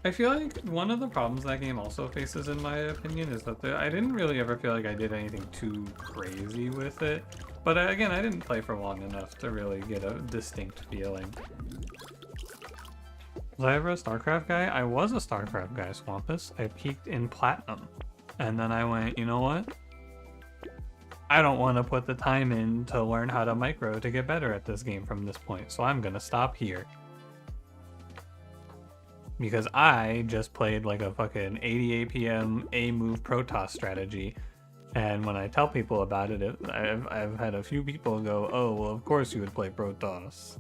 I feel like one of the problems that game also faces, in my opinion, is that I didn't really ever feel like I did anything too crazy with it. But again, I didn't play for long enough to really get a distinct feeling. Was I ever a Starcraft guy? I was a Starcraft guy, Swampus. I peaked in Platinum. And then I went, you know what? I don't want to put the time in to learn how to micro to get better at this game from this point, so I'm gonna stop here. Because I just played like a fucking 80 APM A-move Protoss strategy, and when I tell people about it, I've had a few people go, oh, well, of course you would play Protoss.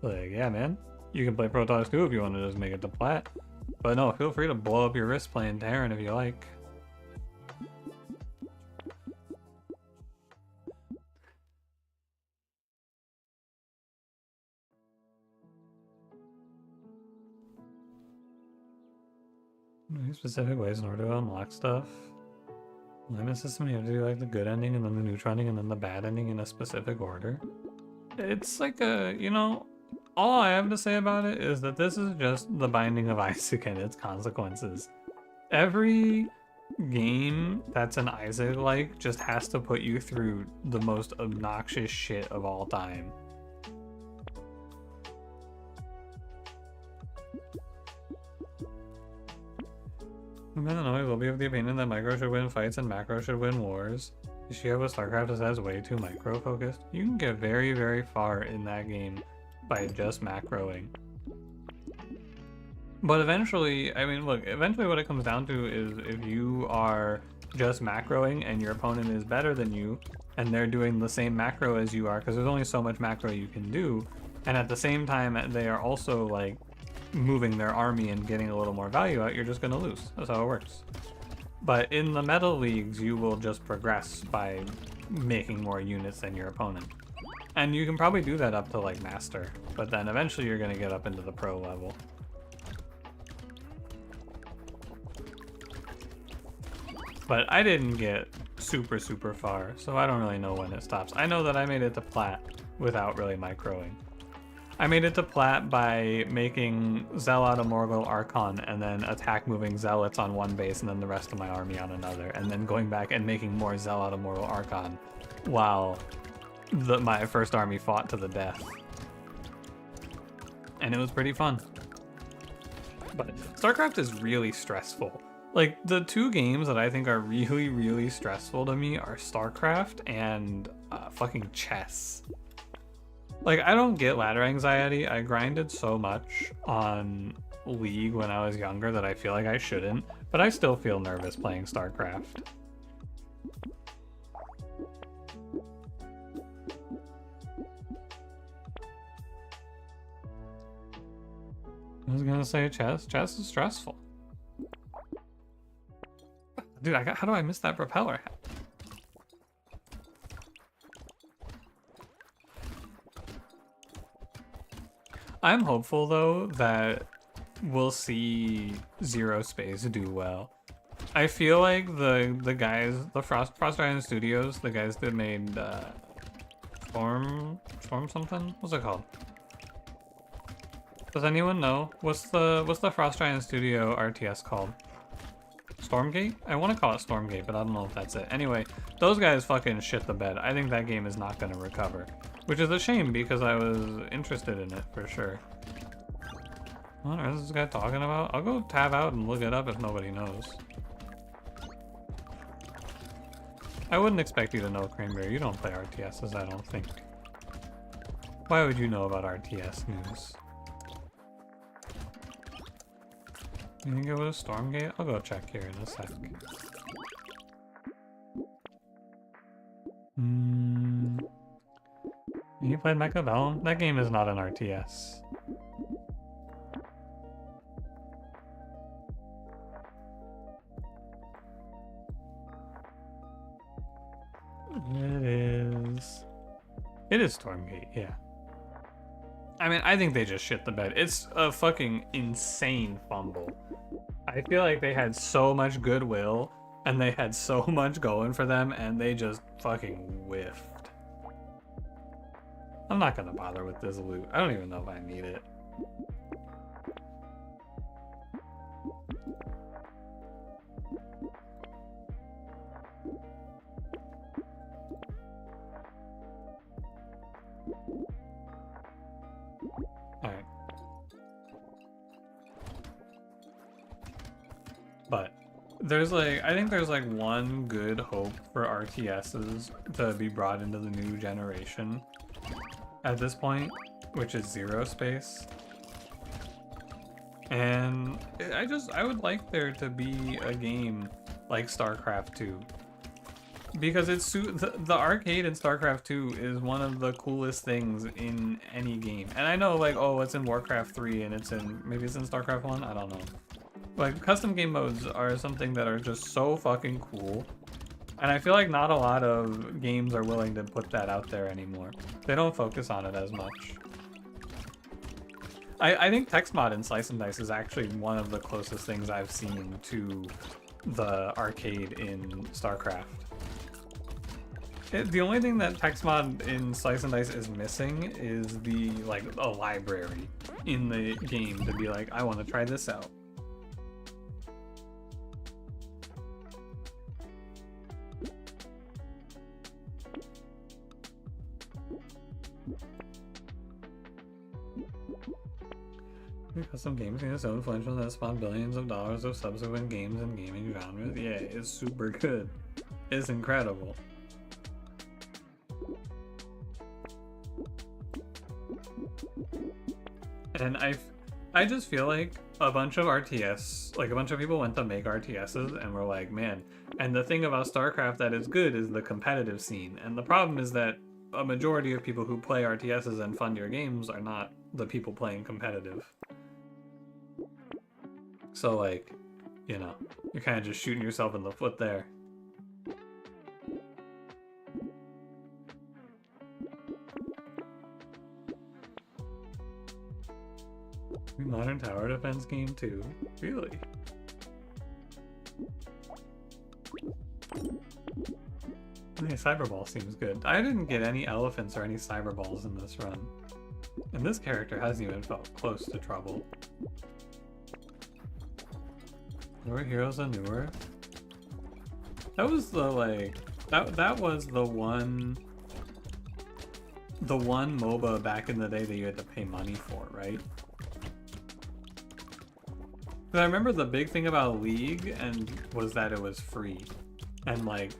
Like, yeah, man, you can play Protoss too if you want to just make it to Plat. But no, feel free to blow up your wrist playing Terran if you like. Any specific ways in order to unlock stuff? Limit system, you have to do like the good ending and then the neutral ending and then the bad ending in a specific order. It's like a, you know, all I have to say about it is that this is just the Binding of Isaac and its consequences. Every game that's an Isaac-like just has to put you through the most obnoxious shit of all time. Illinois will be of the opinion that micro should win fights and macro should win wars. Ishio with Starcraft just has way too micro focused. You can get very, very far in that game by just macroing. But eventually, I mean, look, eventually what it comes down to is if you are just macroing and your opponent is better than you, and they're doing the same macro as you are, because there's only so much macro you can do, and at the same time they are also like moving their army and getting a little more value out, you're just going to lose. That's how it works. But in the meta leagues, you will just progress by making more units than your opponent. And you can probably do that up to like master, but then eventually you're going to get up into the pro level. But I didn't get super, super far, so I don't really know when it stops. I know that I made it to Plat without really microing. I made it to Plat by making Zealot a Morgul Archon and then attack moving Zealots on one base and then the rest of my army on another, and then going back and making more Zealot a Morgul Archon while my first army fought to the death. And it was pretty fun. But Starcraft is really stressful. Like, the two games that I think are really, really stressful to me are Starcraft and fucking chess. Like, I don't get ladder anxiety. I grinded so much on League when I was younger that I feel like I shouldn't, but I still feel nervous playing Starcraft. I was gonna say chess. Chess is stressful. Dude, how do I miss that propeller? I'm hopeful though that we'll see Zero Space do well. I feel like the guys, the Frost Island Studios, the guys that made Storm something? What's it called? Does anyone know? What's the Frost Island Studio RTS called? Stormgate? I want to call it Stormgate, but I don't know if that's it. Anyway, those guys fucking shit the bed. I think that game is not going to recover. Which is a shame because I was interested in it for sure. What is this guy talking about? I'll go tab out and look it up if nobody knows. I wouldn't expect you to know, Cranberry. You don't play RTSs, I don't think. Why would you know about RTS news? You think it was Stormgate? I'll go check here in a sec. You played Mecha Vellum? That game is not an RTS. It is Stormgate, yeah. I mean, I think they just shit the bed. It's a fucking insane fumble. I feel like they had so much goodwill and they had so much going for them and they just fucking whiffed. I'm not gonna bother with this loot. I don't even know if I need it. Alright. But there's like, I think there's like one good hope for RTSs to be brought into the new generation at this point, which is Zero Space. And I would like there to be a game like Starcraft 2. Because it's the arcade in Starcraft 2 is one of the coolest things in any game. And I know like, oh, it's in Warcraft 3 and it's in, maybe it's in Starcraft 1, I don't know. Like custom game modes are something that are just so fucking cool. And I feel like not a lot of games are willing to put that out there anymore. They don't focus on it as much. I think text mod in Slice and Dice is actually one of the closest things I've seen to the arcade in StarCraft. The only thing that text mod in Slice and Dice is missing is the like a library in the game to be like, I want to try this out. Custom games is so influential that spawned billions of dollars of subsequent games and gaming genres. Yeah, it's super good. It's incredible. And I just feel like a bunch of RTS, like a bunch of people went to make RTSs and were like, man, and the thing about StarCraft that is good is the competitive scene. And the problem is that a majority of people who play RTSs and fund your games are not the people playing competitive. So like, you know, you're kind of just shooting yourself in the foot there. Modern tower defense game too. Really? Okay, Cyberball seems good. I didn't get any elephants or any cyberballs in this run. And this character hasn't even felt close to trouble. Newer Heroes of Newer. That was the like that was the one MOBA back in the day that you had to pay money for, right? Because I remember the big thing about League and was that it was free. And like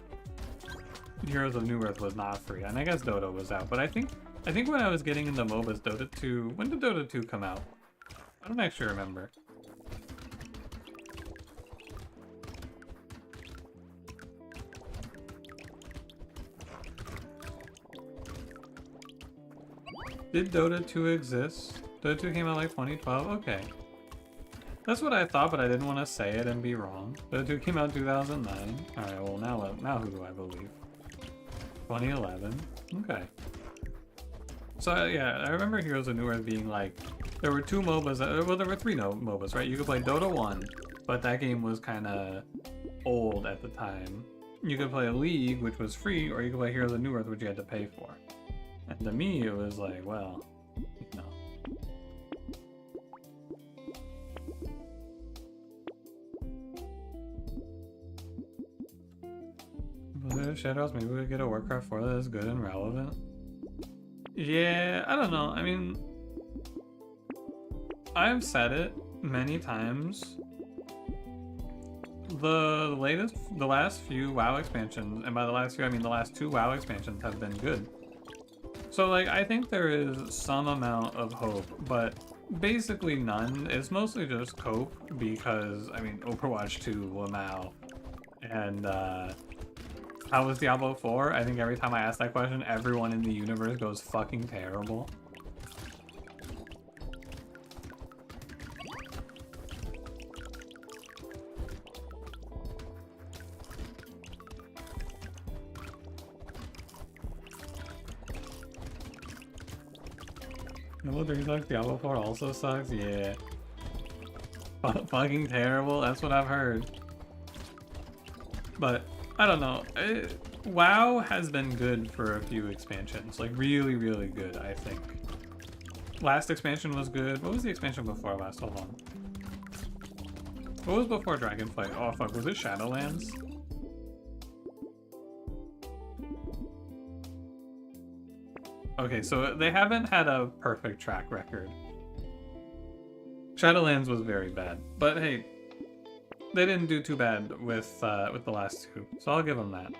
Heroes of New Earth was not free. And I guess Dota was out. But I think when I was getting into MOBAs, Dota 2, when did Dota 2 come out? I don't actually remember. Did Dota 2 exist? Dota 2 came out like 2012? Okay. That's what I thought, but I didn't want to say it and be wrong. Dota 2 came out in 2009. Alright, well now who do I believe? 2011. Okay. So yeah, I remember Heroes of New Earth being like, there were two MOBAs, well there were three MOBAs, right? You could play Dota 1, but that game was kind of old at the time. You could play League, which was free, or you could play Heroes of New Earth, which you had to pay for. And to me, it was like, well, no. shit, or else maybe we get a Warcraft 4 that is good and relevant. Yeah, I don't know. I mean, I've said it many times. The last few WoW expansions, and by the last few I mean the last 2 WoW expansions, have been good. So like, I think there is some amount of hope, but basically none. It's mostly just cope because, I mean, Overwatch 2, Lamau, and how was Diablo 4? I think every time I ask that question, everyone in the universe goes fucking terrible. Diablo 3 sucks, Diablo 4 also sucks, yeah. Fucking terrible, that's what I've heard. But, I don't know. WoW has been good for a few expansions. Like, really, really good, I think. Last expansion was good. What was the expansion before last? Hold on. What was before Dragonflight? Oh, fuck. Was it Shadowlands? Okay, so they haven't had a perfect track record. Shadowlands was very bad. But hey, they didn't do too bad with the last 2, so I'll give them that.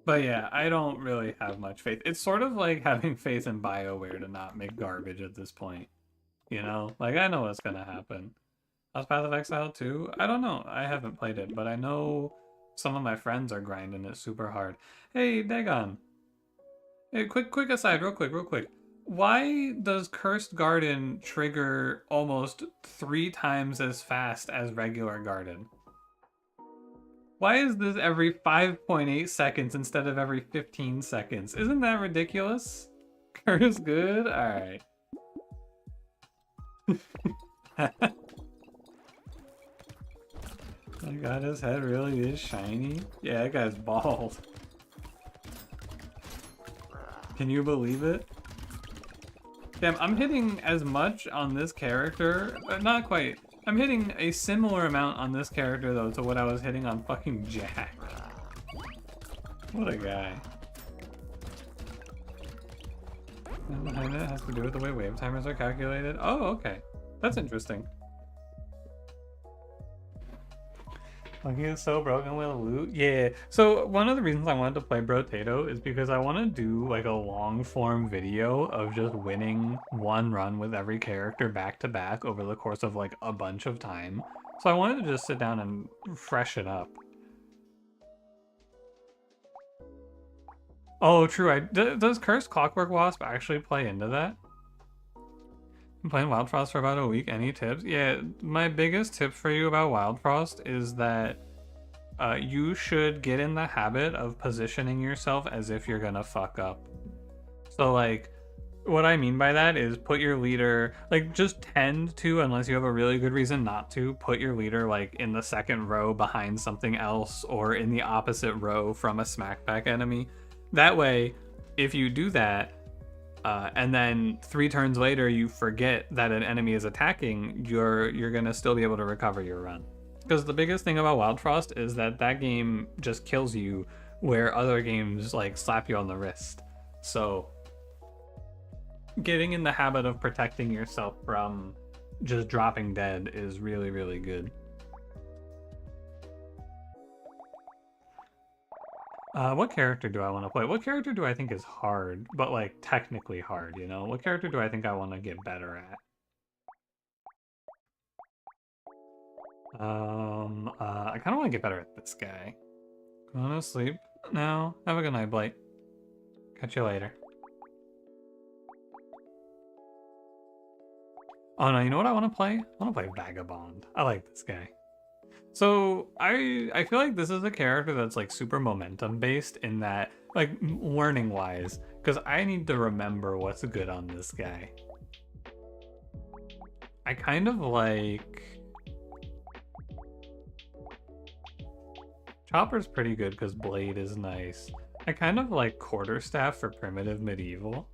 But yeah, I don't really have much faith. It's sort of like having faith in BioWare to not make garbage at this point. You know? Like, I know what's gonna happen. How's Path of Exile 2? I don't know. I haven't played it, but I know some of my friends are grinding it super hard. Hey, Dagon. Hey, quick aside, real quick. Why does Cursed Garden trigger almost 3 times as fast as regular Garden? Why is this every 5.8 seconds instead of every 15 seconds? Isn't that ridiculous? Cursed good? Alright. My god, his head really is shiny? Yeah, that guy's bald. Can you believe it? Damn, I'm hitting as much on this character, not quite. I'm hitting a similar amount on this character though to what I was hitting on fucking Jack. What a guy. And behind it has to do with the way wave timers are calculated. Oh, okay. That's interesting. Like, he is so broken with loot. Yeah. So one of the reasons I wanted to play Brotato is because I want to do like a long form video of just winning one run with every character back to back over the course of like a bunch of time. So I wanted to just sit down and freshen up. Oh, true. Does Cursed Clockwork Wasp actually play into that? I'm playing Wild Frost for about a week. Any tips? Yeah, my biggest tip for you about Wild Frost is that you should get in the habit of positioning yourself as if you're gonna fuck up. So like, what I mean by that is put your leader, like just tend to, unless you have a really good reason not to, put your leader like in the second row behind something else or in the opposite row from a smackback enemy. That way, if you do that, and then 3 turns later you forget that an enemy is attacking, you're gonna still be able to recover your run. Because the biggest thing about Wild Frost is that game just kills you where other games like slap you on the wrist. So getting in the habit of protecting yourself from just dropping dead is really, really good. What character do I want to play? What character do I think is hard, but like technically hard, you know? What character do I think I want to get better at? I kind of want to get better at this guy. Going to sleep now. Have a good night, Blight. Catch you later. Oh no, you know what I want to play? I want to play Vagabond. I like this guy. So I feel like this is a character that's like super momentum based in that, like learning wise, because I need to remember what's good on this guy. I kind of like Chopper's pretty good because Blade is nice. I kind of like Quarterstaff for primitive medieval.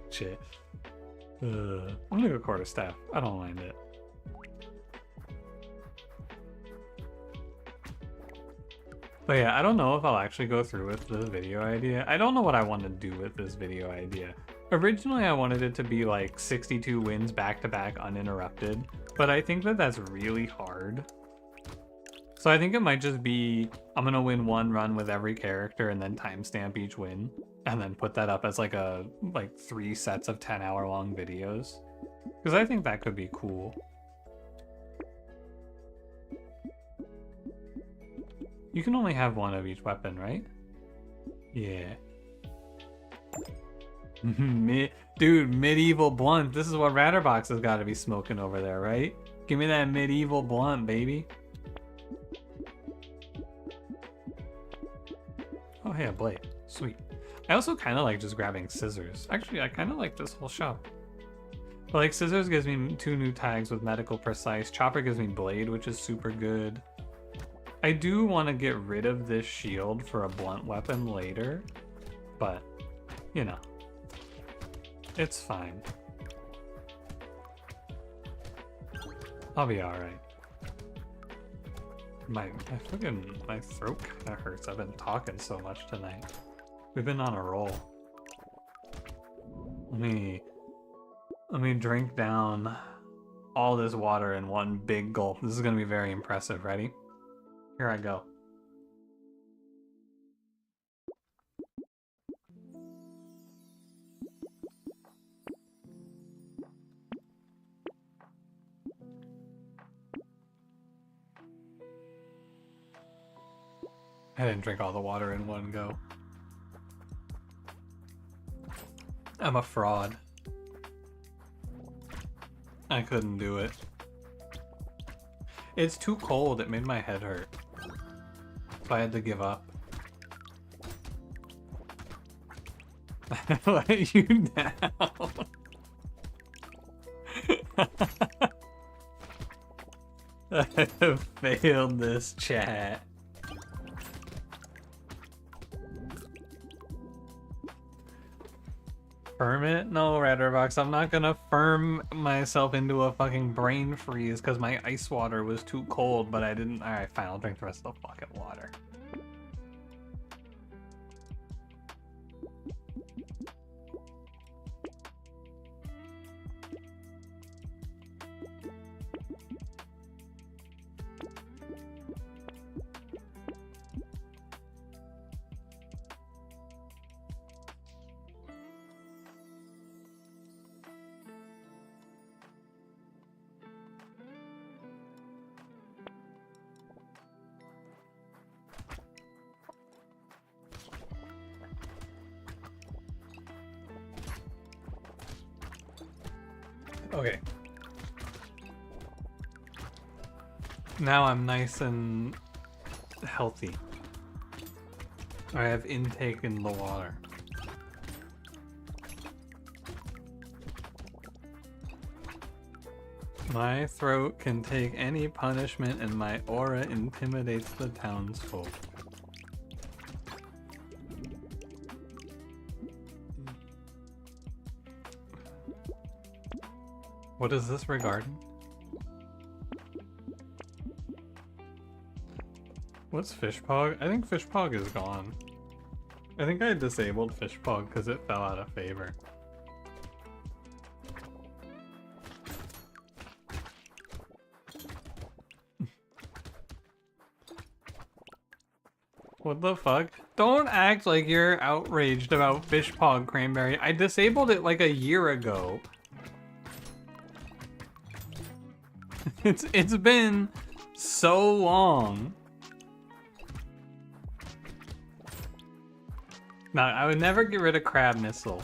Shit. I'm gonna go quarterstaff. I don't mind it. But yeah, I don't know if I'll actually go through with the video idea. I don't know what I want to do with this video idea. Originally, I wanted it to be like 62 wins back-to-back uninterrupted, but I think that that's really hard. So I think it might just be, I'm gonna win one run with every character and then timestamp each win, and then put that up as like 3 sets of 10-hour-long videos. Because I think that could be cool. You can only have one of each weapon, right? Yeah. Dude, medieval blunt. This is what Ratterbox has got to be smoking over there, right? Give me that medieval blunt, baby. Oh, hey, a blade. Sweet. I also kind of like just grabbing scissors. Actually, I kind of like this whole shop. But like, scissors gives me 2 new tags with medical precise. Chopper gives me blade, which is super good. I do want to get rid of this shield for a blunt weapon later, but, you know, it's fine. I'll be alright. My throat kind of hurts. I've been talking so much tonight. We've been on a roll. Let me drink down all this water in one big gulp. This is going to be very impressive. Ready? Here I go. I didn't drink all the water in one go. I'm a fraud. I couldn't do it. It's too cold. It made my head hurt. So I had to give up. I let you down. I have failed this chat. Firm it? No, Ratterbox, I'm not gonna firm myself into a fucking brain freeze because my ice water was too cold, but I didn't. Alright, fine, I'll drink the rest of the fucking water. Okay. Now I'm nice and healthy. I have intake in the water. My throat can take any punishment and my aura intimidates the townsfolk. What is this regarding? What's Fishpog? I think Fishpog is gone. I think I disabled Fishpog because it fell out of favor. What the fuck? Don't act like you're outraged about Fishpog, Cranberry. I disabled it like a year ago. It's been so long. No, I would never get rid of Crab Missile.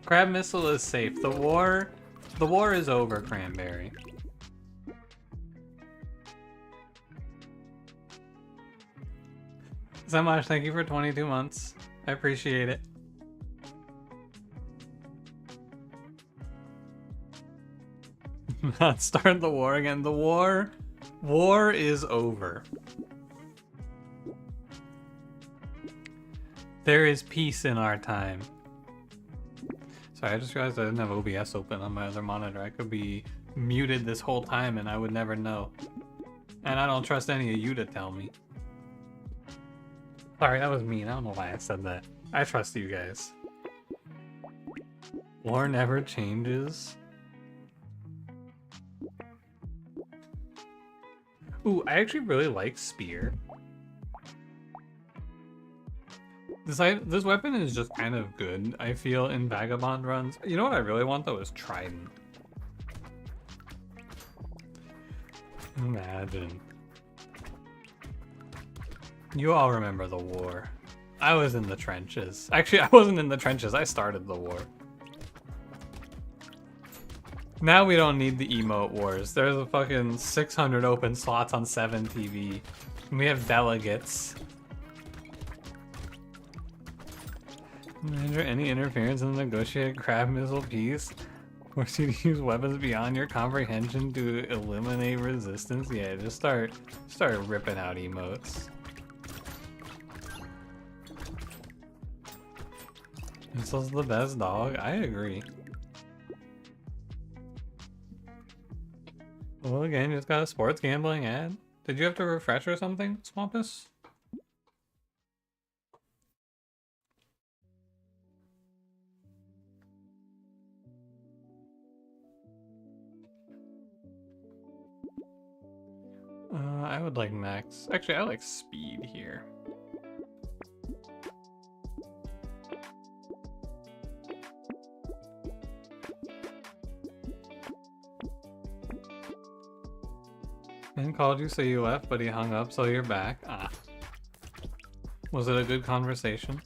Crab Missile is safe. The war is over, Cranberry. So much. Thank you for 22 months. I appreciate it. Not start the war again. The war is over. There is peace in our time. Sorry, I just realized I didn't have OBS open on my other monitor. I could be muted this whole time and I would never know. And I don't trust any of you to tell me. Sorry, that was mean. I don't know why I said that. I trust you guys. War never changes. Ooh, I actually really like Spear. This weapon is just kind of good, I feel, in Vagabond runs. You know what I really want, though, is Trident. Imagine. You all remember the war. I was in the trenches. Actually, I wasn't in the trenches. I started the war. Now we don't need the emote wars. There's a fucking 600 open slots on 7 TV. And we have delegates. Is there any interference in the negotiated crab missile peace? Force you to use weapons beyond your comprehension to eliminate resistance? Yeah, just start ripping out emotes. This was the best dog? I agree. Well, again, you just got a sports gambling ad. Did you have to refresh or something, Swampus? I would like max. Actually, I like speed here. Ben called you, so you left, but he hung up, so you're back. Ah. Was it a good conversation?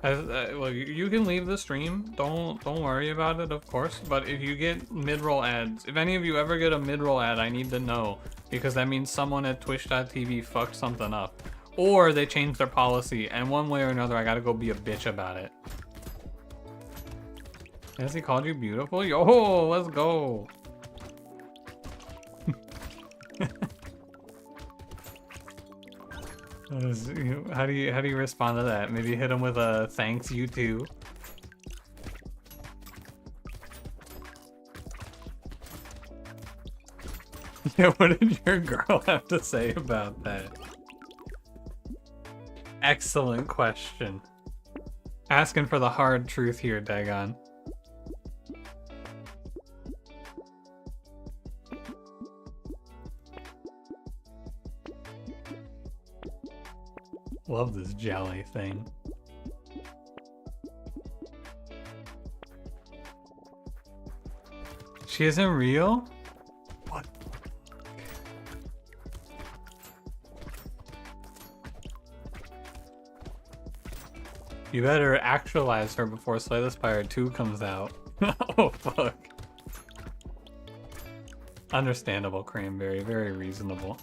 Well, you can leave the stream. Don't worry about it, of course. But if you get mid-roll ads, if any of you ever get a mid-roll ad, I need to know, because that means someone at Twitch.tv fucked something up, or they changed their policy, and one way or another, I gotta go be a bitch about it. Has he called you beautiful? Yo, let's go. How do you respond to that? Maybe hit him with a thanks, you too. Yeah, what did your girl have to say about that? Excellent question. Asking for the hard truth here, Dagon. Love this jelly thing. She isn't real? What? You better actualize her before Slay the Spire 2 comes out. Oh, fuck. Understandable, Cranberry. Very reasonable.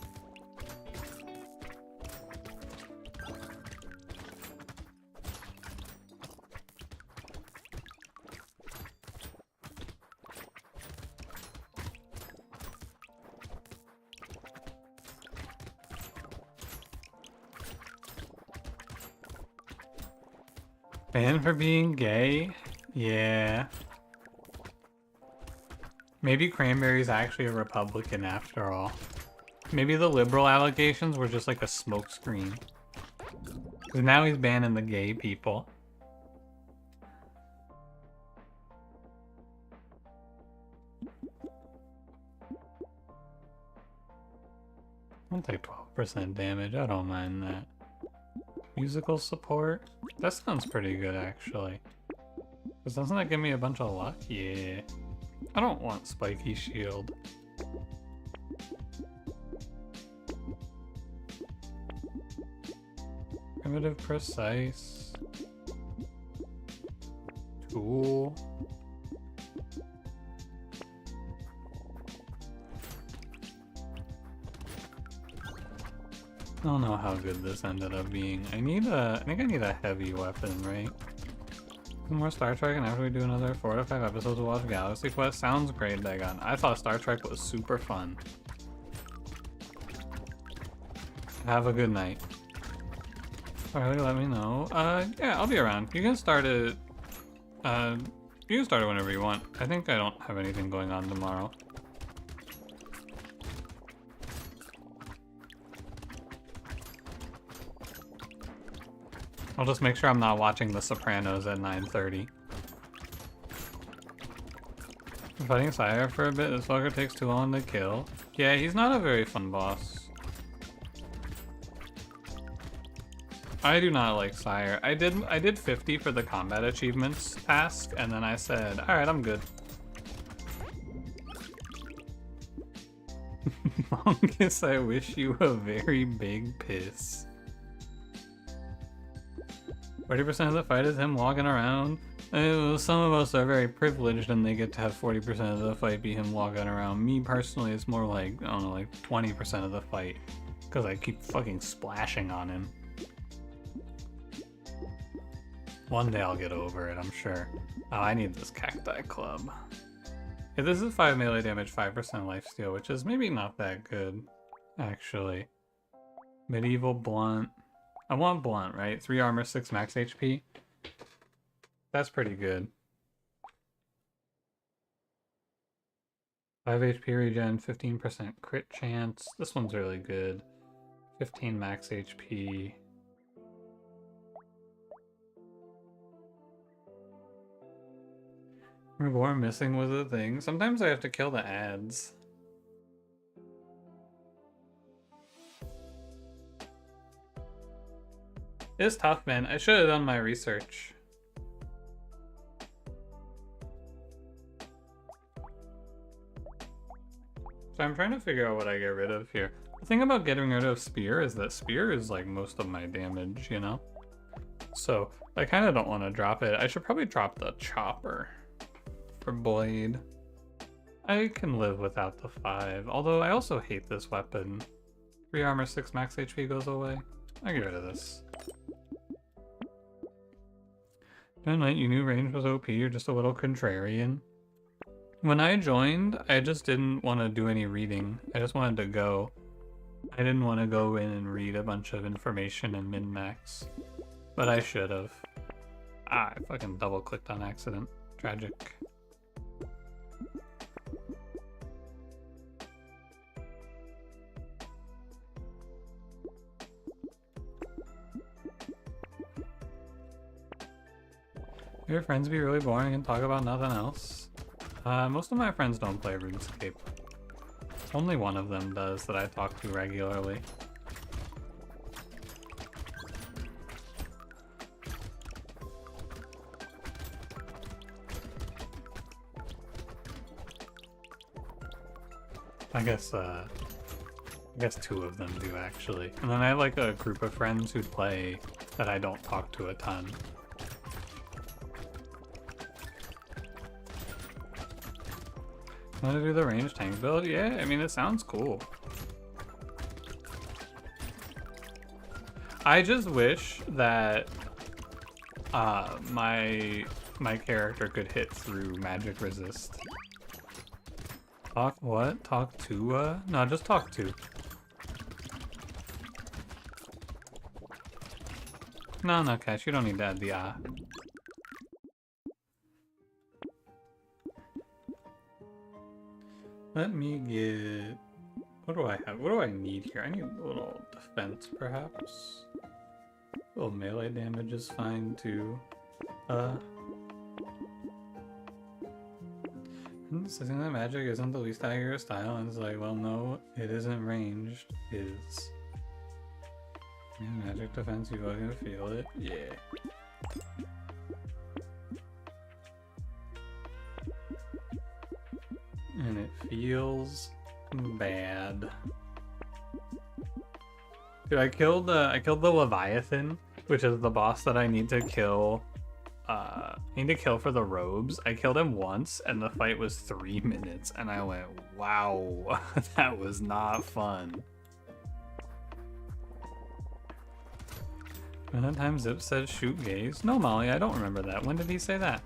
Banned for being gay? Yeah. Maybe Cranberry's actually a Republican after all. Maybe the liberal allegations were just like a smokescreen. Because now he's banning the gay people. I'll take 12% damage, I don't mind that. Musical support? That sounds pretty good, actually. Because doesn't that give me a bunch of luck? Yeah. I don't want spiky shield. Primitive precise. Tool. I don't know how good this ended up being. I think I need a heavy weapon, right? Some more Star Trek, and after we do another 4 to 5 episodes, we'll watch Galaxy Quest. Sounds great, Dagon. I thought Star Trek was super fun. Have a good night. Alright, let me know. Yeah, I'll be around. You can start it, you can start it whenever you want. I think I don't have anything going on tomorrow. I'll just make sure I'm not watching The Sopranos at 9:30. Fighting Sire for a bit, this fucker takes too long to kill. Yeah, he's not a very fun boss. I do not like Sire. I did 50 for the combat achievements task, and then I said, alright, I'm good. Mongus, I wish you a very big piss. 40% of the fight is him walking around. Some of us are very privileged and they get to have 40% of the fight be him walking around. Me personally, it's more like, I don't know, like 20% of the fight. Because I keep fucking splashing on him. One day I'll get over it, I'm sure. Oh, I need this cacti club. Yeah, this is 5 melee damage, 5% lifesteal, which is maybe not that good, actually. Medieval blunt. I want blunt, right? 3 armor, 6 max HP. That's pretty good. 5 HP regen, 15% crit chance. This one's really good. 15 max HP. Reborn missing was a thing. Sometimes I have to kill the ads. It's tough, man. I should have done my research. So I'm trying to figure out what I get rid of here. The thing about getting rid of Spear is that Spear is like most of my damage, you know? So I kind of don't want to drop it. I should probably drop the Chopper for Blade. I can live without the 5, although I also hate this weapon. 3 armor, 6 max HP goes away. I get rid of this. Tonight you knew range was OP, you're just a little contrarian. When I joined, I just didn't want to do any reading. I just wanted to go. I didn't want to go in and read a bunch of information and min-max. But I should have. Ah, I fucking double-clicked on accident. Tragic. Your friends be really boring and talk about nothing else. Most of my friends don't play RuneScape. Only one of them does that I talk to regularly. I guess 2 of them do actually. And then I have like a group of friends who play that I don't talk to a ton. Want to do the ranged tank build? Yeah, I mean, it sounds cool. I just wish that my character could hit through magic resist. Talk what? Talk to no, just talk to. No, Cash, you don't need to add the Let me get... What do I have? What do I need here? I need a little defense, perhaps. A little melee damage is fine, too. Saying that magic isn't the least accurate style, and it's like, well, no, it isn't ranged. It is. Yeah, magic defense, you fucking feel it? Yeah. And it feels bad. Dude, I killed the Leviathan, which is the boss that I need to kill. For the robes. I killed him once, and the fight was 3 minutes, and I went, wow, that was not fun. And that time Zip said shoot gaze. No, Molly, I don't remember that. When did he say that?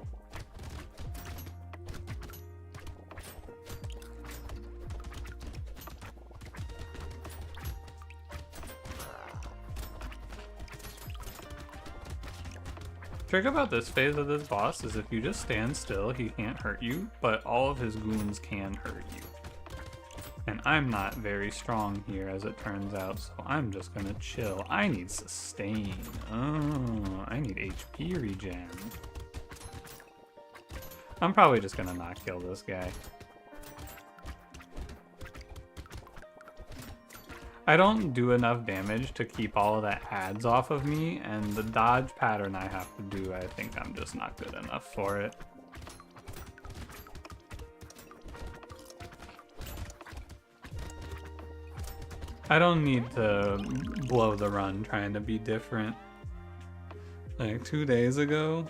Trick about this phase of this boss is if you just stand still, he can't hurt you, but all of his goons can hurt you. And I'm not very strong here, as it turns out, so I'm just gonna chill. I need sustain. Oh, I need HP regen. I'm probably just gonna not kill this guy. I don't do enough damage to keep all of that adds off of me, and the dodge pattern I have to do, I think I'm just not good enough for it. I don't need to blow the run trying to be different. Like 2 days ago?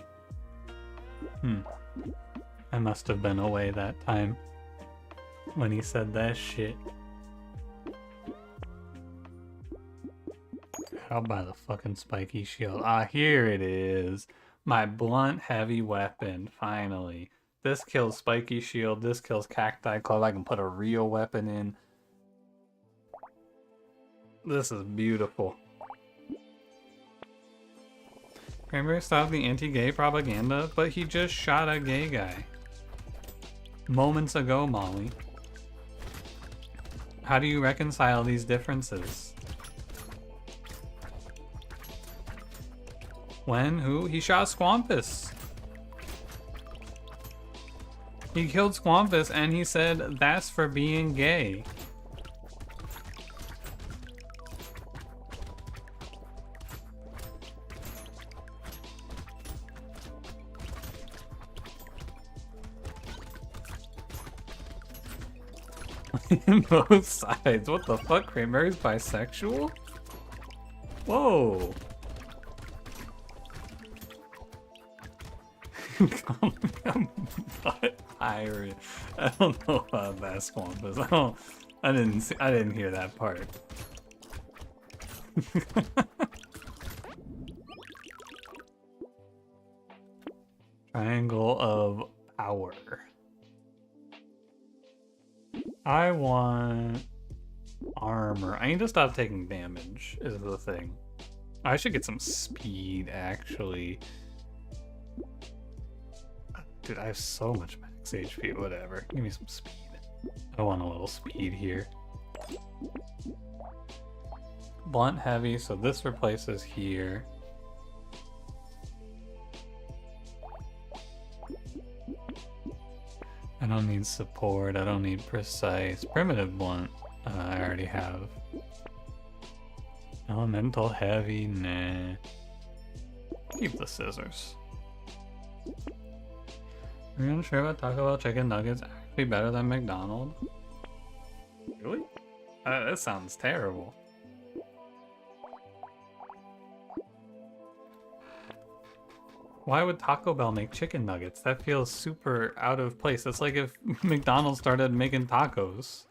I must have been away that time when he said that shit. I'll buy the fucking spiky shield. Ah, here it is. My blunt heavy weapon, finally. This kills spiky shield, this kills cacti club. I can put a real weapon in. This is beautiful. Cranberry stopped the anti-gay propaganda, but he just shot a gay guy. Moments ago, Molly. How do you reconcile these differences? When? Who? He shot Squampus. He killed Squampus and he said, that's for being gay. Both sides. What the fuck? Cranberry's bisexual? Whoa. Butt pirate. I don't know about that, Squampus. I didn't hear that part. Triangle of power. I want armor. I need to stop taking damage, is the thing. I should get some speed, actually. Dude, I have so much max HP, whatever. Give me some speed. I want a little speed here. Blunt heavy, so this replaces here. I don't need support, I don't need precise. Primitive blunt, I already have. Elemental heavy, nah. Keep the scissors. Are you unsure about Taco Bell chicken nuggets actually better than McDonald's? Really? That sounds terrible. Why would Taco Bell make chicken nuggets? That feels super out of place. It's like if McDonald's started making tacos.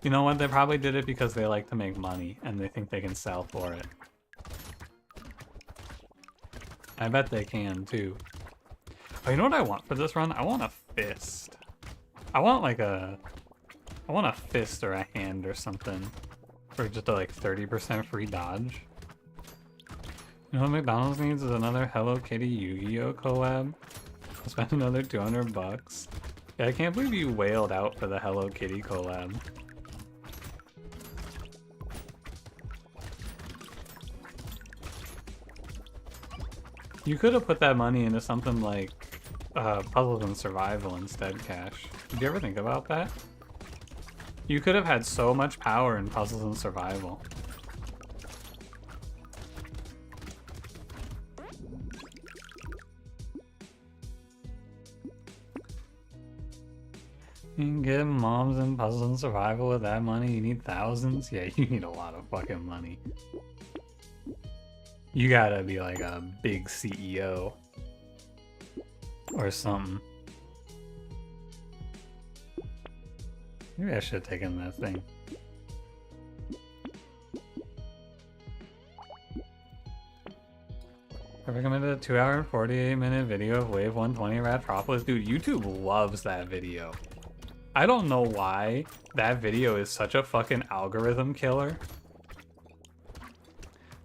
You know what? They probably did it because they like to make money and they think they can sell for it. I bet they can too. Oh, you know what I want for this run? I want a fist. I want a fist or a hand or something. For just a like 30% free dodge. You know what McDonald's needs is another Hello Kitty Yu-Gi-Oh collab. I'll spend another 200 bucks. Yeah, I can't believe you wailed out for the Hello Kitty collab. You could have put that money into something like Puzzles and Survival instead, Cash. Did you ever think about that? You could have had so much power in Puzzles and Survival. You can get moms in Puzzles and Survival with that money. You need thousands? Yeah, you need a lot of fucking money. You gotta be like a big CEO. Or something. Maybe I should have taken that thing. I recommended a 2 hour and 48-minute video of Wave 120 Ratropolis. Dude, YouTube loves that video. I don't know why that video is such a fucking algorithm killer.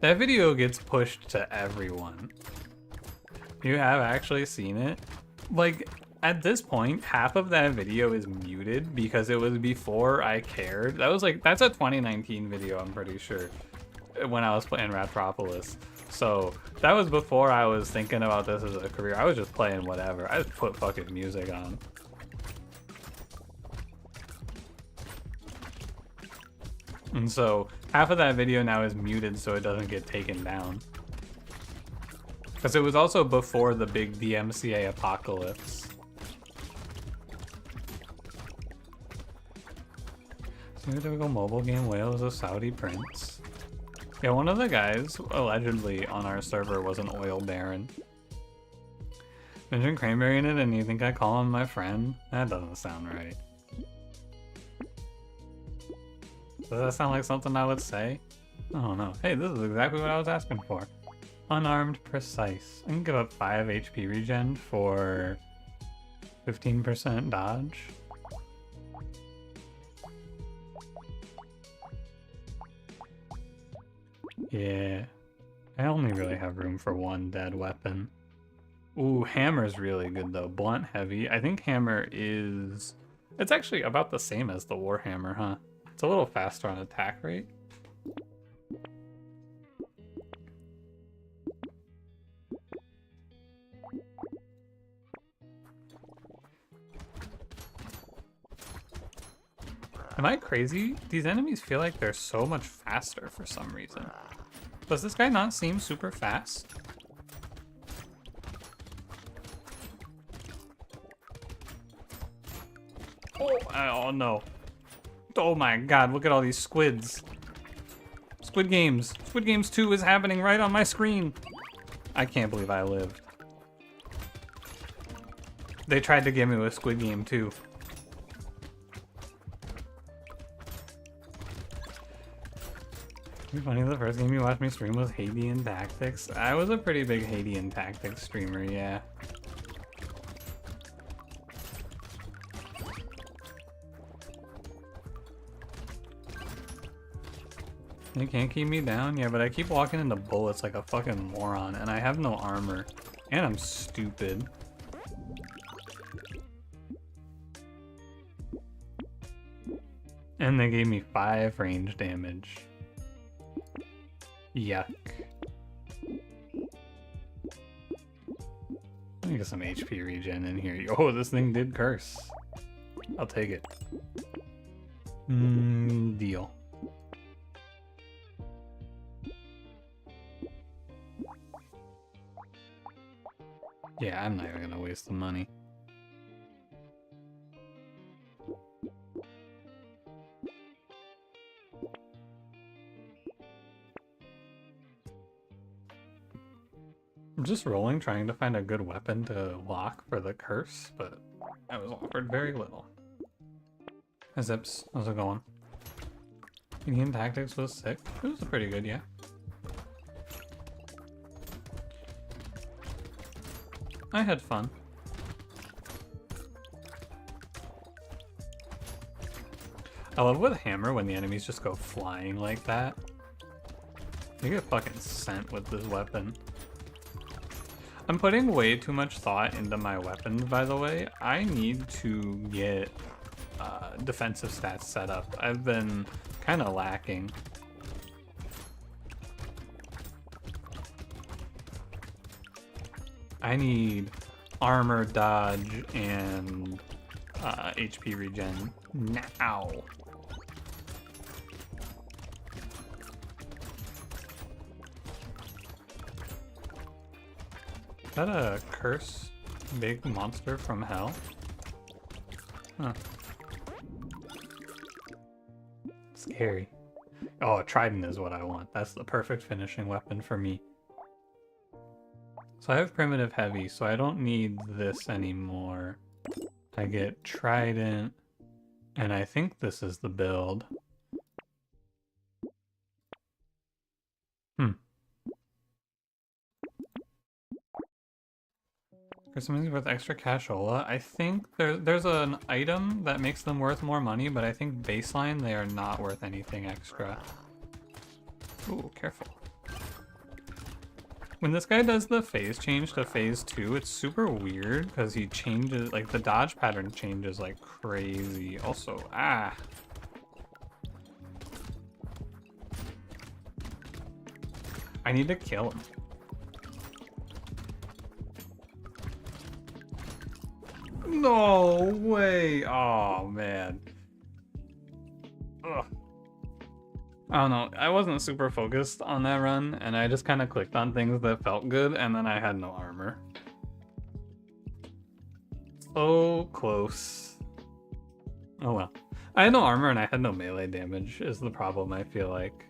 That video gets pushed to everyone. You have actually seen it? Like, at this point, half of that video is muted because it was before I cared. That was like, that's a 2019 video, I'm pretty sure, when I was playing Ratropolis. So that was before I was thinking about this as a career. I was just playing whatever. I just put fucking music on. And so half of that video now is muted so it doesn't get taken down. Because it was also before the big DMCA apocalypse. Typical mobile game whale is a Saudi prince. Yeah, one of the guys allegedly on our server was an oil baron. Mention cranberry in it and you think I call him my friend? That doesn't sound right. Does that sound like something I would say? I don't know. Hey, this is exactly what I was asking for. Unarmed precise. I can give up 5 HP regen for 15% dodge. Yeah. I only really have room for one dead weapon. Ooh, hammer's really good though. Blunt heavy. I think hammer is... It's actually about the same as the warhammer, huh? It's a little faster on attack rate. Am I crazy? These enemies feel like they're so much faster for some reason. Does this guy not seem super fast? Oh no. Oh my god, look at all these squids. Squid Games. Squid Games 2 is happening right on my screen. I can't believe I lived. They tried to get me with Squid Game 2. It'd be funny, the first game you watched me stream was Hadean Tactics. I was a pretty big Hadean Tactics streamer, yeah. You can't keep me down? Yeah, but I keep walking into bullets like a fucking moron, and I have no armor. And I'm stupid. And they gave me 5 range damage. Yuck. Let me get some HP regen in here. Oh, this thing did curse. I'll take it. Deal. Yeah, I'm not even gonna waste the money. I'm just rolling, trying to find a good weapon to lock for the curse, but I was offered very little. Hi Zips, how's it going? Indian Tactics was sick. It was pretty good, yeah. I had fun. I love with hammer when the enemies just go flying like that. You get fucking sent with this weapon. I'm putting way too much thought into my weapons, by the way. I need to get defensive stats set up. I've been kind of lacking. I need armor, dodge, and HP regen now. Is that a curse big monster from hell? Huh. Scary. Oh, a trident is what I want. That's the perfect finishing weapon for me. So I have primitive heavy, so I don't need this anymore. I get trident, and I think this is the build. For some reason with extra cashola, I think there's an item that makes them worth more money, but I think baseline they are not worth anything extra. Ooh, careful. When this guy does the phase change to phase 2, it's super weird because he changes, like the dodge pattern changes like crazy. Also, I need to kill him. No way. Oh man. Ugh. I don't know. I wasn't super focused on that run, and I just kind of clicked on things that felt good, and then I had no armor. So close. Oh well. I had no armor and I had no melee damage is the problem, I feel like.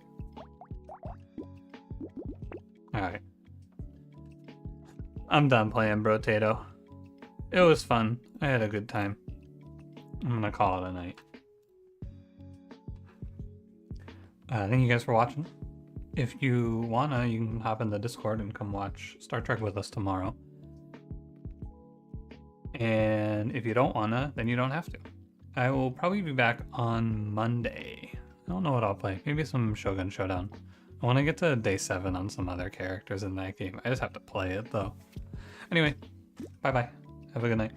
Alright. I'm done playing brotato. It was fun. I had a good time. I'm gonna call it a night. Thank you guys for watching. If you wanna, you can hop in the Discord and come watch Star Trek with us tomorrow. And if you don't wanna, then you don't have to. I will probably be back on Monday. I don't know what I'll play. Maybe some Shogun Showdown. I want to get to day 7 on some other characters in that game. I just have to play it though. Anyway, bye bye. Have a good night.